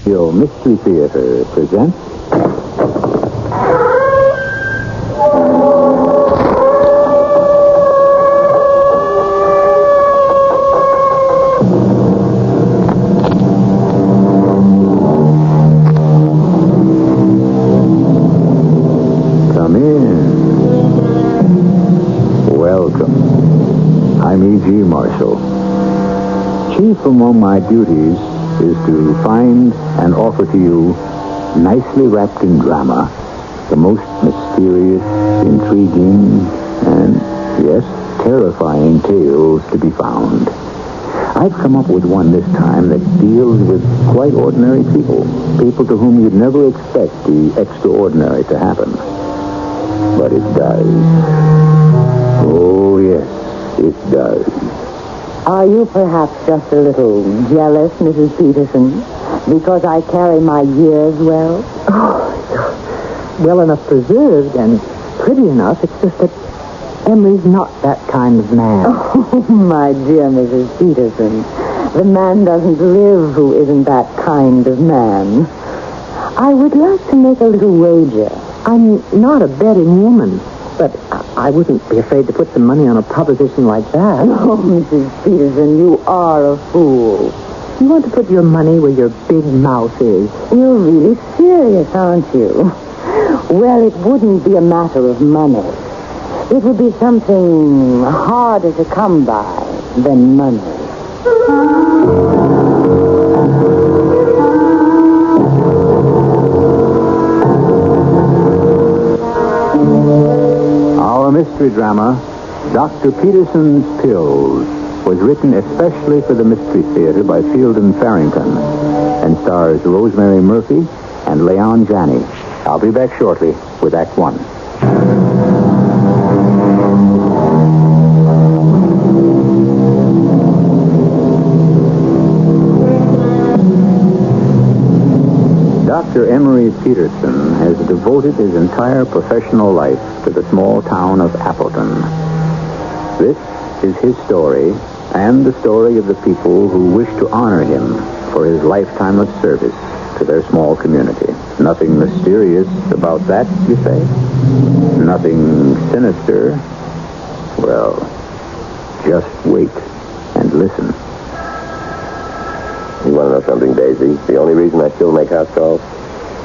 Your Mystery Theater presents... Come in. Welcome. I'm E.G. Marshall. Chief among my duties is to find and offer to you, nicely wrapped in drama, the most mysterious, intriguing, and, yes, terrifying tales to be found. I've come up with one this time that deals with quite ordinary people to whom you'd never expect the extraordinary to happen. But it does. Oh, yes, it does. Are you perhaps just a little jealous, Mrs. Peterson, because I carry my years well? Oh, well enough preserved and pretty enough. It's just that Emery's not that kind of man. Oh, my dear Mrs. Peterson, the man doesn't live who isn't that kind of man. I would like to make a little wager. I'm not a betting woman, but I wouldn't be afraid to put some money on a proposition like that. Oh, Mrs. Peterson, you are a fool. You want to put your money where your big mouth is. You're really serious, aren't you? Well, it wouldn't be a matter of money. It would be something harder to come by than money. Our mystery drama, Dr. Peterson's Pills, was written especially for the Mystery Theater by Field and Farrington and stars Rosemary Murphy and Leon Janney. I'll be back shortly with Act One. Dr. Emery Peterson has devoted his entire professional life to the small town of Appleton. This is his story and the story of the people who wish to honor him for his lifetime of service to their small community. Nothing mysterious about that, you say? Nothing sinister? Well, just wait and listen. You want to know something, Daisy? The only reason I still make house calls?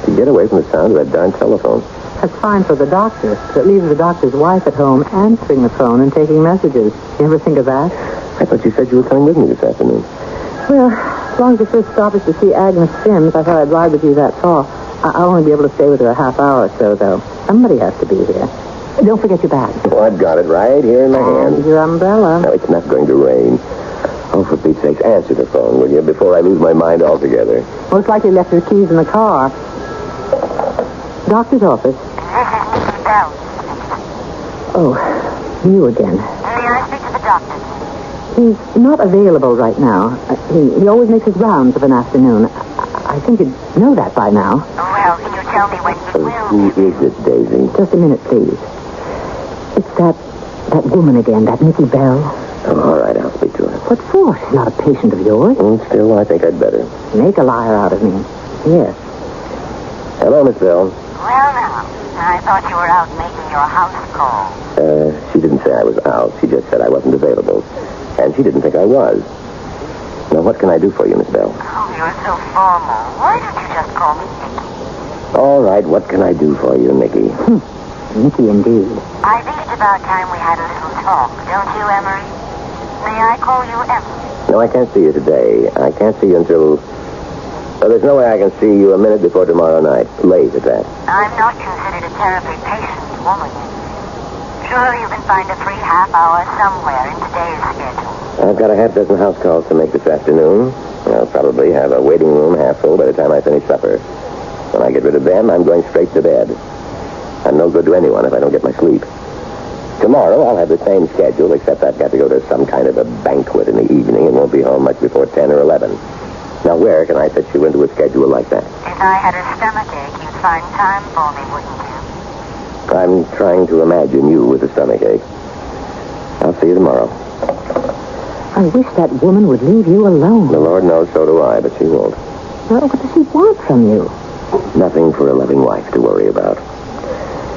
To get away from the sound of that darn telephone. That's fine for the doctor. It leaves the doctor's wife at home answering the phone and taking messages. You ever think of that? I thought you said you were coming with me this afternoon. Well, as long as the first stop is to see Agnes Sims, I thought I'd ride with you that far. I'll only be able to stay with her a half hour or so, though. Somebody has to be here. Don't forget your bag. Oh, I've got it right here in my hand. And your umbrella. No, it's not going to rain. Oh, for Pete's sake, answer the phone, will you, before I lose my mind altogether. Most likely left her keys in the car. Doctor's office. This is Mrs. Bell. Oh, you again. May I speak to the doctor? He's not available right now. He always makes his rounds of an afternoon. I think you'd know that by now. Well, can you tell me when he will? Who is it, Daisy? Just a minute, please. It's that woman again, that Nikki Bell. Oh, all right, I'll speak to her. What for? She's not a patient of yours. Still, I think I'd better. Make a liar out of me. Yes. Hello, Miss Bell. Well, now, I thought you were out making your house call. She didn't say I was out. She just said I wasn't available. And she didn't think I was. Now, what can I do for you, Miss Bell? Oh, you're so formal. Why don't you just call me Nicky? All right, what can I do for you, Nicky? Nikki, indeed. I think it's about time we had a little talk, don't you, Emery? May I call you Emery? No, I can't see you today. I can't see you until... Well, there's no way I can see you a minute before tomorrow night. Late at that. I'm not considered a terribly patient woman. Surely you can find a free half hour somewhere in today's schedule. I've got a half dozen house calls to make this afternoon. I'll probably have a waiting room half full by the time I finish supper. When I get rid of them, I'm going straight to bed. I'm no good to anyone if I don't get my sleep. Tomorrow, I'll have the same schedule, except I've got to go to some kind of a banquet in the evening and won't be home much before 10 or 11. Now, where can I fit you into a schedule like that? If I had a stomachache, you'd find time for me, wouldn't you? I'm trying to imagine you with a stomachache. I'll see you tomorrow. I wish that woman would leave you alone. The Lord knows, so do I, but she won't. What does she want from you? Nothing for a loving wife to worry about.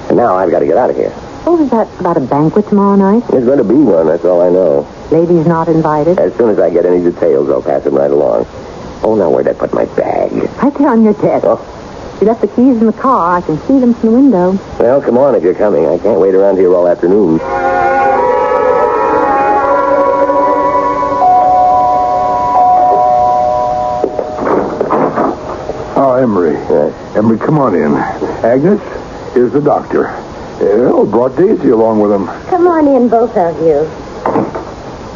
And now I've got to get out of here. What was that about a banquet tomorrow night? There's going to be one, that's all I know. Ladies not invited? As soon as I get any details, I'll pass them right along. Oh, now where'd I put my bag? Right there on your desk. Oh. You left the keys in the car. I can see them from the window. Well, come on if you're coming. I can't wait around here all afternoon. Oh, Emery. Yes. Emery, come on in. Agnes, here's the doctor. Brought Daisy along with him. Come on in, both of you.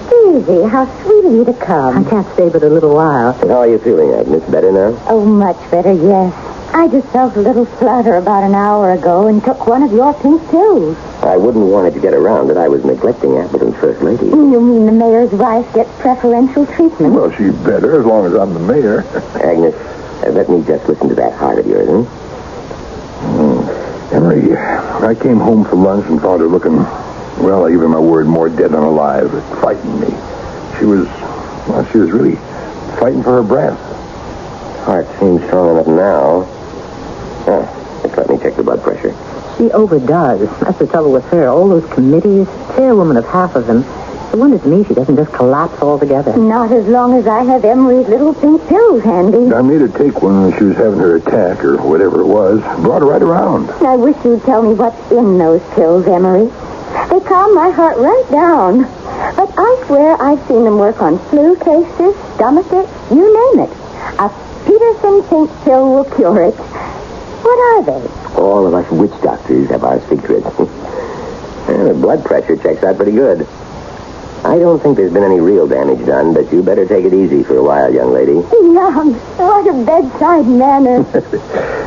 Daisy, how sweet of you to I come. can't stay but a little while. How are you feeling, Agnes? Better now? Oh, much better, yes. I just felt a little flutter about an hour ago and took one of your pink pills. I wouldn't want it to get around that I was neglecting Appleton's first lady. You mean the mayor's wife gets preferential treatment? Well, she's better as long as I'm the mayor. Agnes, let me just listen to that heart of yours, huh? Emery, I came home for lunch and found her looking, well, I give her my word, more dead than alive. It frightened me. She was really fighting for her breath. Heart seems strong enough now. Just let me check the blood pressure. She overdoes. That's the trouble with her. All those committees, chairwoman of half of them. It's a wonder to me she doesn't just collapse altogether. Not as long as I have Emery's little pink pills handy. I made her take one when she was having her attack or whatever it was. Brought her right around. I wish you'd tell me what's in those pills, Emery. They calm my heart right down. But I swear I've seen them work on flu cases, stomach aches, you name it. A Peterson pink pill will cure it. What are they? All of us witch doctors have our secrets. The blood pressure checks out pretty good. I don't think there's been any real damage done, but you better take it easy for a while, young lady. Yum, what a bedside manner.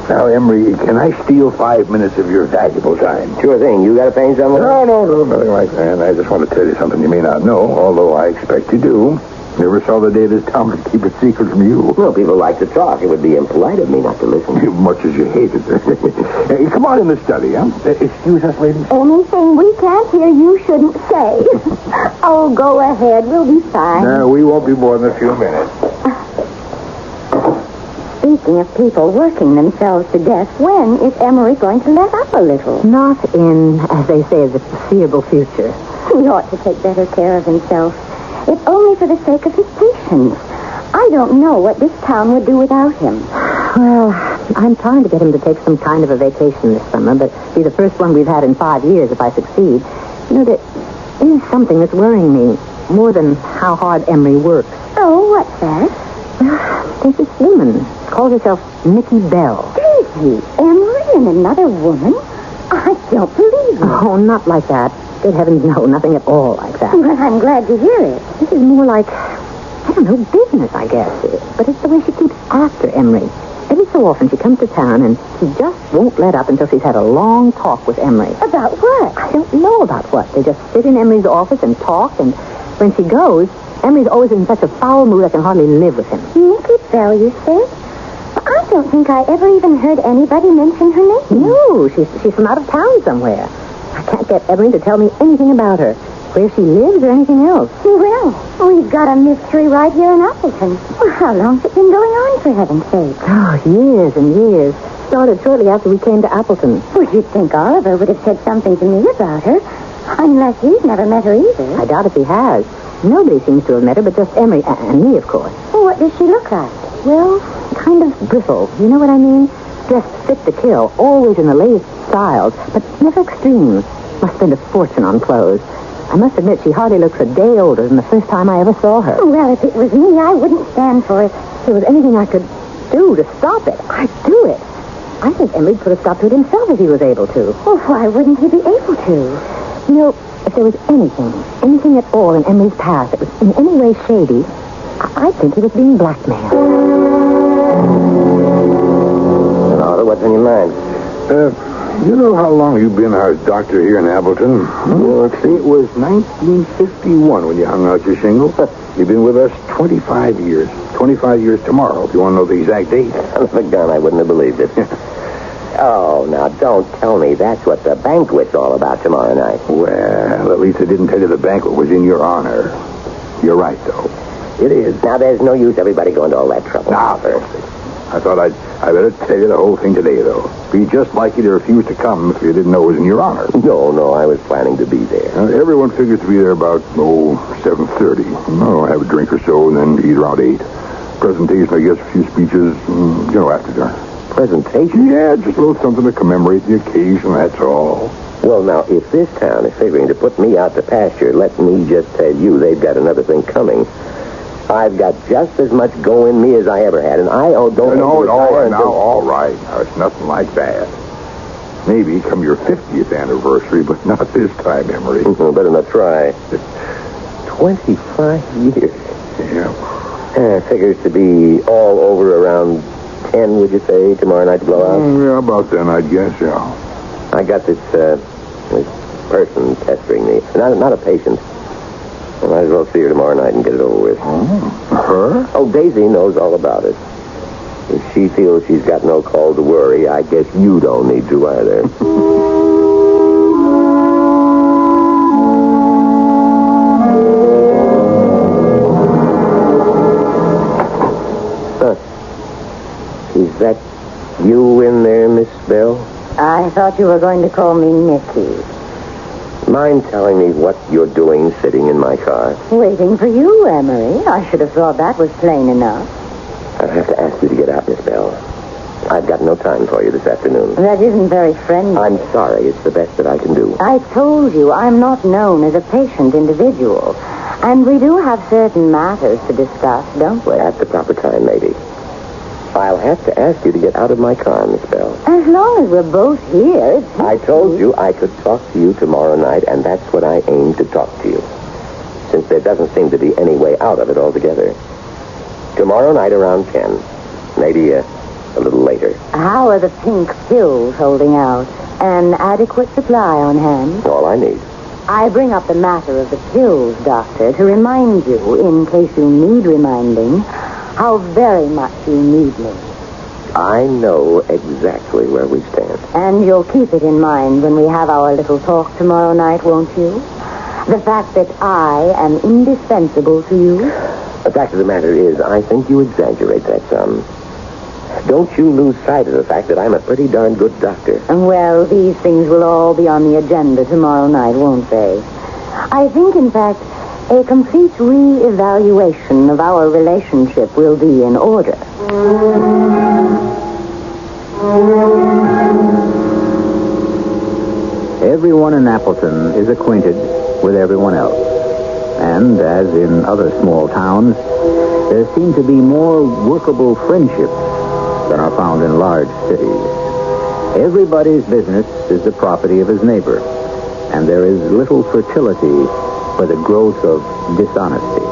Now, Emery, can I steal 5 minutes of your valuable time? Sure thing. You got a pain somewhere? No, nothing like that. I just want to tell you something you may not know, although I expect you do. Never saw the day this town would keep a secret from you. Well, people like to talk. It would be impolite of me not to listen. Much as you hate it. Hey, come on in the study, huh? Excuse us, ladies. Anything we can't hear you shouldn't say. Oh, go ahead. We'll be fine. No, we won't be more than a few minutes. Speaking of people working themselves to death, when is Emery going to let up a little? Not in, as they say, the foreseeable future. He ought to take better care of himself. If only for the sake of his patients. I don't know what this town would do without him. Well, I'm trying to get him to take some kind of a vacation this summer, but be the first one we've had in 5 years if I succeed. You know, there is something that's worrying me more than how hard Emery works. Oh, what's that? Well, there's this woman, calls herself Nikki Bell. Daisy, Emery and another woman? I don't believe it. Oh, not like that. Good heavens, no, nothing at all like that. Well, I'm glad to hear it. This is more like, I don't know, business, I guess. But it's the way she keeps after Emery. Every so often she comes to town and she just won't let up until she's had a long talk with Emery. About what? I don't know about what. They just sit in Emery's office and talk, and when she goes, Emery's always in such a foul mood I can hardly live with him. Nikki Bell, you said? I don't think I ever even heard anybody mention her name. No, she's from out of town somewhere. I can't get Emery to tell me anything about her, where she lives or anything else. Well, we've got a mystery right here in Appleton. Well, how long's it been going on, for heaven's sake? Oh, years and years. Started shortly after we came to Appleton. Well, you'd think Oliver would have said something to me about her. Unless he's never met her either. I doubt if he has. Nobody seems to have met her but just Emery and me, of course. Well, what does she look like? Well, kind of brittle. You know what I mean? Dressed fit to kill, always in the latest styles, but never extreme. Must spend a fortune on clothes. I must admit she hardly looks a day older than the first time I ever saw her. Well, if it was me, I wouldn't stand for it. If there was anything I could do to stop it, I'd do it. I think Emery'd put a stop to it himself if he was able to. Well, why wouldn't he be able to? You know, if there was anything at all in Emery's past that was in any way shady, I think he was being blackmailed. Oliver, what's on your mind? You know how long you've been our doctor here in Appleton? Well, let's see, it was 1951 when you hung out your shingle. You've been with us 25 years. 25 years tomorrow, if you want to know the exact date. Son of a gun, I wouldn't have believed it. Oh, now, don't tell me that's what the banquet's all about tomorrow night. Well, at least I didn't tell you the banquet was in your honor. You're right, though. It is. Now, there's no use everybody going to all that trouble. Now, I thought I better tell you the whole thing today, though. Be just like you to refuse to come if you didn't know it was in your honor. No, I was planning to be there. Everyone figures to be there about, 7:30. Have a drink or so, and then eat around 8. Presentation, I guess, a few speeches, after dinner. Presentation? Yeah, just a little something to commemorate the occasion, that's all. Well, now, if this town is figuring to put me out to pasture, let me just tell you, they've got another thing coming. I've got just as much go in me as I ever had, and I don't... No, all right. Now, it's nothing like that. Maybe come your 50th anniversary, but not this time, Emery. Better not try. 25 years. Yeah. Figures to be all over around 10, would you say, tomorrow night to blow out? Yeah, about then, I'd guess, yeah. I got this person pestering me. Not a patient. I might as well see her tomorrow night and get it over with. Her? Oh, Daisy knows all about it. If she feels she's got no call to worry, I guess you don't need to either. Is that you in there, Miss Bell? I thought you were going to call me Nicky. Mind telling me what you're doing sitting in my car? Waiting for you, Emery. I should have thought that was plain enough. I'll have to ask you to get out, Miss Bell. I've got no time for you this afternoon. That isn't very friendly. I'm sorry. It's the best that I can do. I told you I'm not known as a patient individual. And we do have certain matters to discuss, don't we? At the proper time, maybe. I'll have to ask you to get out of my car, Miss Bell. As long as we're both here. I told you I could talk to you tomorrow night, and that's what I aim to talk to you. Since there doesn't seem to be any way out of it altogether. Tomorrow night around 10. Maybe a little later. How are the pink pills holding out? An adequate supply on hand? All I need. I bring up the matter of the pills, Doctor, to remind you, in case you need reminding, how very much you need me. I know exactly where we stand. And you'll keep it in mind when we have our little talk tomorrow night, won't you? The fact that I am indispensable to you? The fact of the matter is, I think you exaggerate that some. Don't you lose sight of the fact that I'm a pretty darn good doctor. Well, these things will all be on the agenda tomorrow night, won't they? I think, in fact, a complete re-evaluation of our relationship will be in order. Everyone in Appleton is acquainted with everyone else. And, as in other small towns, there seem to be more workable friendships than are found in large cities. Everybody's business is the property of his neighbor, and there is little fertility for the growth of dishonesty.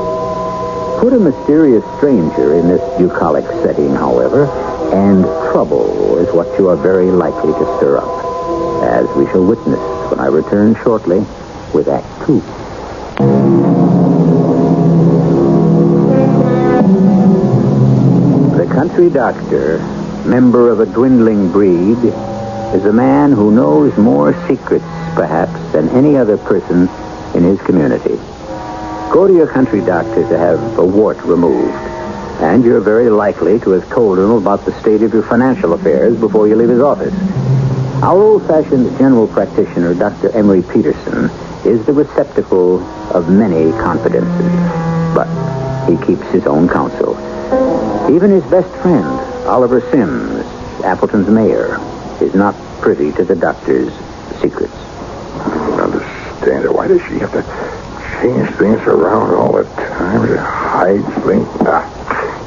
Put a mysterious stranger in this bucolic setting, however, and trouble is what you are very likely to stir up, as we shall witness when I return shortly with Act 2. The country doctor, member of a dwindling breed, is a man who knows more secrets, perhaps, than any other person in his community. Go to your country doctor to have a wart removed, and you're very likely to have told him about the state of your financial affairs before you leave his office. Our old-fashioned general practitioner, Dr. Emery Peterson, is the receptacle of many confidences, but he keeps his own counsel. Even his best friend, Oliver Sims, Appleton's mayor, is not privy to the doctor's secrets. I don't understand it. Why does she have to change things around all the time to hide things?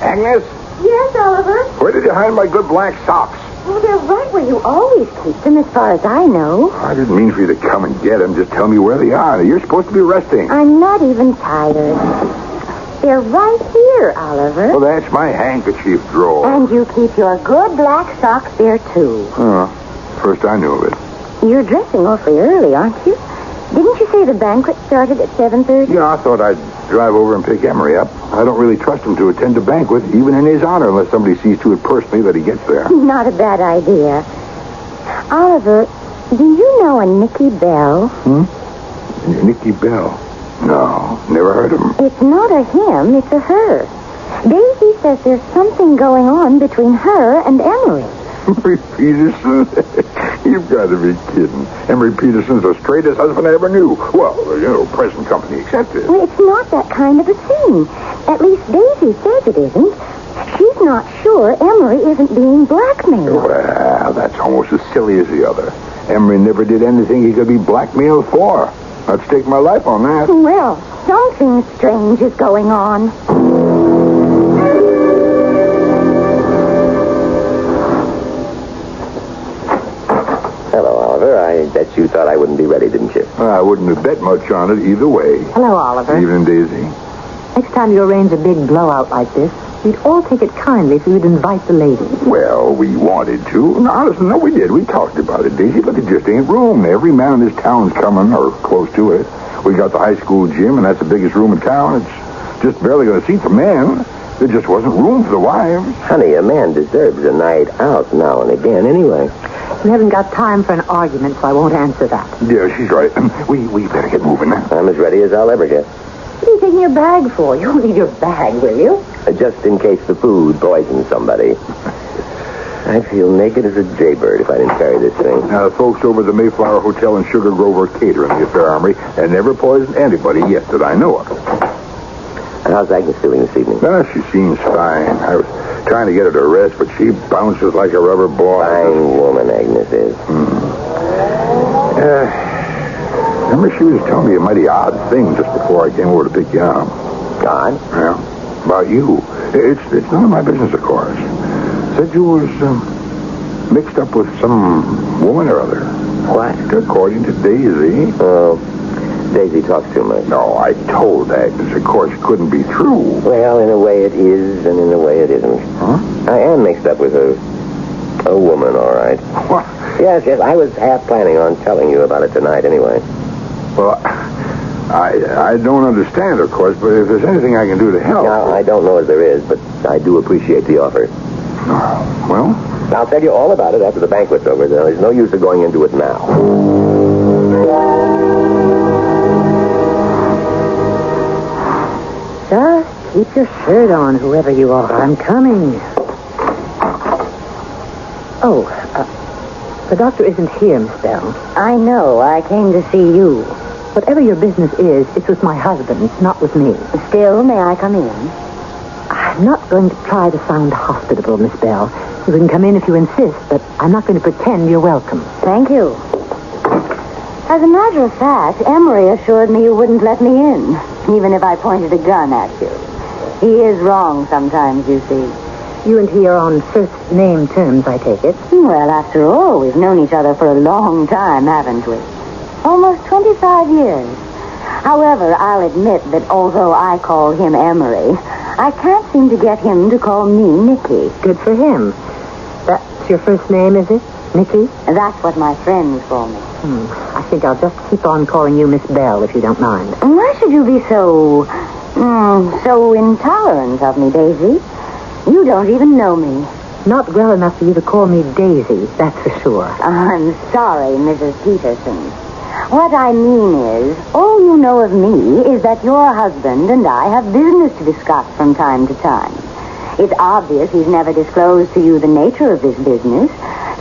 Agnes? Yes, Oliver? Where did you hide my good black socks? Well, they're right where you always keep them, as far as I know. I didn't mean for you to come and get them. Just tell me where they are. You're supposed to be resting. I'm not even tired. They're right here, Oliver. Well, that's my handkerchief drawer. And you keep your good black socks there, too. Oh, first I knew of it. You're dressing awfully early, aren't you? Didn't you say the banquet started at 7:30? Yeah, I thought I'd drive over and pick Emery up. I don't really trust him to attend a banquet, even in his honor, unless somebody sees to it personally that he gets there. Not a bad idea. Oliver, do you know a Nicky Bell? Nicky Bell? No, never heard of him. It's not a him, it's a her. Daisy says there's something going on between her and Emery. Emery Peterson? You've got to be kidding. Emery Peterson's the straightest husband I ever knew. Well, present company accepted. Well, it's not that kind of a thing. At least Daisy says it isn't. She's not sure Emery isn't being blackmailed. Well, that's almost as silly as the other. Emery never did anything he could be blackmailed for. I'd stake my life on that. Well, something strange is going on. Hello, Oliver. I bet you thought I wouldn't be ready, didn't you? I wouldn't have bet much on it either way. Hello, Oliver. Evening, Daisy. Next time you arrange a big blowout like this, we'd all take it kindly if you'd invite the ladies. Well, we wanted to. No, honestly, no, we did. We talked about it, Daisy. Look, it just ain't room. Every man in this town's coming, or close to it. We got the high school gym, and that's the biggest room in town. It's just barely going to seat the men. There just wasn't room for the wives. Honey, a man deserves a night out now and again anyway. We haven't got time for an argument, so I won't answer that. Yeah, she's right. We better get moving now. I'm as ready as I'll ever get. What are you taking your bag for? You won't need your bag, will you? Just in case the food poisons somebody. I'd feel naked as a jaybird if I didn't carry this thing. Now, the folks over at the Mayflower Hotel in Sugar Grove are catering the affair, Armory, and never poisoned anybody yet that I know of. How's Agnes doing this evening? She seems fine. I was trying to get her to rest, but she bounces like a rubber ball. Fine woman, Agnes is. Remember, she was telling me a mighty odd thing just before I came over to pick you up. God? Yeah, about you. It's none of my business, of course. Said you was mixed up with some woman or other. What? According to Daisy. Oh, Daisy talks too much. No, I told Agnes, of course, it couldn't be true. Well, in a way it is, and in a way it isn't. Huh? I am mixed up with a woman, all right. What? Yes, I was half planning on telling you about it tonight anyway. Well, I don't understand, of course, but if there's anything I can do to help... Now, I don't know if there is, but I do appreciate the offer. Well? I'll tell you all about it after the banquet's over. There's no use of going into it now. Just keep your shirt on, whoever you are. I'm coming. Oh, the doctor isn't here, Miss Bell. I know. I came to see you. Whatever your business is, it's with my husband, not with me. Still, may I come in? I'm not going to try to sound hospitable, Miss Bell. You can come in if you insist, but I'm not going to pretend you're welcome. Thank you. As a matter of fact, Emery assured me you wouldn't let me in, even if I pointed a gun at you. He is wrong sometimes, you see. You and he are on first-name terms, I take it. Well, after all, we've known each other for a long time, haven't we? Almost 25 years. However, I'll admit that although I call him Emery, I can't seem to get him to call me Nicky. Good for him. That's your first name, is it? Nicky? That's what my friends call me. I think I'll just keep on calling you Miss Bell, if you don't mind. Why should you be so intolerant of me, Daisy? You don't even know me. Not well enough for you to call me Daisy, that's for sure. I'm sorry, Mrs. Peterson. What I mean is, all you know of me is that your husband and I have business to discuss from time to time. It's obvious he's never disclosed to you the nature of this business,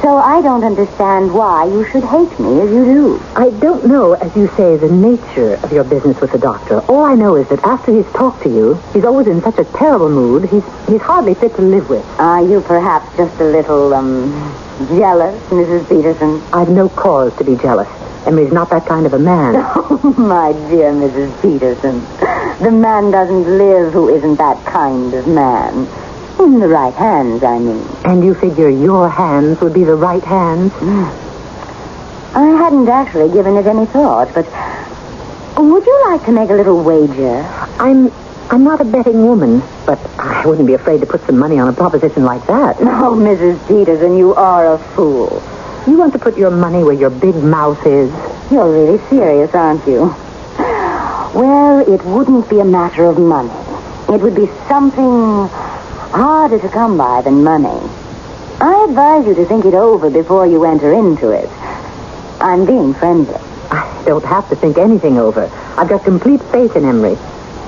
so I don't understand why you should hate me as you do. I don't know, as you say, the nature of your business with the doctor. All I know is that after he's talked to you, he's always in such a terrible mood, he's hardly fit to live with. Are you perhaps just a little, jealous, Mrs. Peterson? I've no cause to be jealous. Emery's not that kind of a man. Oh, my dear Mrs. Peterson. The man doesn't live who isn't that kind of man. In the right hands, I mean. And you figure your hands would be the right hands? I hadn't actually given it any thought, but would you like to make a little wager? I'm not a betting woman, but I wouldn't be afraid to put some money on a proposition like that. Oh, Mrs. Peterson, you are a fool. You want to put your money where your big mouth is? You're really serious, aren't you? Well, it wouldn't be a matter of money. It would be something harder to come by than money. I advise you to think it over before you enter into it. I'm being friendly. I don't have to think anything over. I've got complete faith in Emery.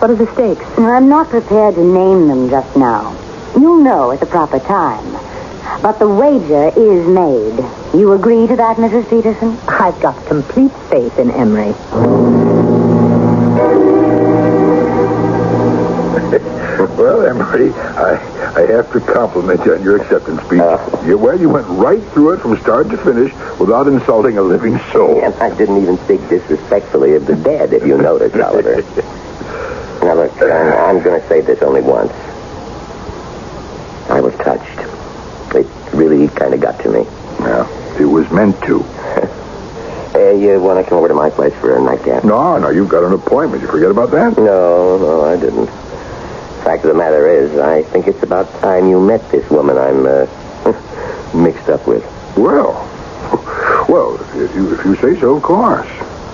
What are the stakes? I'm not prepared to name them just now. You'll know at the proper time. But the wager is made. You agree to that, Mrs. Peterson? I've got complete faith in Emery. Well, Emery, I have to compliment you on your acceptance speech. You went right through it from start to finish without insulting a living soul. And I didn't even speak disrespectfully of the dead, if you notice, Oliver. Now, look, I'm going to say this only once. I was touched. It really kind of got to me. Yeah, it was meant to. You want to come over to my place for a nightcap? No, you've got an appointment. You forget about that? No, I didn't. Fact of the matter is, I think it's about time you met this woman I'm mixed up with. Well, if you say so, of course.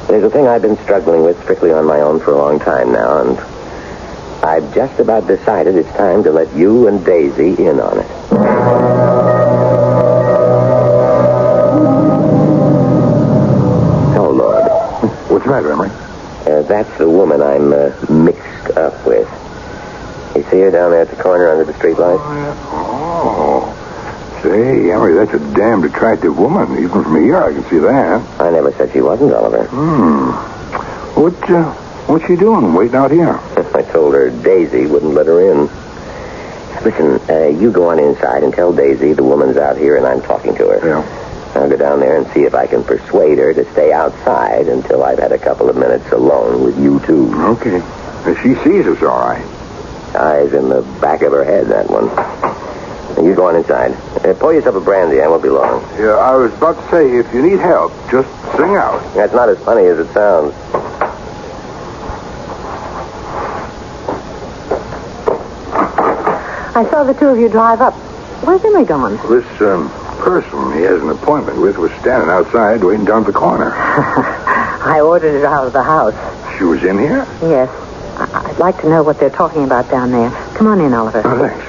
There's a thing I've been struggling with strictly on my own for a long time now, and I've just about decided it's time to let you and Daisy in on it. Oh, Lord. What's the matter, Emery? That's the woman I'm mixed up with. You see her down there at the corner under the streetlight? Oh. Say, Emery, that's a damned attractive woman. Even from here, I can see that. I never said she wasn't, Oliver. What's she doing waiting out here? I told her Daisy wouldn't let her in. Listen, you go on inside and tell Daisy the woman's out here and I'm talking to her. Yeah. I'll go down there and see if I can persuade her to stay outside until I've had a couple of minutes alone with you two. Okay. She sees us all right. Eyes in the back of her head, that one. You go on inside. Pour yourself a brandy. I won't be long. Yeah, I was about to say, if you need help, just sing out. That's not as funny as it sounds. I saw the two of you drive up. Where's Emery gone? This person he has an appointment with was standing outside waiting down at the corner. I ordered her out of the house. She was in here? Yes. I'd like to know what they're talking about down there. Come on in, Oliver. Oh, thanks.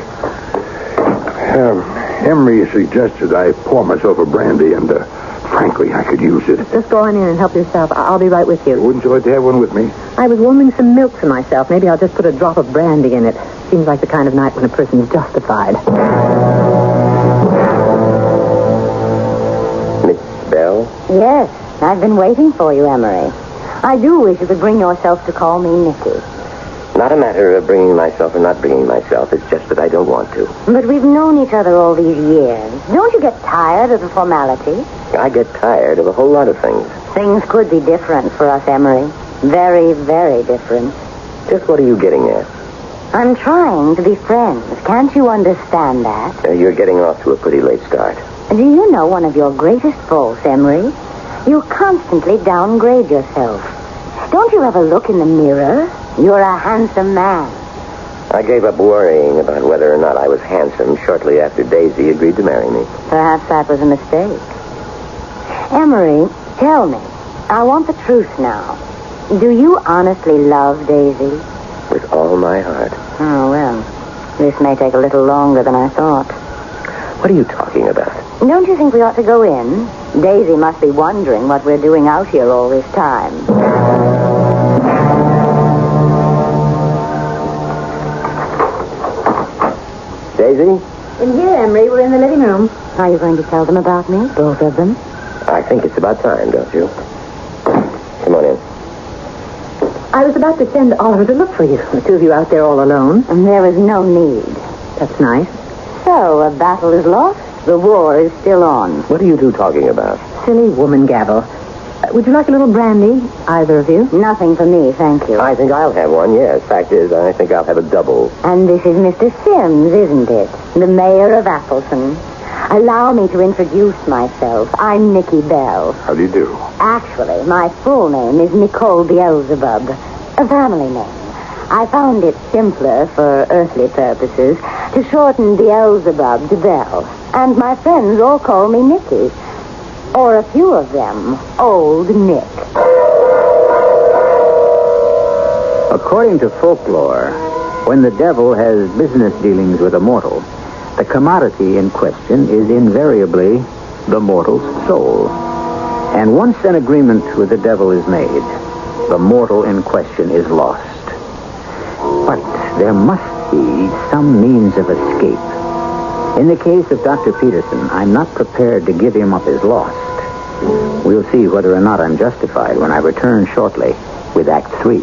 Emery suggested I pour myself a brandy, and frankly, I could use it. Just go on in and help yourself. I'll be right with you. Wouldn't you like to have one with me? I was warming some milk for myself. Maybe I'll just put a drop of brandy in it. Seems like the kind of night when a person is justified. Miss Bell? Yes, I've been waiting for you, Emery. I do wish you could bring yourself to call me Nicky. Not a matter of bringing myself or not bringing myself. It's just that I don't want to. But we've known each other all these years. Don't you get tired of the formality? I get tired of a whole lot of things. Things could be different for us, Emery. Very, very different. Just what are you getting at? I'm trying to be friends. Can't you understand that? You're getting off to a pretty late start. Do you know one of your greatest faults, Emery? You constantly downgrade yourself. Don't you ever look in the mirror? You're a handsome man. I gave up worrying about whether or not I was handsome shortly after Daisy agreed to marry me. Perhaps that was a mistake. Emery, tell me. I want the truth now. Do you honestly love Daisy? With all my heart. Oh, well, this may take a little longer than I thought. What are you talking about? Don't you think we ought to go in? Daisy must be wondering what we're doing out here all this time. Daisy? In here, Emery. We're in the living room. Are you going to tell them about me? Both of them? I think it's about time, don't you? Come on in. I was about to send Oliver to look for you. The two of you out there all alone. And there is no need. That's nice. So, a battle is lost. The war is still on. What are you two talking about? Silly woman gabble. Would you like a little brandy, either of you? Nothing for me, thank you. I think I'll have one, yes. Fact is, I think I'll have a double. And this is Mr. Sims, isn't it? The mayor of Appleton. Allow me to introduce myself. I'm Nicky Bell. How do you do? Actually, my full name is Nicole Beelzebub. A family name. I found it simpler for earthly purposes to shorten Beelzebub to Bell. And my friends all call me Nicky. Or a few of them, Old Nick. According to folklore, when the devil has business dealings with a mortal, the commodity in question is invariably the mortal's soul. And once an agreement with the devil is made, the mortal in question is lost. there must be some means of escape. In the case of Dr. Peterson, I'm not prepared to give him up as lost. We'll see whether or not I'm justified when I return shortly with Act 3.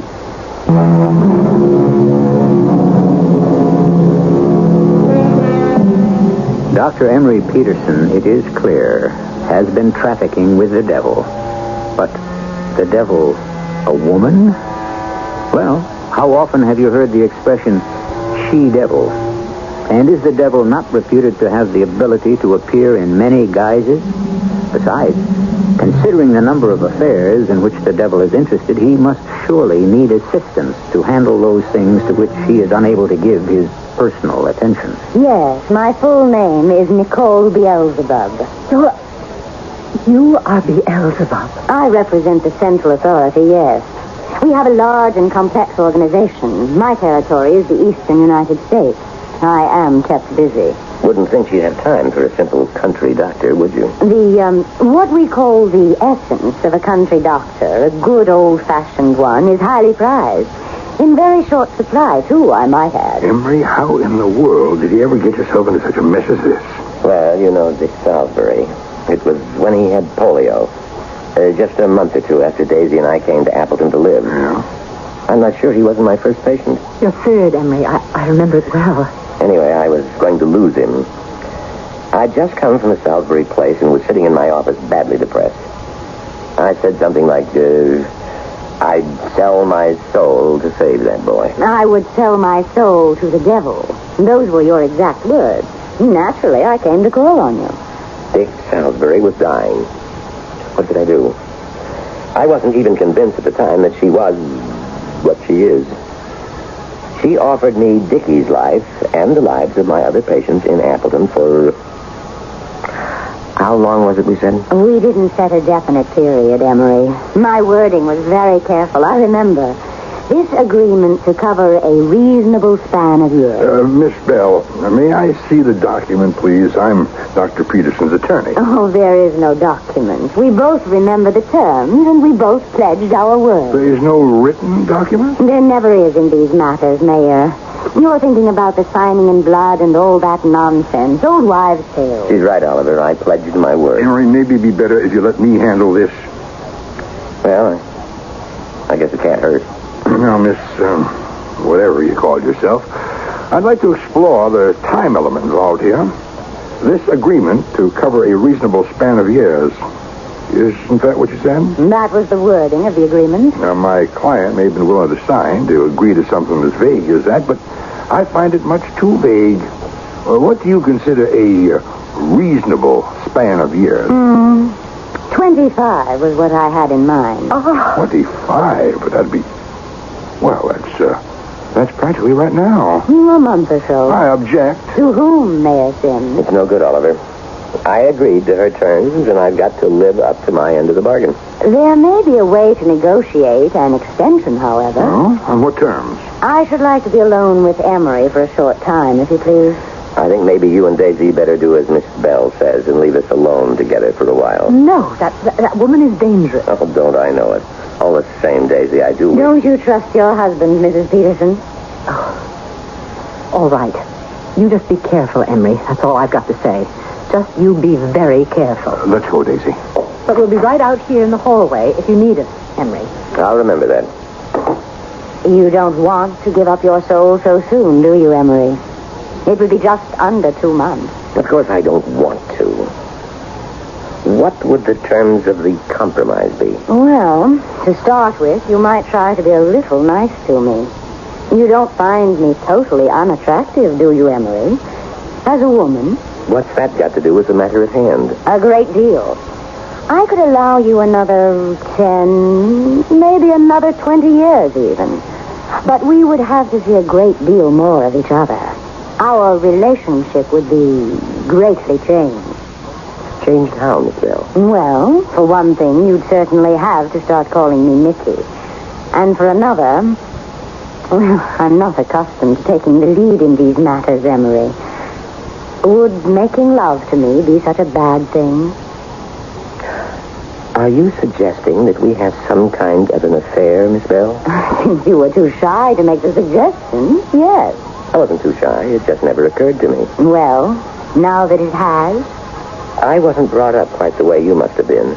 Dr. Emery Peterson, it is clear, has been trafficking with the devil. But the devil, a woman? Well, how often have you heard the expression, she-devil? And is the devil not reputed to have the ability to appear in many guises? Besides, considering the number of affairs in which the devil is interested, he must surely need assistance to handle those things to which he is unable to give his personal attention. Yes, my full name is Nicole Beelzebub. You are Beelzebub. I represent the central authority, yes. We have a large and complex organization. My territory is the eastern United States. I am kept busy. Wouldn't think she'd have time for a simple country doctor, would you? What we call the essence of a country doctor, a good old-fashioned one, is highly prized. In very short supply, too, I might add. Emery, how in the world did you ever get yourself into such a mess as this? Well, you know Dick Salisbury. It was when he had polio. Just a month or two after Daisy and I came to Appleton to live. Yeah? I'm not sure he wasn't my first patient. Your third, Emery. I remember it well. Anyway, I was going to lose him. I'd just come from the Salisbury place and was sitting in my office badly depressed. I said something like, I'd sell my soul to save that boy. I would sell my soul to the devil. Those were your exact words. Naturally, I came to call on you. Dick Salisbury was dying. What could I do? I wasn't even convinced at the time that she was what she is. She offered me Dickie's life and the lives of my other patients in Appleton for... How long was it, we said? We didn't set a definite period, Emery. My wording was very careful, I remember. This agreement to cover a reasonable span of years. Miss Bell, may I see the document, please? I'm Dr. Peterson's attorney. Oh, there is no document. We both remember the terms, and we both pledged our word. There is no written document? There never is in these matters, Mayor. You're thinking about the signing in blood and all that nonsense. Old wives' tales. She's right, Oliver. I pledged my word. Emery, maybe it'd be better if you let me handle this. Well, I guess it can't hurt. Now, Miss, whatever you call yourself, I'd like to explore the time element involved here. This agreement to cover a reasonable span of years, isn't that what you said? That was the wording of the agreement. Now, my client may have been willing to sign to agree to something as vague as that, but I find it much too vague. What do you consider a reasonable span of years? 25 was what I had in mind. 25? But that'd be... Well, that's practically right now. A month or so. I object. To whom, Mayor Sims? It's no good, Oliver. I agreed to her terms, and I've got to live up to my end of the bargain. There may be a way to negotiate an extension, however. Oh? On what terms? I should like to be alone with Emery for a short time, if you please. I think maybe you and Daisy better do as Miss Bell says and leave us alone together for a while. No, that woman is dangerous. Oh, don't I know it. All the same, Daisy, I do... Don't you trust your husband, Mrs. Peterson? All right. You just be careful, Emery. That's all I've got to say. Just you be very careful. Let's go, Daisy. But we'll be right out here in the hallway if you need us, Emery. I'll remember that. You don't want to give up your soul so soon, do you, Emery? It would be just under 2 months. Of course I don't want to. What would the terms of the compromise be? Well, to start with, you might try to be a little nice to me. You don't find me totally unattractive, do you, Emery? As a woman... What's that got to do with the matter at hand? A great deal. I could allow you another 10, maybe another 20 years even. But we would have to see a great deal more of each other. Our relationship would be greatly changed. Changed how, Miss Bell? Well, for one thing, you'd certainly have to start calling me Nicky. And for another, well, I'm not accustomed to taking the lead in these matters, Emery. Would making love to me be such a bad thing? Are you suggesting that we have some kind of an affair, Miss Bell? Since you were too shy to make the suggestion, yes. I wasn't too shy. It just never occurred to me. Well, now that it has, I wasn't brought up quite the way you must have been.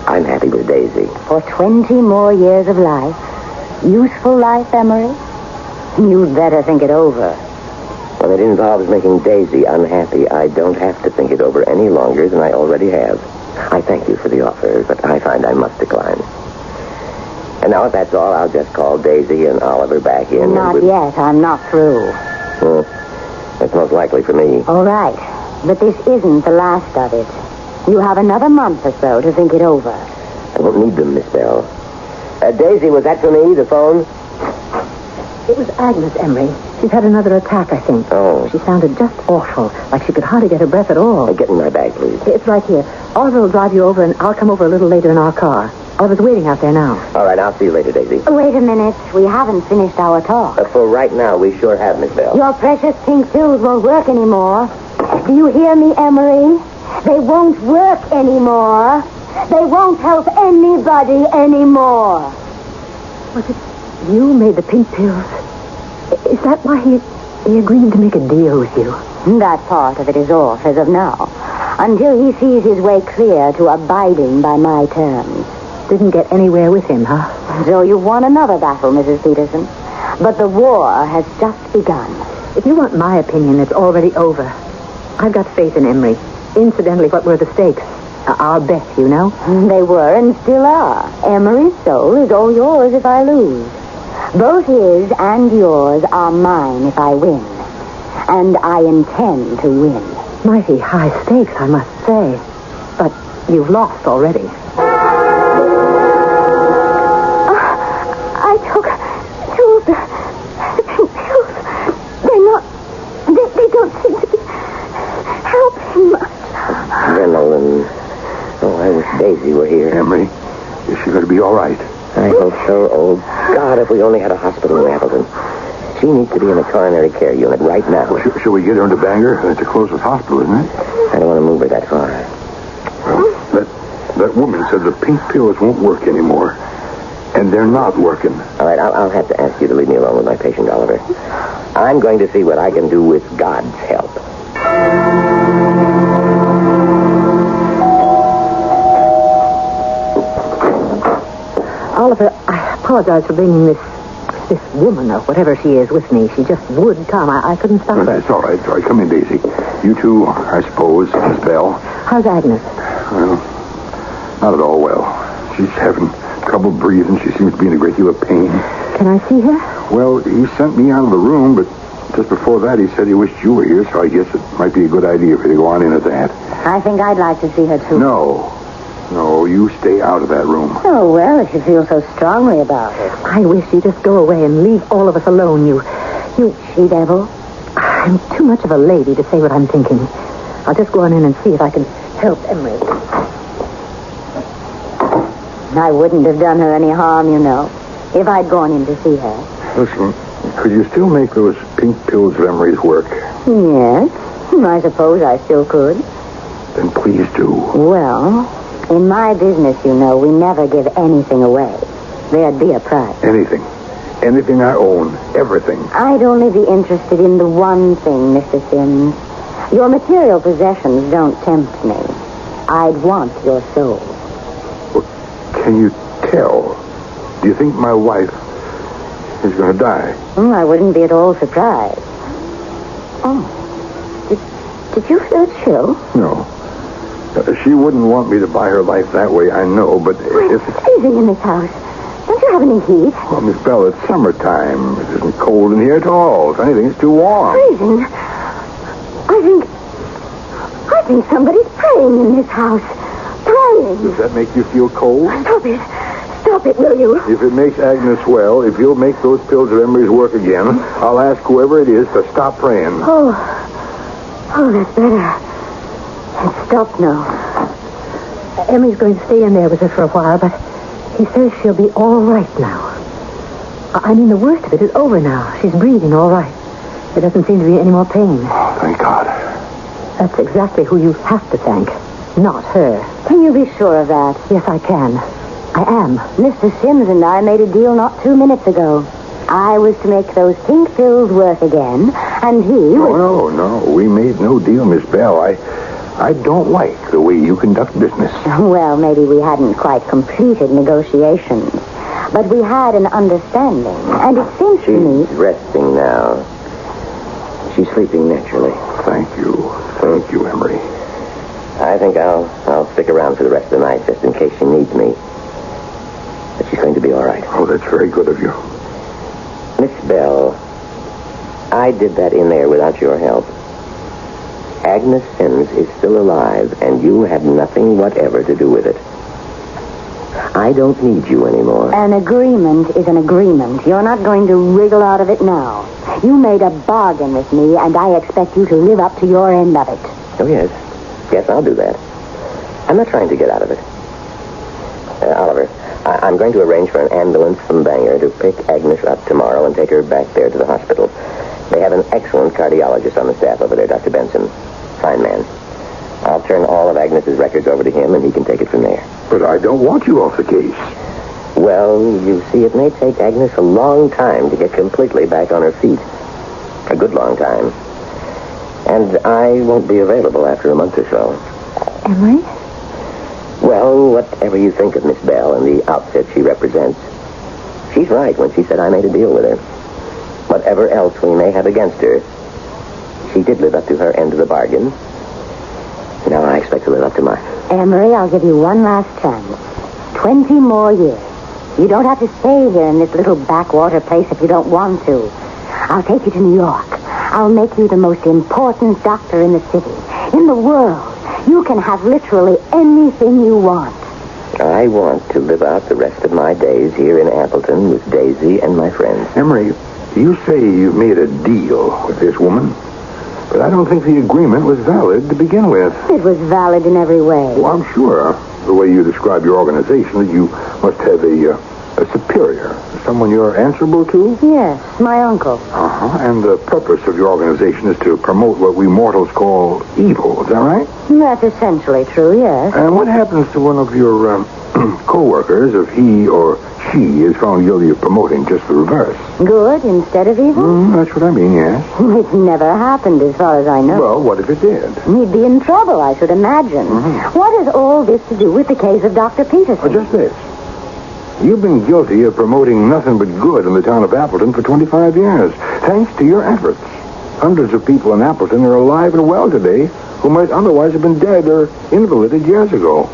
I'm happy with Daisy. for 20 more years of life, useful life, Emery, you'd better think it over. When it involves making Daisy unhappy, I don't have to think it over any longer than I already have. I thank you for the offer, but I find I must decline. And now, if that's all, I'll just call Daisy and Oliver back in. Not yet. I'm not through. That's most likely for me. All right. But this isn't the last of it. You have another month or so to think it over. I won't need them, Miss Bell. Daisy, was that for me, the phone? It was Agnes, Emery. She's had another attack, I think. Oh. She sounded just awful, like she could hardly get her breath at all. Get in my bag, please. It's right here. Oliver will drive you over, and I'll come over a little later in our car. Oliver's waiting out there now. All right, I'll see you later, Daisy. Wait a minute. We haven't finished our talk. For right now, we sure have, Miss Bell. Your precious pink pills won't work anymore. Do you hear me, Emery? They won't work anymore. They won't help anybody anymore. Was it you made the pink pills? Is that why he agreed to make a deal with you? That part of it is off as of now, until he sees his way clear to abiding by my terms. Didn't get anywhere with him, huh? So you've won another battle, Mrs. Peterson. But the war has just begun. If you want my opinion, it's already over. I've got faith in Emery. Incidentally, what were the stakes? Our bet, you know? They were and still are. Emery's soul is all yours if I lose. Both his and yours are mine if I win. And I intend to win. Mighty high stakes, I must say. But you've lost already. I took two of the pink pills. They're not... They don't seem to be helping much. Adrenaline. Oh, I wish Daisy were here. Emery, is she going to be all right? I hope so. Oh, God, if we only had a hospital in Appleton. She needs to be in a coronary care unit right now. Well, shall we get her into Bangor? That's the closest hospital, isn't it? I don't want to move her that far. Well, that woman said the pink pills won't work anymore. And they're not working. All right, I'll have to ask you to leave me alone with my patient, Oliver. I'm going to see what I can do with God's help. Oliver, I apologize for bringing this woman or whatever she is with me. She just would come. I couldn't stop her. It's all right. All right, come in, Daisy. You two, I suppose, Miss Bell. How's Agnes? Well, not at all well. She's having trouble breathing. She seems to be in a great deal of pain. Can I see her? Well, he sent me out of the room, but just before that he said he wished you were here, so I guess it might be a good idea for you to go on in at that. I think I'd like to see her, too. No, you stay out of that room. Oh, well, if you feel so strongly about it. I wish you'd just go away and leave all of us alone, you she-devil. I'm too much of a lady to say what I'm thinking. I'll just go on in and see if I can help Emery. I wouldn't have done her any harm, you know, if I'd gone in to see her. Listen, could you still make those pink pills of Emery's work? Yes, I suppose I still could. Then please do. Well, in my business, you know, we never give anything away. There'd be a price. Anything. Anything I own. Everything. I'd only be interested in the one thing, Mr. Sims. Your material possessions don't tempt me. I'd want your soul. Well, can you tell? Do you think my wife is going to die? I wouldn't be at all surprised. Oh. Did you feel a chill? No. She wouldn't want me to buy her life that way, I know, but if... It's freezing in this house. Don't you have any heat? Well, Miss Bell, it's summertime. It isn't cold in here at all. If anything, it's too warm. Freezing? I think somebody's praying in this house. Praying. Does that make you feel cold? Stop it. Stop it, will you? If it makes Agnes well, if you'll make those pills of Emery's work again, I'll ask whoever it is to stop praying. Oh, that's better. It's stopped now. Emery's going to stay in there with her for a while, but he says she'll be all right now. I mean, the worst of it is over now. She's breathing all right. There doesn't seem to be any more pain. Oh, thank God. That's exactly who you have to thank. Not her. Can you be sure of that? Yes, I can. I am. Mr. Sims and I made a deal not 2 minutes ago. I was to make those pink pills work again, and he was... No. We made no deal, Miss Bell. I don't like the way you conduct business. Well, maybe we hadn't quite completed negotiations, but we had an understanding, and it seems to me... She's resting now. She's sleeping naturally. Thank you, Emery. I think I'll stick around for the rest of the night just in case she needs me. But she's going to be all right. Oh, that's very good of you. Miss Bell, I did that in there without your help. Agnes Sims is still alive, and you had nothing whatever to do with it. I don't need you anymore. An agreement is an agreement. You're not going to wriggle out of it now. You made a bargain with me, and I expect you to live up to your end of it. Oh, yes. Yes, I'll do that. I'm not trying to get out of it. Oliver, I'm going to arrange for an ambulance from Bangor to pick Agnes up tomorrow and take her back there to the hospital. They have an excellent cardiologist on the staff over there, Dr. Benson. Fine man. I'll turn all of Agnes's records over to him, and he can take it from there. But I don't want you off the case. Well, you see, it may take Agnes a long time to get completely back on her feet. A good long time. And I won't be available after a month or so. Emery? Well, whatever you think of Miss Bell and the outfit she represents, she's right when she said I made a deal with her. Whatever else we may have against her, she did live up to her end of the bargain. Now I expect to live up to mine. Emery, I'll give you one last chance. 20 more years. You don't have to stay here in this little backwater place if you don't want to. I'll take you to New York. I'll make you the most important doctor in the city, in the world. You can have literally anything you want. I want to live out the rest of my days here in Appleton with Daisy and my friends. Emery, you say you made a deal with this woman, but I don't think the agreement was valid to begin with. It was valid in every way. Well, I'm sure, the way you describe your organization, that you must have a superior, someone you're answerable to? Yes, my uncle. Uh-huh. And the purpose of your organization is to promote what we mortals call evil. Is that right? That's essentially true, yes. And what happens to one of your co-workers if he or she is found guilty of promoting just the reverse? Good instead of evil? That's what I mean, yes. It's never happened as far as I know. Well, what if it did? He'd be in trouble, I should imagine. What has all this to do with the case of Dr. Peterson? Just this. You've been guilty of promoting nothing but good in the town of Appleton for 25 years, thanks to your efforts. Hundreds of people in Appleton are alive and well today who might otherwise have been dead or invalided years ago.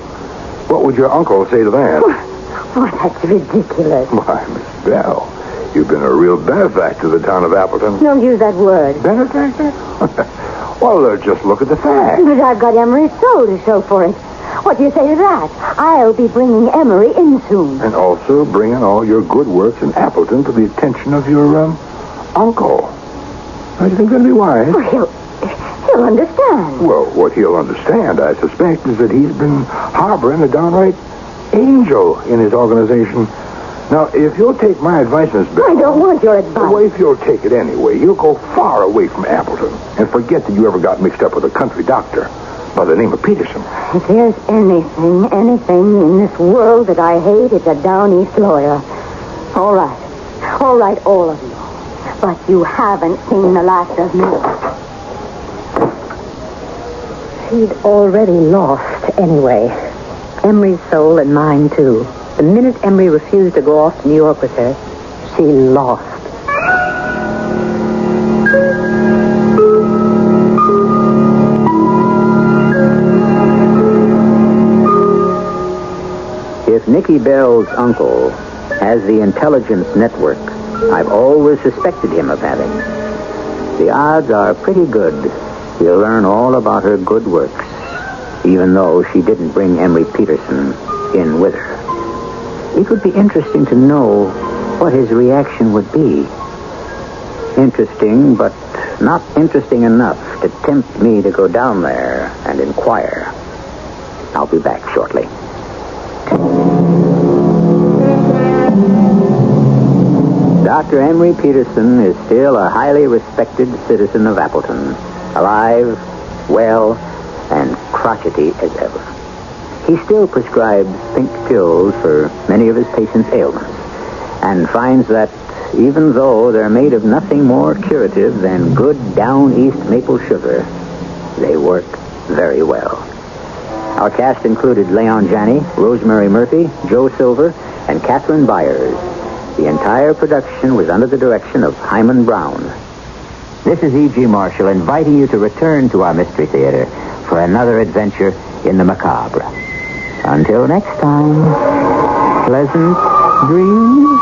What would your uncle say to that? Oh, that's ridiculous. Why, Miss Bell, you've been a real benefactor to the town of Appleton. Don't use that word. Benefactor? Well, just look at the facts. But I've got Emery's soul to show for it. What do you say to that? I'll be bringing Emery in soon. And also bringing all your good works in Appleton to the attention of your, uncle. Don't you think that'd be wise? Well, he'll understand. Well, what he'll understand, I suspect, is that he's been harboring a downright angel in his organization. Now, if you'll take my advice, Miss Bell... I don't want your advice. Well, if you'll take it anyway, you'll go far away from Appleton and forget that you ever got mixed up with a country doctor by the name of Peterson. If there's anything in this world that I hate, it's a down east lawyer. All right, all of you. But you haven't seen the last of me. She'd already lost anyway. Emery's soul and mine, too. The minute Emery refused to go off to New York with her, she lost. If Nicky Bell's uncle has the intelligence network I've always suspected him of having, the odds are pretty good he'll learn all about her good works, even though she didn't bring Emery Peterson in with her. It would be interesting to know what his reaction would be. Interesting, but not interesting enough to tempt me to go down there and inquire. I'll be back shortly. Dr. Emery Peterson is still a highly respected citizen of Appleton, alive, well, and crotchety as ever. He still prescribes pink pills for many of his patients' ailments, and finds that even though they're made of nothing more curative than good down-east maple sugar, they work very well. Our cast included Leon Janney, Rosemary Murphy, Joe Silver, and Catherine Byers. The entire production was under the direction of Hyman Brown. This is E.G. Marshall inviting you to return to our Mystery Theater for another adventure in the macabre. Until next time, pleasant dreams.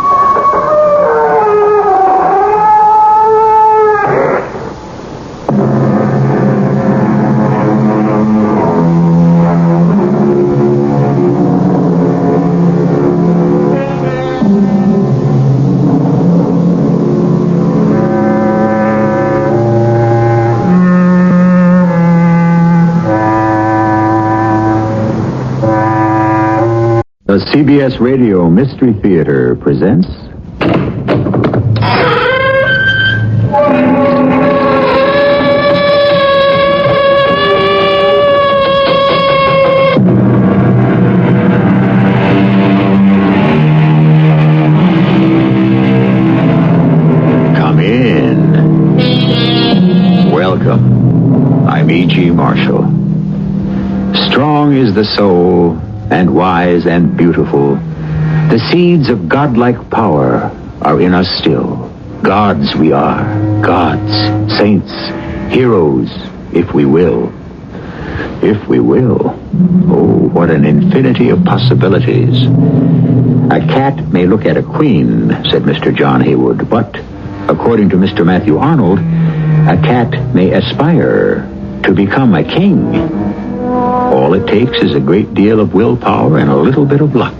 The CBS Radio Mystery Theater presents... Come in. Welcome. I'm E.G. Marshall. Strong is the soul, and wise and beautiful. The seeds of godlike power are in us still. Gods we are, gods, saints, heroes, if we will. If we will. Oh, what an infinity of possibilities. A cat may look at a queen, said Mr. John Haywood, but, according to Mr. Matthew Arnold, a cat may aspire to become a king. All it takes is a great deal of willpower and a little bit of luck.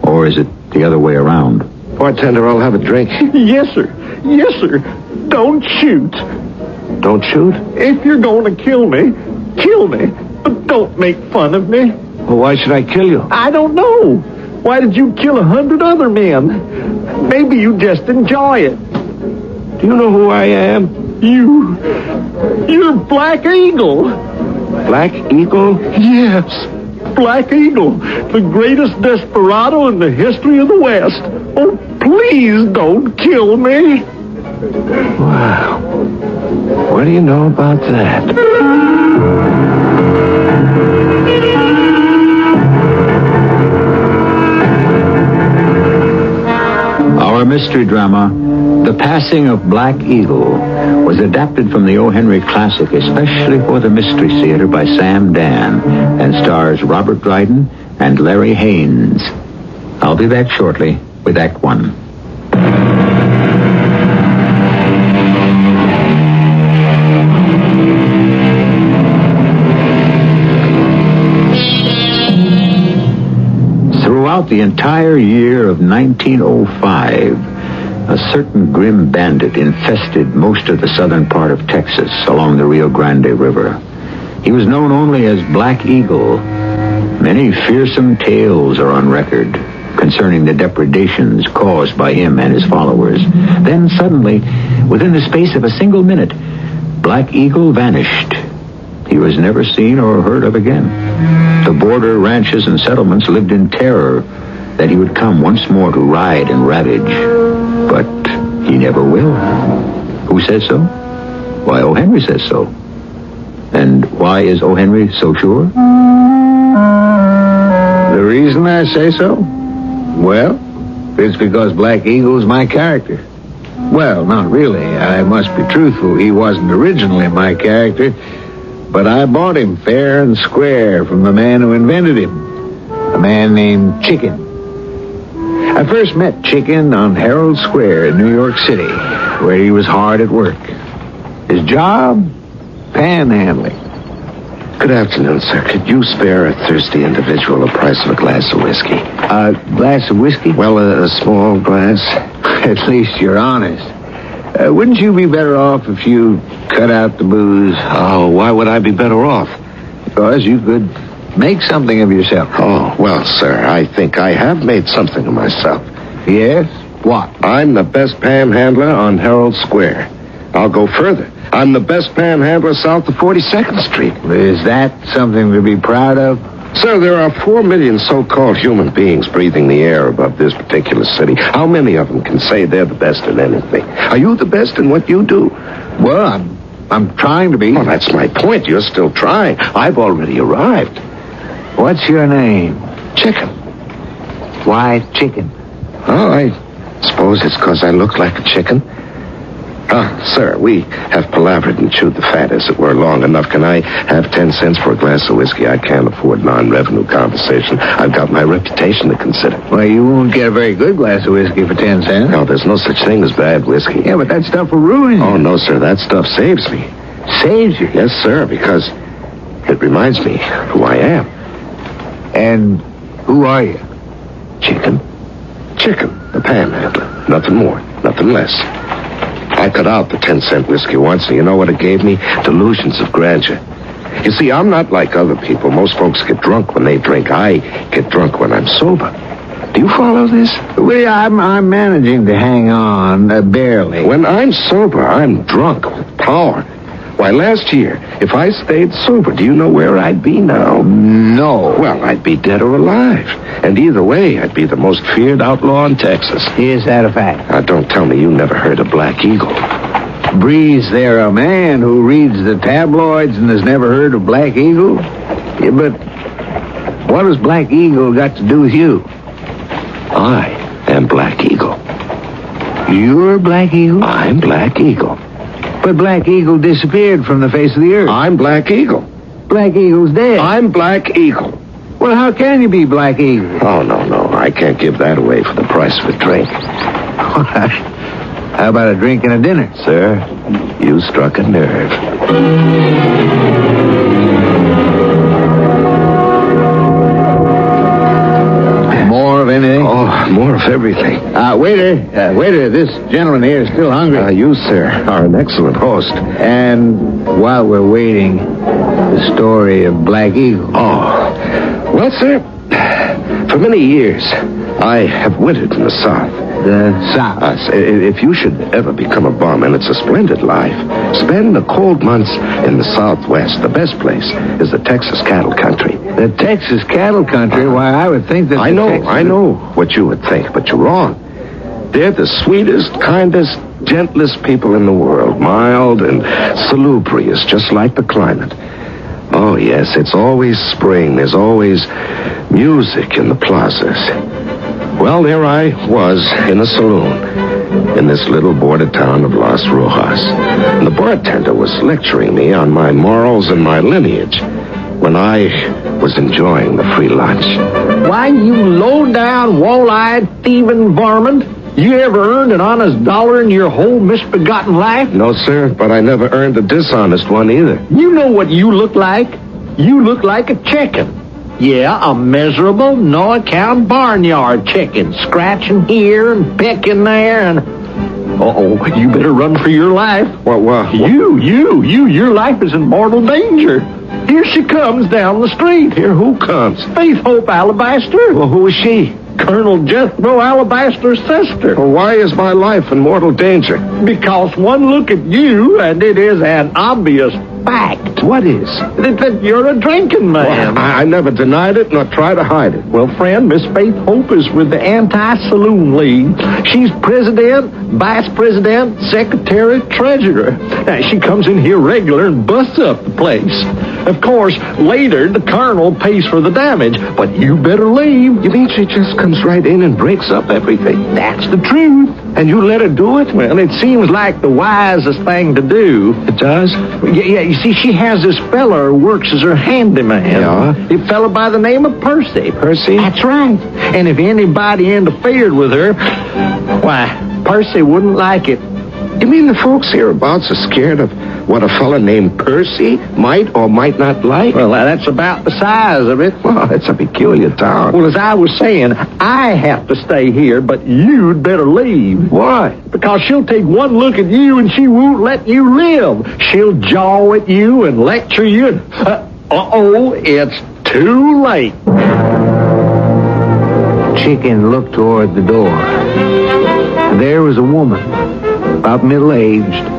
Or is it the other way around? Bartender, I'll have a drink. Yes, sir. Yes, sir. Don't shoot. Don't shoot? If you're going to kill me, but don't make fun of me. Well, why should I kill you? I don't know. Why did you kill 100 other men? Maybe you just enjoy it. Do you know who I am? You're Black Eagle. Black Eagle? Yes, Black Eagle, the greatest desperado in the history of the West. Oh, please don't kill me. Wow. What do you know about that? Our mystery drama, The Passing of Black Eagle, was adapted from the O. Henry classic, especially for the Mystery Theater by Sam Dan, and stars Robert Dryden and Larry Haynes. I'll be back shortly with Act One. Throughout the entire year of 1905, a certain grim bandit infested most of the southern part of Texas along the Rio Grande River. He was known only as Black Eagle. Many fearsome tales are on record concerning the depredations caused by him and his followers. Then suddenly, within the space of a single minute, Black Eagle vanished. He was never seen or heard of again. The border ranches and settlements lived in terror that he would come once more to ride and ravage. But he never will. Who says so? Why, O. Henry says so. And why is O. Henry so sure? The reason I say so? Well, it's because Black Eagle's my character. Well, not really. I must be truthful. He wasn't originally my character, but I bought him fair and square from the man who invented him, a man named Chicken. I first met Chicken on Herald Square in New York City, where he was hard at work. His job? Panhandling. Good afternoon, sir. Could you spare a thirsty individual the price of a glass of whiskey? A glass of whiskey? Well, a small glass. At least you're honest. Wouldn't you be better off if you cut out the booze? Oh, why would I be better off? Because you could make something of yourself. Oh, well, sir, I think I have made something of myself. Yes? What? I'm the best panhandler on Herald Square. I'll go further. I'm the best panhandler south of 42nd Street. Is that something to be proud of? Sir, there are 4 million so-called human beings breathing the air above this particular city. How many of them can say they're the best at anything? Are you the best in what you do? Well, I'm trying to be. Well, that's my point. You're still trying. I've already arrived. What's your name? Chicken. Why chicken? Oh, I suppose it's because I look like a chicken. Sir, we have palavered and chewed the fat, as it were, long enough. Can I have 10 cents for a glass of whiskey? I can't afford non-revenue conversation. I've got my reputation to consider. Well, you won't get a very good glass of whiskey for 10 cents. No, there's no such thing as bad whiskey. Yeah, but that stuff will ruin you. Oh, no, sir, that stuff saves me. Saves you? Yes, sir, because it reminds me who I am. And who are you? Chicken. Chicken, the panhandler. Nothing more, nothing less. I cut out the 10-cent whiskey once, and you know what it gave me? Delusions of grandeur. You see, I'm not like other people. Most folks get drunk when they drink. I get drunk when I'm sober. Do you follow this? Well, I'm managing to hang on, barely. When I'm sober, I'm drunk with power. Why, last year, if I stayed sober, do you know where I'd be now? No. Well, I'd be dead or alive. And either way, I'd be the most feared outlaw in Texas. Is that a fact? Now, don't tell me you never heard of Black Eagle. Breeze there a man who reads the tabloids and has never heard of Black Eagle? Yeah, but what has Black Eagle got to do with you? I am Black Eagle. You're Black Eagle? I'm Black Eagle. But Black Eagle disappeared from the face of the earth. I'm Black Eagle. Black Eagle's dead. I'm Black Eagle. Well, how can you be Black Eagle? Oh, no. I can't give that away for the price of a drink. How about a drink and a dinner? Sir, you struck a nerve. More of anything? Oh, more of everything. Waiter, this gentleman here is still hungry. You, sir, are an excellent host. And while we're waiting, the story of Black Eagle. Oh, well, sir, for many years, I have wintered in the South. The South? If you should ever become a bum, and it's a splendid life, spend the cold months in the Southwest. The best place is the Texas cattle country. The Texas cattle country? Why, I would think that I know what you would think, but you're wrong. They're the sweetest, kindest, gentlest people in the world. Mild and salubrious, just like the climate. Oh, yes, it's always spring. There's always music in the plazas. Well, there I was in a saloon in this little border town of Las Rojas. And the bartender was lecturing me on my morals and my lineage when I was enjoying the free lunch. Why, you low-down, wall-eyed, thieving varmint. You ever earned an honest dollar in your whole misbegotten life? No, sir, but I never earned a dishonest one either. You know what you look like? You look like a chicken. Yeah, a miserable, no-account barnyard chicken, scratching here and pecking there, and... Uh-oh, you better run for your life. What? Your life is in mortal danger. Here she comes down the street. Here, who comes? Faith Hope Alabaster. Well, who is she? Colonel Jethro Alabaster's sister. Well, why is my life in mortal danger? Because one look at you, and it is an obvious fact. What is? That you're a drinking man. Well, I never denied it, nor tried to hide it. Well, friend, Miss Faith Hope is with the Anti-Saloon League. She's president, vice president, secretary, treasurer. Now, she comes in here regular and busts up the place. Of course, later, the colonel pays for the damage, but you better leave. You mean she just comes right in and breaks up everything? That's the truth. And you let her do it? Well, it seems like the wisest thing to do. It does? Yeah, you see, she has this fella who works as her handyman. Yeah? A fella by the name of Percy. Percy? That's right. And if anybody interfered with her, why, Percy wouldn't like it. You mean the folks hereabouts are scared of what a fella named Percy might or might not like? Well, that's about the size of it. Well, it's a peculiar town. Well, as I was saying, I have to stay here, but you'd better leave. Why? Because she'll take one look at you and she won't let you live. She'll jaw at you and lecture you and... it's too late. Chicken looked toward the door. There was a woman, about middle-aged,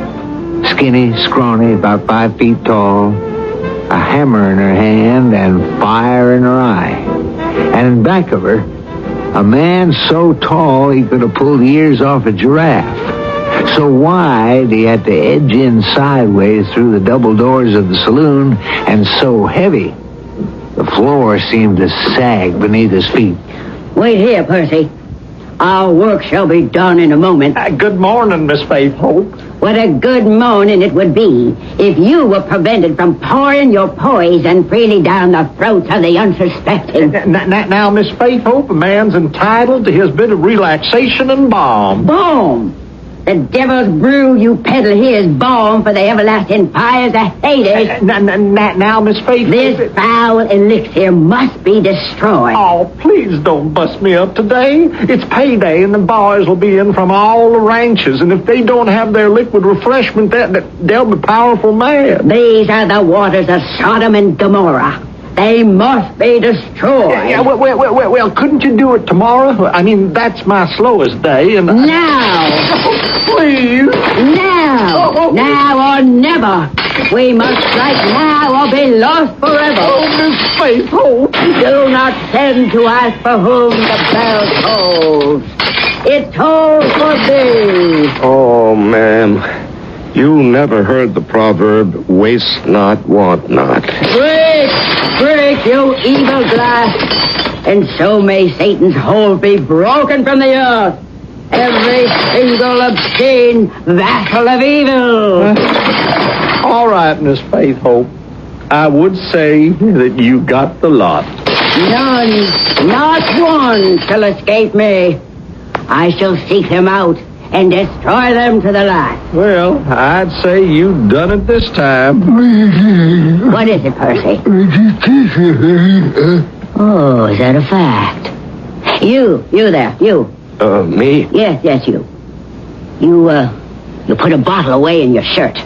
Skinny, scrawny, about 5 feet tall, a hammer in her hand and fire in her eye. And in back of her, a man so tall he could have pulled the ears off a giraffe. So wide he had to edge in sideways through the double doors of the saloon, and so heavy the floor seemed to sag beneath his feet. Wait here, Percy. Our work shall be done in a moment. Good morning, Miss Faith Hope. What a good morning it would be if you were prevented from pouring your poison freely down the throats of the unsuspecting. Now, Miss Faith Hope, a man's entitled to his bit of relaxation and balm. Balm! The devil's brew you peddle here is balm for the everlasting fires of Hades. Now, Miss Faith... This foul elixir must be destroyed. Oh, please don't bust me up today. It's payday, and the boys will be in from all the ranches, and if they don't have their liquid refreshment, they'll be powerful mad. These are the waters of Sodom and Gomorrah. They must be destroyed. Well, couldn't you do it tomorrow? I mean, that's my slowest day, and... Now! Please! Now! Now or never! We must strike now or be lost forever. Oh, Miss Faith Hope! Do not send to ask for whom the bell tolls. It tolls for thee. Oh, ma'am. You never heard the proverb, waste not, want not. Break, you evil glass, and so may Satan's hold be broken from the earth. Every single obscene vassal of evil. All right, Miss Faith Hope. I would say that you got the lot. None, not one, shall escape me. I shall seek them out and destroy them to the last. Well, I'd say you done it this time. What is it, Percy? Oh, is that a fact? You there, you. Me? Yes, you. You put a bottle away in your shirt.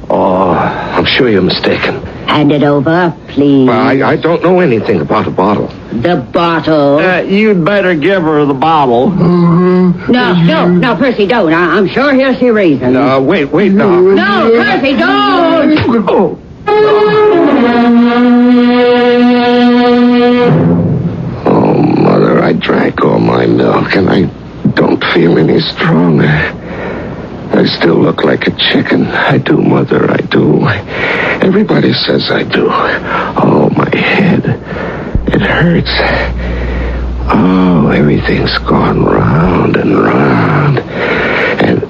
Oh, I'm sure you're mistaken. Hand it over, please. I don't know anything about a bottle. The bottle. You'd better give her the bottle. No, Percy, don't. I'm sure he'll see reason. No, wait, no. No, Percy, don't! Oh, Mother, I drank all my milk, and I don't feel any stronger. I still look like a chicken. I do, Mother, I do. Everybody says I do. Oh, my head. It hurts. Oh, everything's gone round and round. And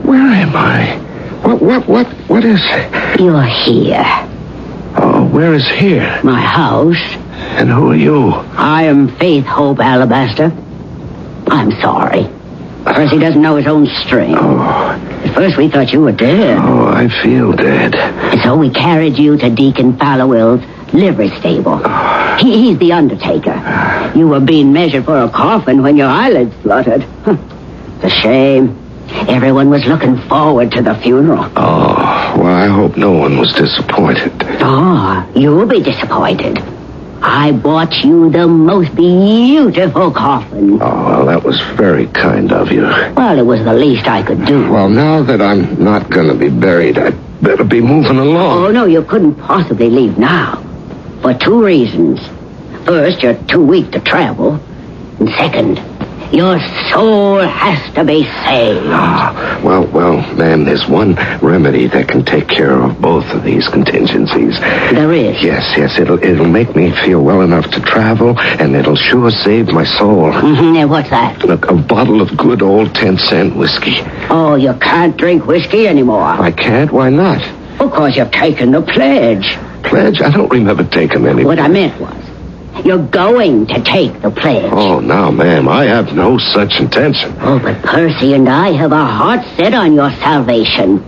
where am I? What is it? You're here. Oh, where is here? My house. And who are you? I am Faith Hope Alabaster. I'm sorry. Percy doesn't know his own strength. Oh. At first we thought you were dead. Oh, I feel dead. And so we carried you to Deacon Fallowell's livery stable. He's the undertaker. You were being measured for a coffin when your eyelids fluttered. It's a shame. Everyone was looking forward to the funeral. Oh, well, I hope no one was disappointed. Oh, you'll be disappointed. I bought you the most beautiful coffin. Oh, well, that was very kind of you. Well, it was the least I could do. Well, now that I'm not going to be buried, I'd better be moving along. Oh, no, you couldn't possibly leave now. For 2 reasons. First, you're too weak to travel. And second, your soul has to be saved. Well, ma'am, there's one remedy that can take care of both of these contingencies. There is? Yes, it'll make me feel well enough to travel, and it'll sure save my soul. And what's that? Look, a bottle of good old 10-cent whiskey. Oh, you can't drink whiskey anymore. I can't? Why not? Because you've taken the pledge. Pledge? I don't remember taking any. What I meant was, you're going to take the pledge. Oh, now, ma'am, I have no such intention. Oh, but Percy and I have our hearts set on your salvation.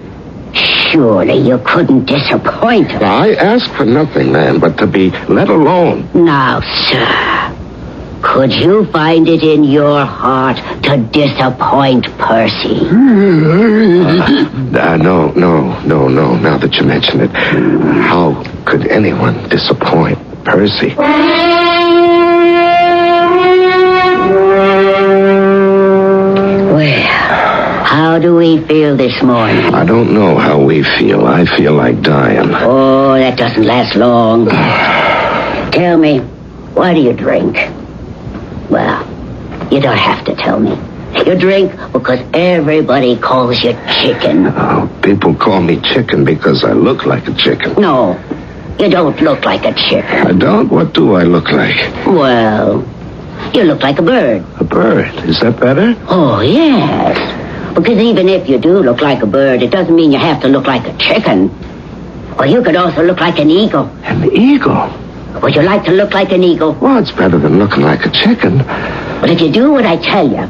Surely you couldn't disappoint us. I ask for nothing, ma'am, but to be let alone. Now, sir, could you find it in your heart to disappoint Percy? No. Now that you mention it, how could anyone disappoint Percy? Well, how How do we feel this morning? I don't know how we feel. I feel like dying. Oh, that doesn't last long. Tell me, why do you drink? Well, you don't have to tell me. You drink because everybody calls you chicken. Oh, people call me chicken because I look like a chicken. No, you don't look like a chicken. I don't? What do I look like? Well, you look like a bird. A bird? Is that better? Oh, yes. Because even if you do look like a bird, it doesn't mean you have to look like a chicken. Or you could also look like an eagle. An eagle? Would you like to look like an eagle? Well, it's better than looking like a chicken. But if you do what I tell you,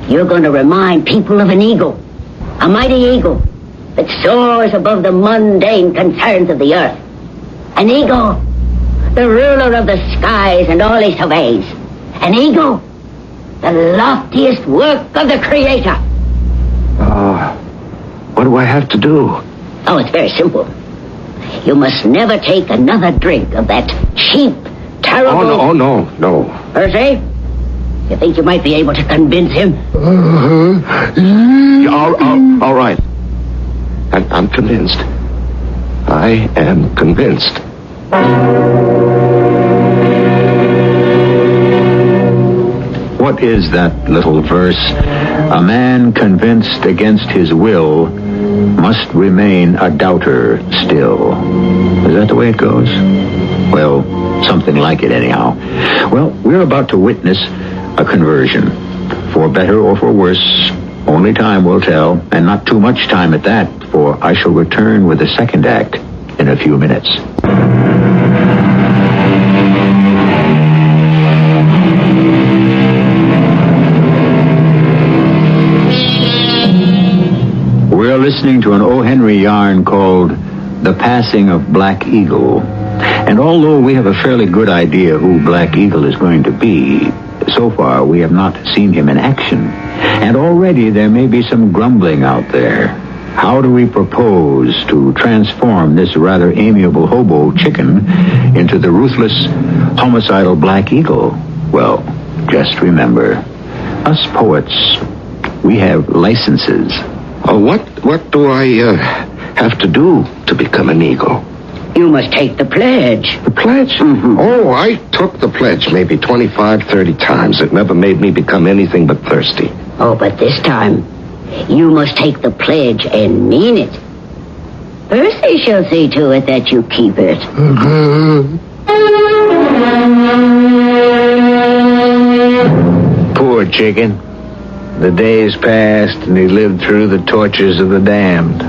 you're going to remind people of an eagle. A mighty eagle that soars above the mundane concerns of the earth. An eagle, the ruler of the skies and all he surveys. An eagle, the loftiest work of the Creator. What do I have to do? Oh, it's very simple. You must never take another drink of that cheap, terrible... Oh, no. Percy, you think you might be able to convince him? All right. I'm convinced. I am convinced. What is that little verse? A man convinced against his will must remain a doubter still. Is that the way it goes? Well, something like it anyhow. Well, we're about to witness a conversion. For better or for worse, only time will tell, and not too much time at that, for I shall return with the second act in a few minutes. We're listening to an O. Henry yarn called The Passing of Black Eagle. And although we have a fairly good idea who Black Eagle is going to be, so far we have not seen him in action. And already there may be some grumbling out there. How do we propose to transform this rather amiable hobo chicken into the ruthless, homicidal Black Eagle? Well, just remember, us poets, we have licenses. What do I have to do to become an eagle? You must take the pledge. The pledge? Mm-hmm. Oh, I took the pledge maybe 25, 30 times. It never made me become anything but thirsty. Oh, but this time, you must take the pledge and mean it. Percy shall see to it that you keep it. Poor chicken. The days passed, and he lived through the tortures of the damned.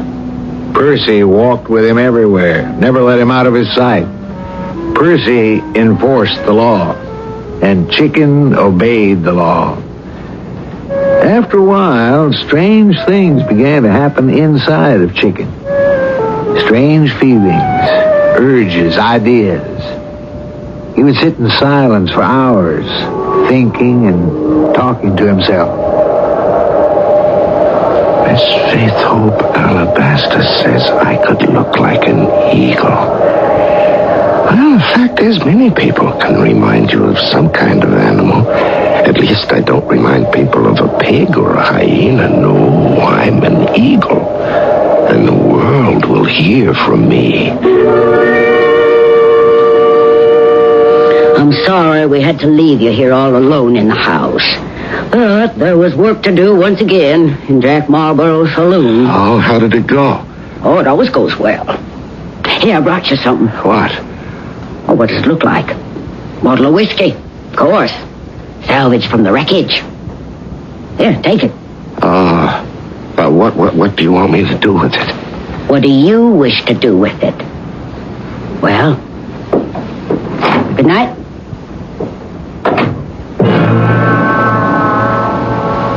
Percy walked with him everywhere, never let him out of his sight. Percy enforced the law, and Chicken obeyed the law. After a while, strange things began to happen inside of Chicken. Strange feelings, urges, ideas. He would sit in silence for hours, thinking and talking to himself. Miss Faith Hope Alabaster says I could look like an eagle. Well, the fact is, many people can remind you of some kind of animal. At least I don't remind people of a pig or a hyena. No, I'm an eagle. And the world will hear from me. I'm sorry we had to leave you here all alone in the house. But there was work to do once again in Jack Marlborough's saloon. Oh, how did it go? Oh, it always goes well. Here, I brought you something. What? Oh, what does it look like? Bottle of whiskey, of course. Salvaged from the wreckage. Here, take it. But what do you want me to do with it? What do you wish to do with it? Well, good night.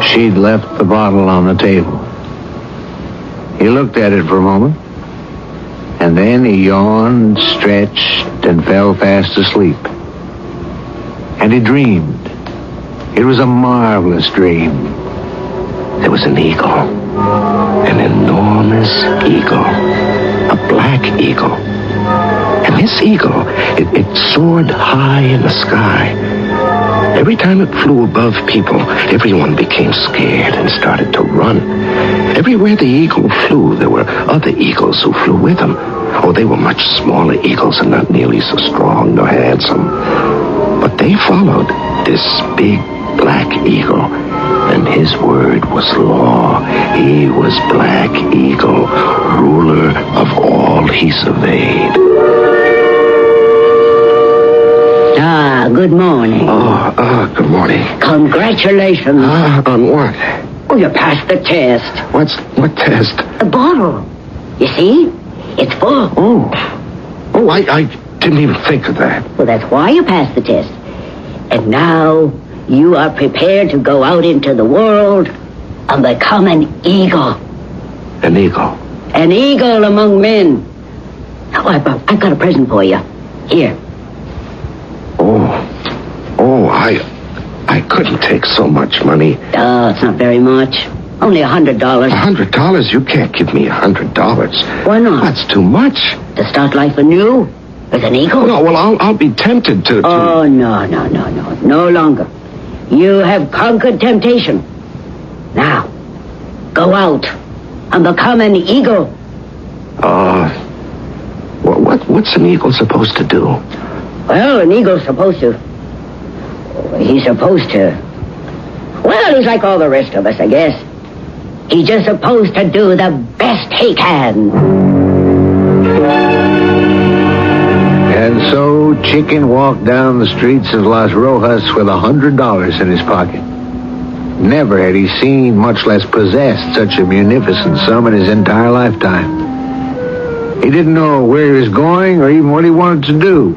She'd left the bottle on the table. He looked at it for a moment, and then he yawned, stretched, and fell fast asleep. And he dreamed. It was a marvelous dream. There was an eagle. An enormous eagle. A black eagle. And this eagle, it soared high in the sky. Every time it flew above people, everyone became scared and started to run. Everywhere the eagle flew, there were other eagles who flew with him. Oh, they were much smaller eagles and not nearly so strong nor handsome. But they followed this big black eagle, and his word was law. He was Black Eagle, ruler of all he surveyed. Good morning. Good morning. Congratulations. On what? Oh, you passed the test. What test? The bottle. You see? It's full. Oh, I didn't even think of that. Well, that's why you passed the test. And now you are prepared to go out into the world and become an eagle. An eagle? An eagle among men. Oh, I've got a present for you. Here. I couldn't take so much money. Oh, it's not very much. Only $100. $100? You can't give me $100. Why not? That's too much. To start life anew? With an eagle? No, well, I'll be tempted to... Oh, no. No longer. You have conquered temptation. Now, go out and become an eagle. What's an eagle supposed to do? Well, an eagle's supposed to... He's supposed to... Well, he's like all the rest of us, I guess. He's just supposed to do the best he can. And so Chicken walked down the streets of Las Rojas with $100 in his pocket. Never had he seen, much less possessed, such a munificent sum in his entire lifetime. He didn't know where he was going or even what he wanted to do.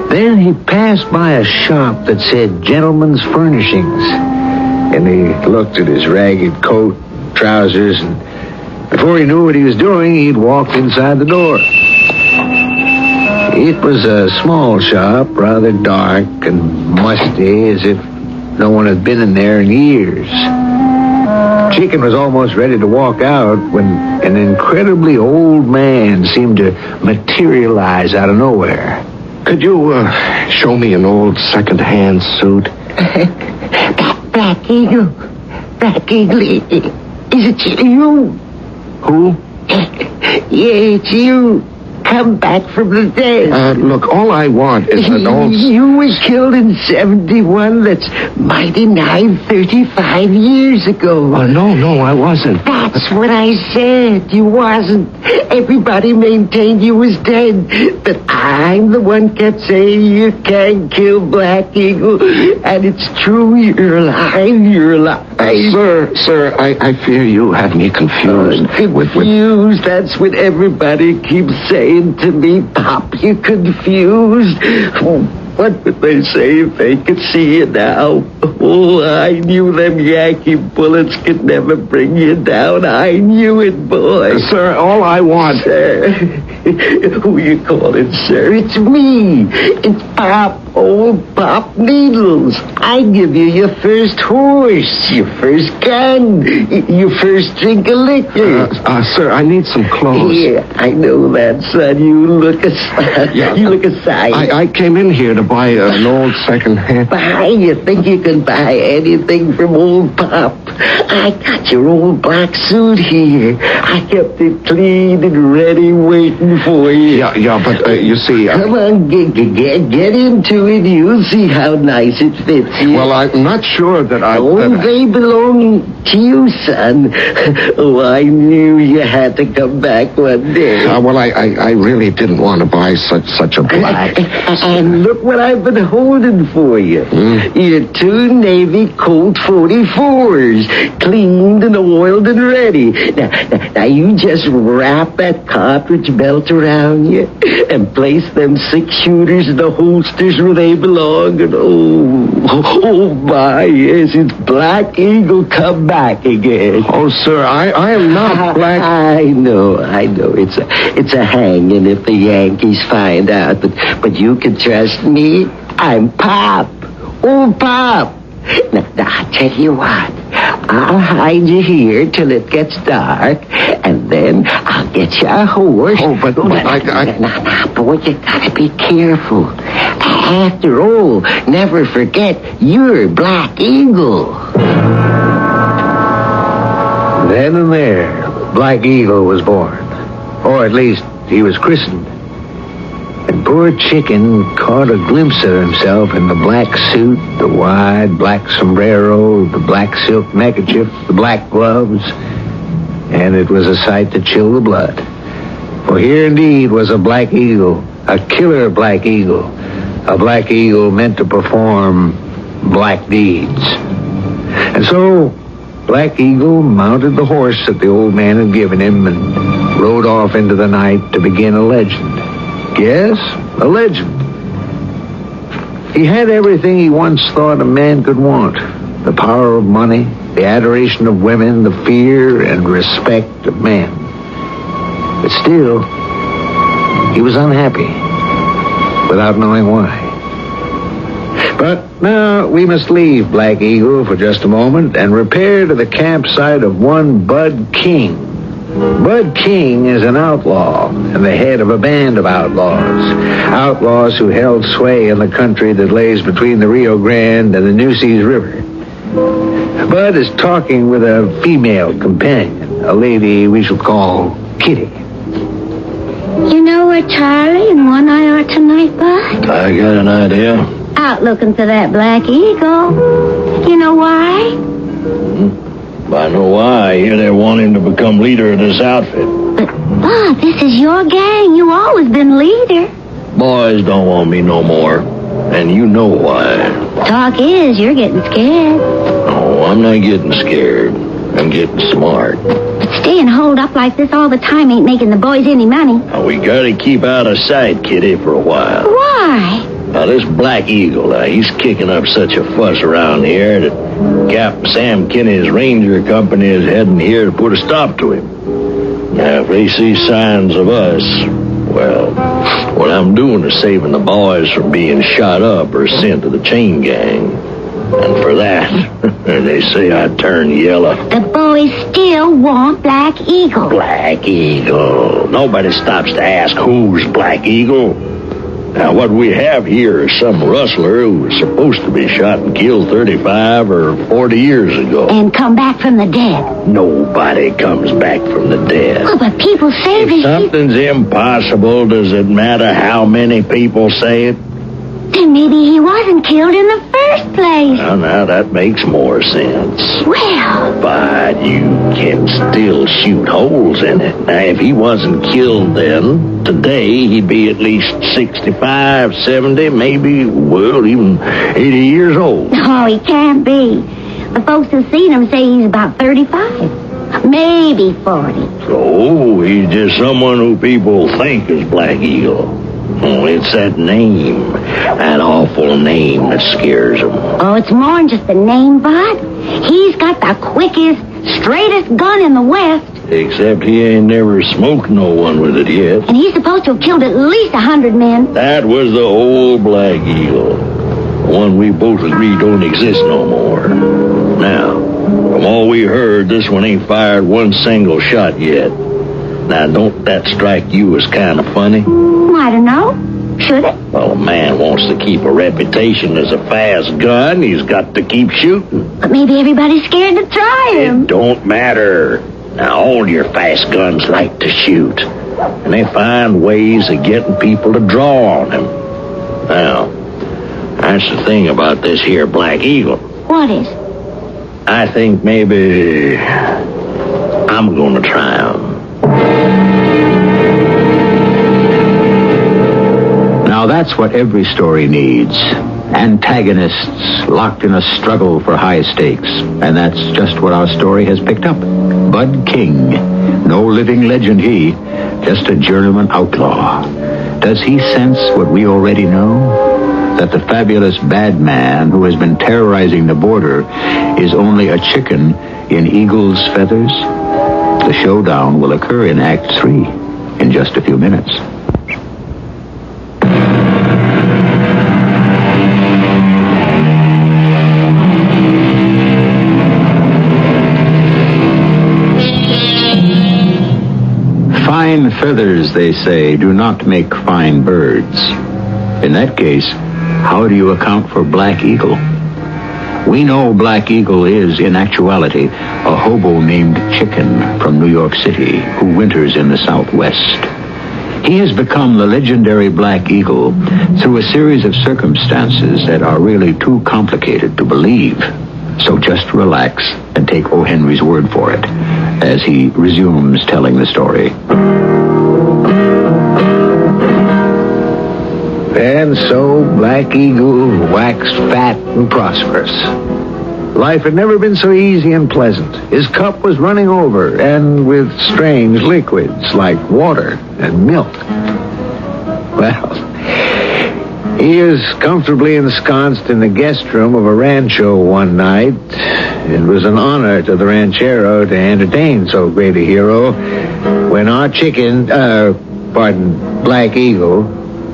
Then he passed by a shop that said Gentleman's Furnishings. And he looked at his ragged coat, trousers, and before he knew what he was doing, he'd walked inside the door. It was a small shop, rather dark and musty, as if no one had been in there in years. Chicken was almost ready to walk out when an incredibly old man seemed to materialize out of nowhere. Could you show me an old second-hand suit? Black Eagle, is it you? Who? Yeah, it's you. Come back from the dead. Look, all I want is an old... You were killed in 71. That's mighty nigh 35 years ago. No, I wasn't. That's what I said. You wasn't. Everybody maintained you was dead. But I'm the one kept saying you can't kill Black Eagle. And it's true. You're alive. Sir, I fear you have me confused. Confused? That's what everybody keeps saying to me. Pop, you're confused. What would they say if they could see you now? Oh, I knew them Yankee bullets could never bring you down. I knew it, boy. Sir, all I want... Sir. Who you calling, sir? It's me. It's Pop. Old Pop Needles. I give you your first horse, your first gun, your first drink of liquor. Sir, I need some clothes. Yeah, I know that, son. You look a sight. I came in here to buy an old second-hand... Buy? You think you can buy anything from old Pop? I got your old black suit here. I kept it clean and ready waiting for you. Yeah, but you see... Come on, get into it. You'll see how nice it fits you. Well, I'm not sure that I... They belong to you, son. Oh, I knew you had to come back one day. Well, I really didn't want to buy such a black... And look what I've been holding for you. Your 2 Navy Colt 44s, cleaned and oiled and ready. Now you just wrap that cartridge belt around you and place them 6-shooters in the holsters where they belong. And oh my, yes, it's Black Eagle come back again. Oh, sir, I am not Black... I know. It's a hanging if the Yankees find out. But you can trust me. I'm Pop. Old Pop. Now, I'll tell you what. I'll hide you here till it gets dark, and then I'll get you a horse. Oh, but Now, boy, you gotta be careful. After all, never forget, you're Black Eagle. Then and there, Black Eagle was born. Or at least, he was christened. And poor Chicken caught a glimpse of himself in the black suit, the wide black sombrero, the black silk neckerchief, the black gloves. And it was a sight to chill the blood. For here indeed was a Black Eagle, a killer Black Eagle, a Black Eagle meant to perform black deeds. And so, Black Eagle mounted the horse that the old man had given him and rode off into the night to begin a legend. Yes, a legend. He had everything he once thought a man could want. The power of money, the adoration of women, the fear and respect of men. But still, he was unhappy, without knowing why. But now we must leave Black Eagle for just a moment and repair to the campsite of one Bud King. Bud King is an outlaw and the head of a band of outlaws. Outlaws who held sway in the country that lays between the Rio Grande and the Nueces River. Bud is talking with a female companion, a lady we shall call Kitty. You know where Charlie and One Eye are tonight, Bud? I got an idea. Out looking for that Black Eagle. You know why? I know why. I hear they're wanting to become leader of this outfit. But, Bud, this is your gang. You always been leader. Boys don't want me no more. And you know why. Talk is, you're getting scared. No, I'm not getting scared. I'm getting smart. But staying holed up like this all the time ain't making the boys any money. Now, we gotta keep out of sight, Kitty, for a while. Why? Now, this Black Eagle, he's kicking up such a fuss around here that Captain Sam Kinney's Ranger Company is heading here to put a stop to him. Now, if they see signs of us, well, what I'm doing is saving the boys from being shot up or sent to the chain gang. And for that, they say I turn yellow. The boys still want Black Eagle. Black Eagle. Nobody stops to ask who's Black Eagle. Now, what we have here is some rustler who was supposed to be shot and killed 35 or 40 years ago. And come back from the dead. Nobody comes back from the dead. Well, but people say If something's impossible, does it matter how many people say it? Then maybe he wasn't killed in the first place. Well, now that makes more sense. Well. But you can still shoot holes in it. Now, if he wasn't killed then, today he'd be at least 65, 70, maybe, well, even 80 years old. No, he can't be. The folks who've seen him say he's about 35. Maybe 40. So, he's just someone who people think is Black Eagle. Oh, it's that name. That awful name that scares them. Oh, it's more than just the name, Bud. He's got the quickest, straightest gun in the West. Except he ain't never smoked no one with it yet. And he's supposed to have killed at least 100 men. That was the old Black Eagle. The one we both agree don't exist no more. Now, from all we heard, this one ain't fired one single shot yet. Now, don't that strike you as kind of funny? I don't know. Should it? Well, a man wants to keep a reputation as a fast gun. He's got to keep shooting. But maybe everybody's scared to try him. It don't matter. Now, all your fast guns like to shoot. And they find ways of getting people to draw on them. Now, that's the thing about this here Black Eagle. What is? I think maybe I'm going to try him. Now that's what every story needs. Antagonists locked in a struggle for high stakes. And that's just what our story has picked up. Bud King. No living legend he, just a journeyman outlaw. Does he sense what we already know? That the fabulous bad man who has been terrorizing the border is only a chicken in eagle's feathers? The showdown will occur in Act 3 in just a few minutes. Fine feathers, they say, do not make fine birds. In that case, how do you account for Black Eagle? We know Black Eagle is, in actuality, a hobo named Chicken from New York City who winters in the Southwest. He has become the legendary Black Eagle through a series of circumstances that are really too complicated to believe. So just relax and take O. Henry's word for it as he resumes telling the story. And so Black Eagle waxed fat and prosperous. Life had never been so easy and pleasant. His cup was running over, and with strange liquids like water and milk. Well, he is comfortably ensconced in the guest room of a rancho one night. It was an honor to the ranchero to entertain so great a hero when our Black Eagle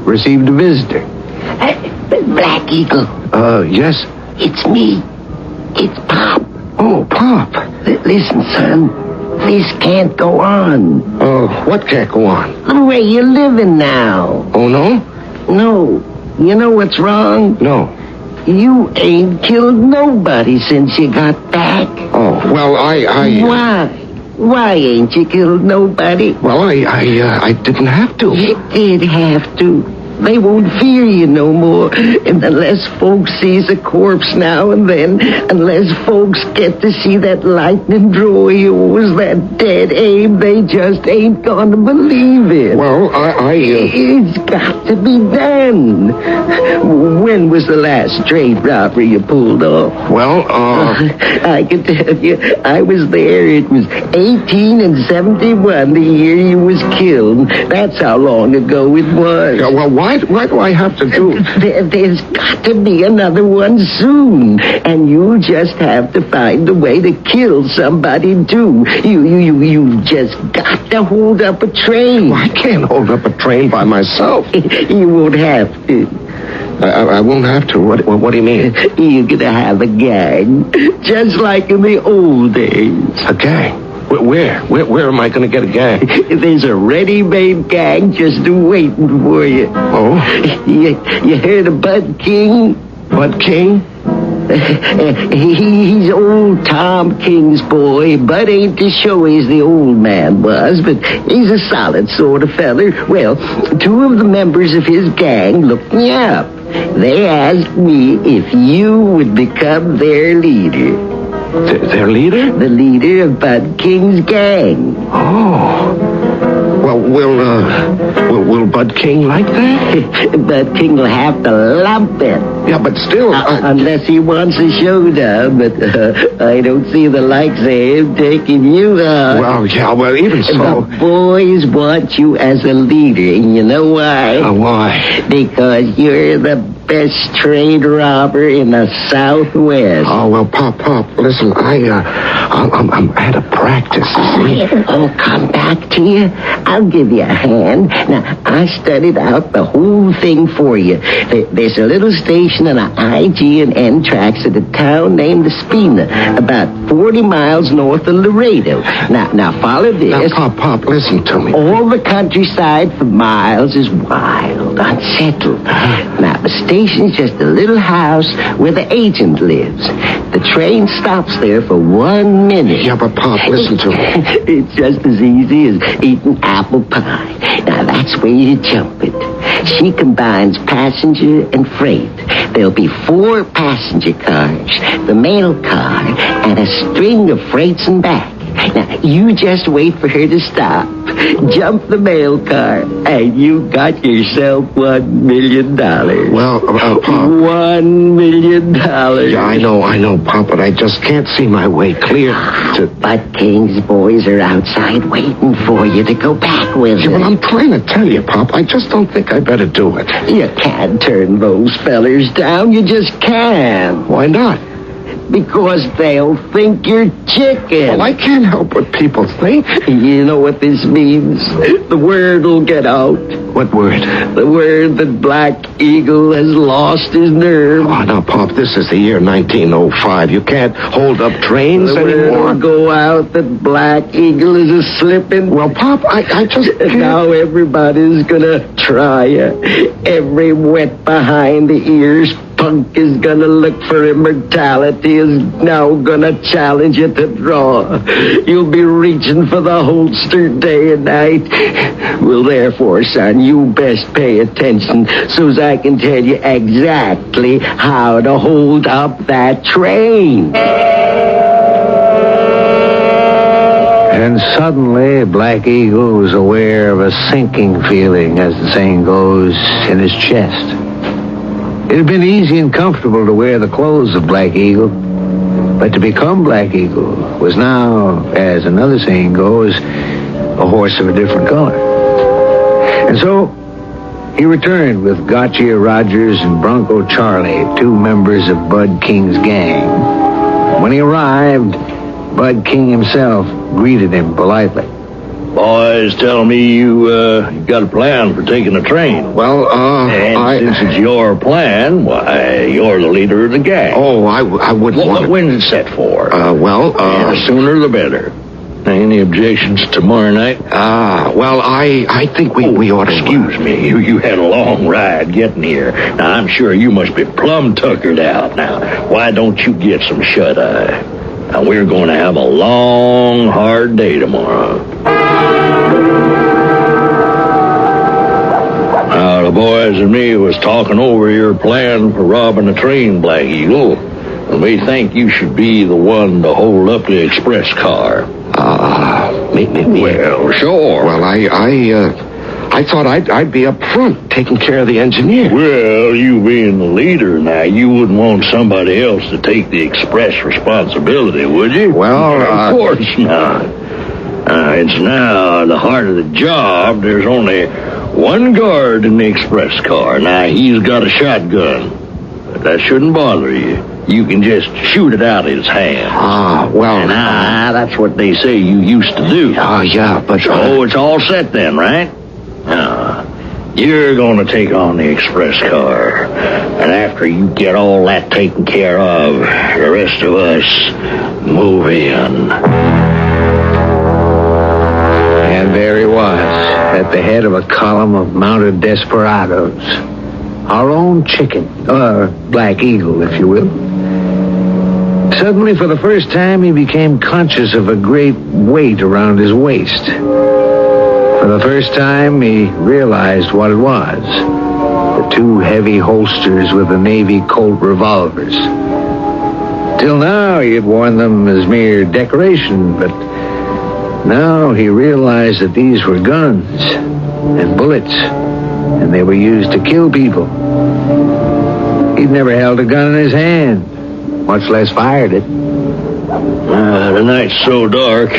received a visitor. Black Eagle. Yes? It's me. It's Pop. Oh, Pop. Listen, son. This can't go on. Oh, what can't go on? The way you're living now. Oh, no? No. You know what's wrong? No. You ain't killed nobody since you got back. Oh, well, Why? Why ain't you killed nobody? Well, I didn't have to. You did have to. They won't fear you no more. And unless folks sees a corpse now and then, unless folks get to see that lightning draw of yours, that dead Abe, they just ain't gonna believe it. Well, It's got to be done. When was the last trade robbery you pulled off? Well, I can tell you, I was there. It was 1871, the year you was killed. That's how long ago it was. Yeah, well, why do I have to do... There's got to be another one soon. And you just have to find a way to kill somebody, too. You just got to hold up a train. Well, I can't hold up a train by myself. You won't have to. I won't have to. What do you mean? You're going to have a gang. Just like in the old days. A gang? Where am I going to get a gang? There's a ready-made gang just waiting for you. Oh? You heard of Bud King? Bud King? He's old Tom King's boy. Bud ain't to show he's the old man was, but he's a solid sort of feller. Well, two of the members of his gang looked me up. They asked me if you would become their leader. Their leader? The leader of Bud King's gang. Oh. Well, will Bud King like that? Bud King will have to love it. Yeah, but still... Unless he wants a showdown, but I don't see the likes of him taking you out. Well, yeah, well, even so... The boys want you as a leader, and you know why? Why? Because you're the best trade robber in the Southwest. Oh, well, Pop, listen, I'm out of practice, see? I'll come back to you. I'll give you a hand. Now, I studied out the whole thing for you. There's a little station on a IG and N tracks at a town named Espina, about 40 miles north of Laredo. Now follow this. Now, Pop, listen to me. All the countryside for miles is wild, unsettled. Now, the station's just a little house where the agent lives. The train stops there for 1 minute. Yeah, but Pop, listen to me. It's just as easy as eating apple pie. Now, that's where you jump it. She combines passenger and freight. There'll be 4 passenger cars, the mail car, and a string of freights and back. Now, you just wait for her to stop. Jump the mail car, and you got yourself $1 million. Well, Pop... $1 million. Yeah, I know, Pop, but I just can't see my way clear to... But King's boys are outside waiting for you to go back with Yeah, them. well, I'm trying to tell you, Pop, I just don't think I better do it. You can't turn those fellers down. You just can't. Why not? Because they'll think you're chicken. Well, I can't help what people think. You know what this means? The word will get out. What word? The word that Black Eagle has lost his nerve. Oh, now, Pop, this is the year 1905. You can't hold up trains The word anymore. will go out that Black Eagle is a slipping. Well, Pop, I just can't. Now everybody's gonna try you. Every wet behind the ears punk is gonna look for immortality is now gonna challenge you to draw. You'll be reaching for the holster day and night. Well, therefore, son, you best pay attention so's I can tell you exactly how to hold up that train. And suddenly, Black Eagle was aware of a sinking feeling, as the saying goes, in his chest. It had been easy and comfortable to wear the clothes of Black Eagle, but to become Black Eagle was now, as another saying goes, a horse of a different color. And so, he returned with Gotcha Rogers and Bronco Charlie, 2 members of Bud King's gang. When he arrived, Bud King himself greeted him politely. Boys tell me you got a plan for taking the train. Well, since it's your plan, why, you're the leader of the gang. Oh, I wouldn't want... When's it set for? The sooner the better. Any objections tomorrow night? I think we ought to... Excuse me, you had a long ride getting here. Now, I'm sure you must be plumb tuckered out. Now, why don't you get some shut-eye? Now, we're going to have a long, hard day tomorrow. Now, the boys and me was talking over your plan for robbing the train, Black Eagle. And we think you should be the one to hold up the express car. Me? Well, sure. Well, I thought I'd be up front taking care of the engineer. Well, you being the leader now, you wouldn't want somebody else to take the express responsibility, would you? Well, of course not. It's now the heart of the job. There's only one guard in the express car. Now, he's got a shotgun. But that shouldn't bother you. You can just shoot it out of his hand. That's what they say you used to do. Yeah, but... So it's all set then, right? Now, you're going to take on the express car. And after you get all that taken care of, the rest of us move in. And there he was, at the head of a column of mounted desperados. Our own chicken, or Black Eagle, if you will. Suddenly, for the first time, he became conscious of a great weight around his waist. For the first time, he realized what it was. The 2 heavy holsters with the Navy Colt revolvers. Till now, he had worn them as mere decoration, but now he realized that these were guns and bullets, and they were used to kill people. He'd never held a gun in his hand, much less fired it. The night's so dark,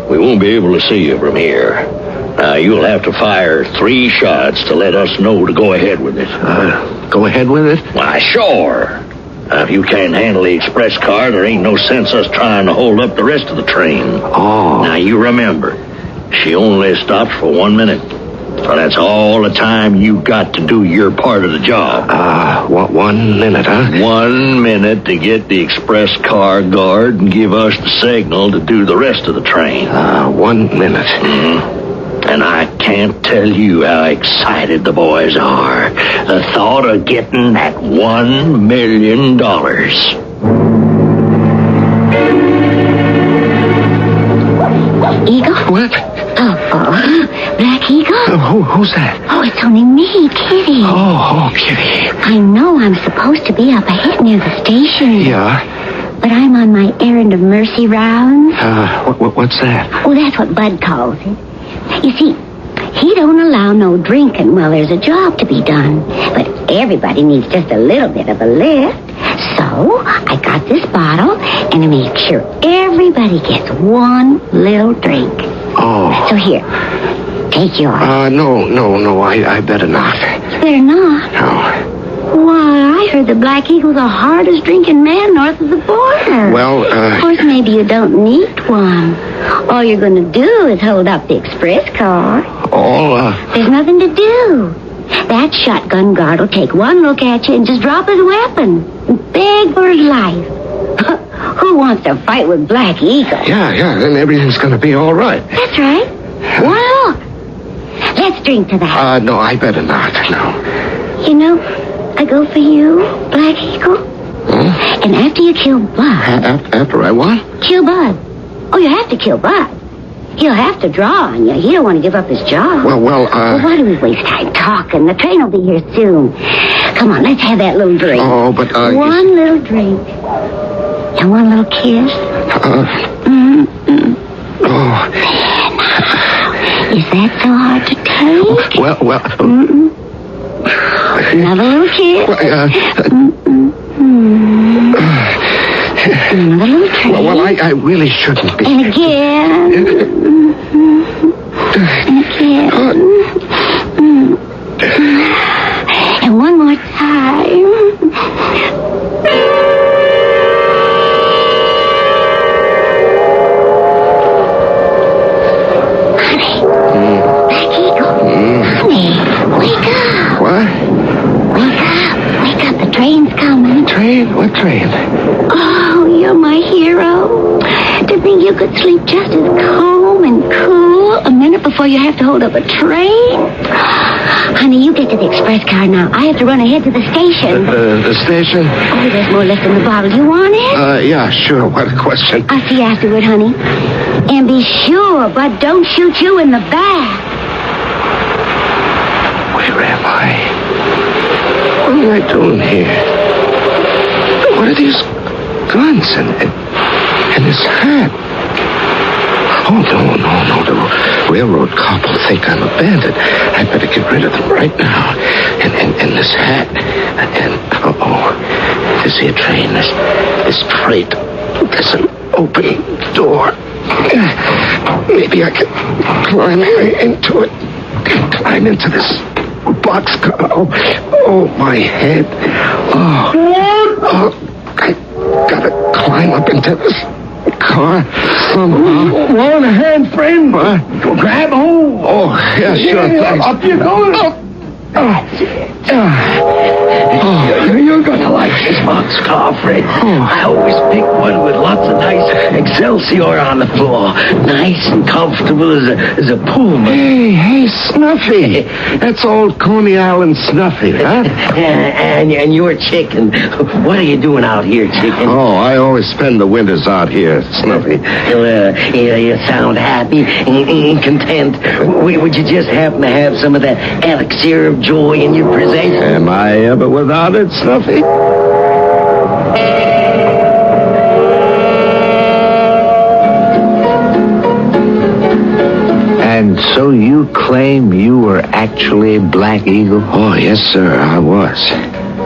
we won't be able to see you from here. Now, you'll have to fire 3 shots to let us know to go ahead with it. Go ahead with it? Why, sure. If you can't handle the express car, there ain't no sense us trying to hold up the rest of the train. Oh. Now, you remember, she only stops for 1 minute. So that's all the time you got to do your part of the job. 1 minute, huh? 1 minute to get the express car guard and give us the signal to do the rest of the train. 1 minute. Mm-hmm. And I can't tell you how excited the boys are. The thought of getting that $1 million. Eagle? What? Oh, Black Eagle? Who's that? Oh, it's only me, Kitty. Oh, Kitty. I know I'm supposed to be up ahead near the station. Yeah? But I'm on my errand of mercy rounds. What's that? Oh, that's what Bud calls it. You see, he don't allow no drinking while there's a job to be done. But everybody needs just a little bit of a lift. So I got this bottle, and I make sure everybody gets one little drink. Oh. So here, take yours. No, I better not. You better not? No. Why, I heard the Black Eagle's the hardest drinking man north of the border. Well, Of course, maybe you don't need one. All you're going to do is hold up the express car. There's nothing to do. That shotgun guard will take one look at you and just drop his weapon and beg for his life. Who wants to fight with Black Eagle? Yeah, then everything's going to be all right. That's right. One look. Let's drink to that. No, I better not, no. You know, I go for you, Black Eagle. Huh? And after you kill Bud... After I what? Kill Bud. Oh, you have to kill Bud. He'll have to draw on you. He don't want to give up his job. Well, Well, why do we waste time talking? The train will be here soon. Come on, let's have that little drink. Oh, but, One little drink. And one little kiss. Oh. Is that so hard to take? Well... Another little kiss. Another little drink. Well, I really shouldn't be. And again. And again. And one more time. Wake up. What? Wake up. The train's coming. Train? What train? Oh, you're my hero. To think you could sleep just as calm and cool a minute before you have to hold up a train. Honey, you get to the express car now. I have to run ahead to the station. The station? Oh, there's more left in the bottle. You want it? Yeah, sure. What a question. I'll see you afterward, honey. And be sure, Bud don't shoot you in the back. Where am I? What am I doing here? What are these guns and this hat? Oh, no. The railroad cop will think I'm a bandit. I better get rid of them right now. And this hat. And, there's a train. This freight. There's an open door. Maybe I can climb into it. Climb into this boxcar. Oh, my head. Oh, I gotta climb up into this car somehow. One hand, friend. What? Grab hold. Oh, yeah, sure. Thanks. Up you go. You're gonna like this boxcar, Fred. I always pick one with lots of nice Excelsior on the floor. Nice and comfortable as a Pullman. Hey, Snuffy. That's old Coney Island Snuffy, huh? And you're Chicken. What are you doing out here, Chicken? Oh, I always spend the winters out here, Snuffy. You sound happy and content. Would you just happen to have some of that elixir of joy in your possession? Am I ever without it, Snuffy? And so you claim you were actually Black Eagle? Oh, yes, sir, I was.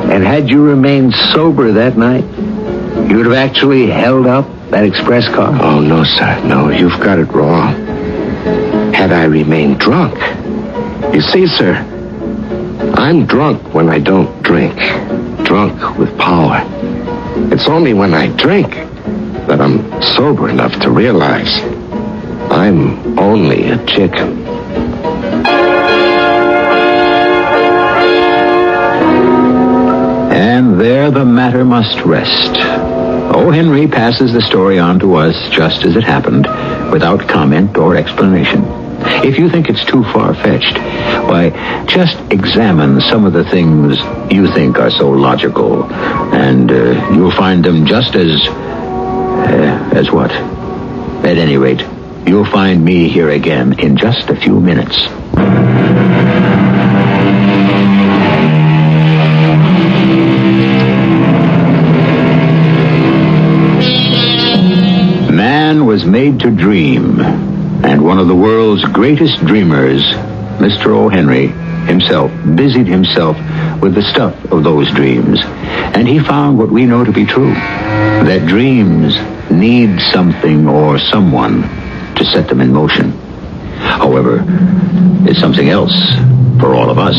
And had you remained sober that night, you would have actually held up that express car? Oh, no, sir. No, you've got it wrong. Had I remained drunk. You see, sir, I'm drunk when I don't drink. Drunk with power. It's only when I drink that I'm sober enough to realize I'm only a chicken. And there the matter must rest. O. Henry passes the story on to us just as it happened, without comment or explanation. If you think it's too far-fetched, why, just examine some of the things you think are so logical, and you'll find them just as what? At any rate, you'll find me here again in just a few minutes. Man was made to dream, and one of the world's greatest dreamers, Mr. O. Henry himself, busied himself with the stuff of those dreams, and he found what we know to be true, that dreams need something or someone to set them in motion. However, it's something else for all of us.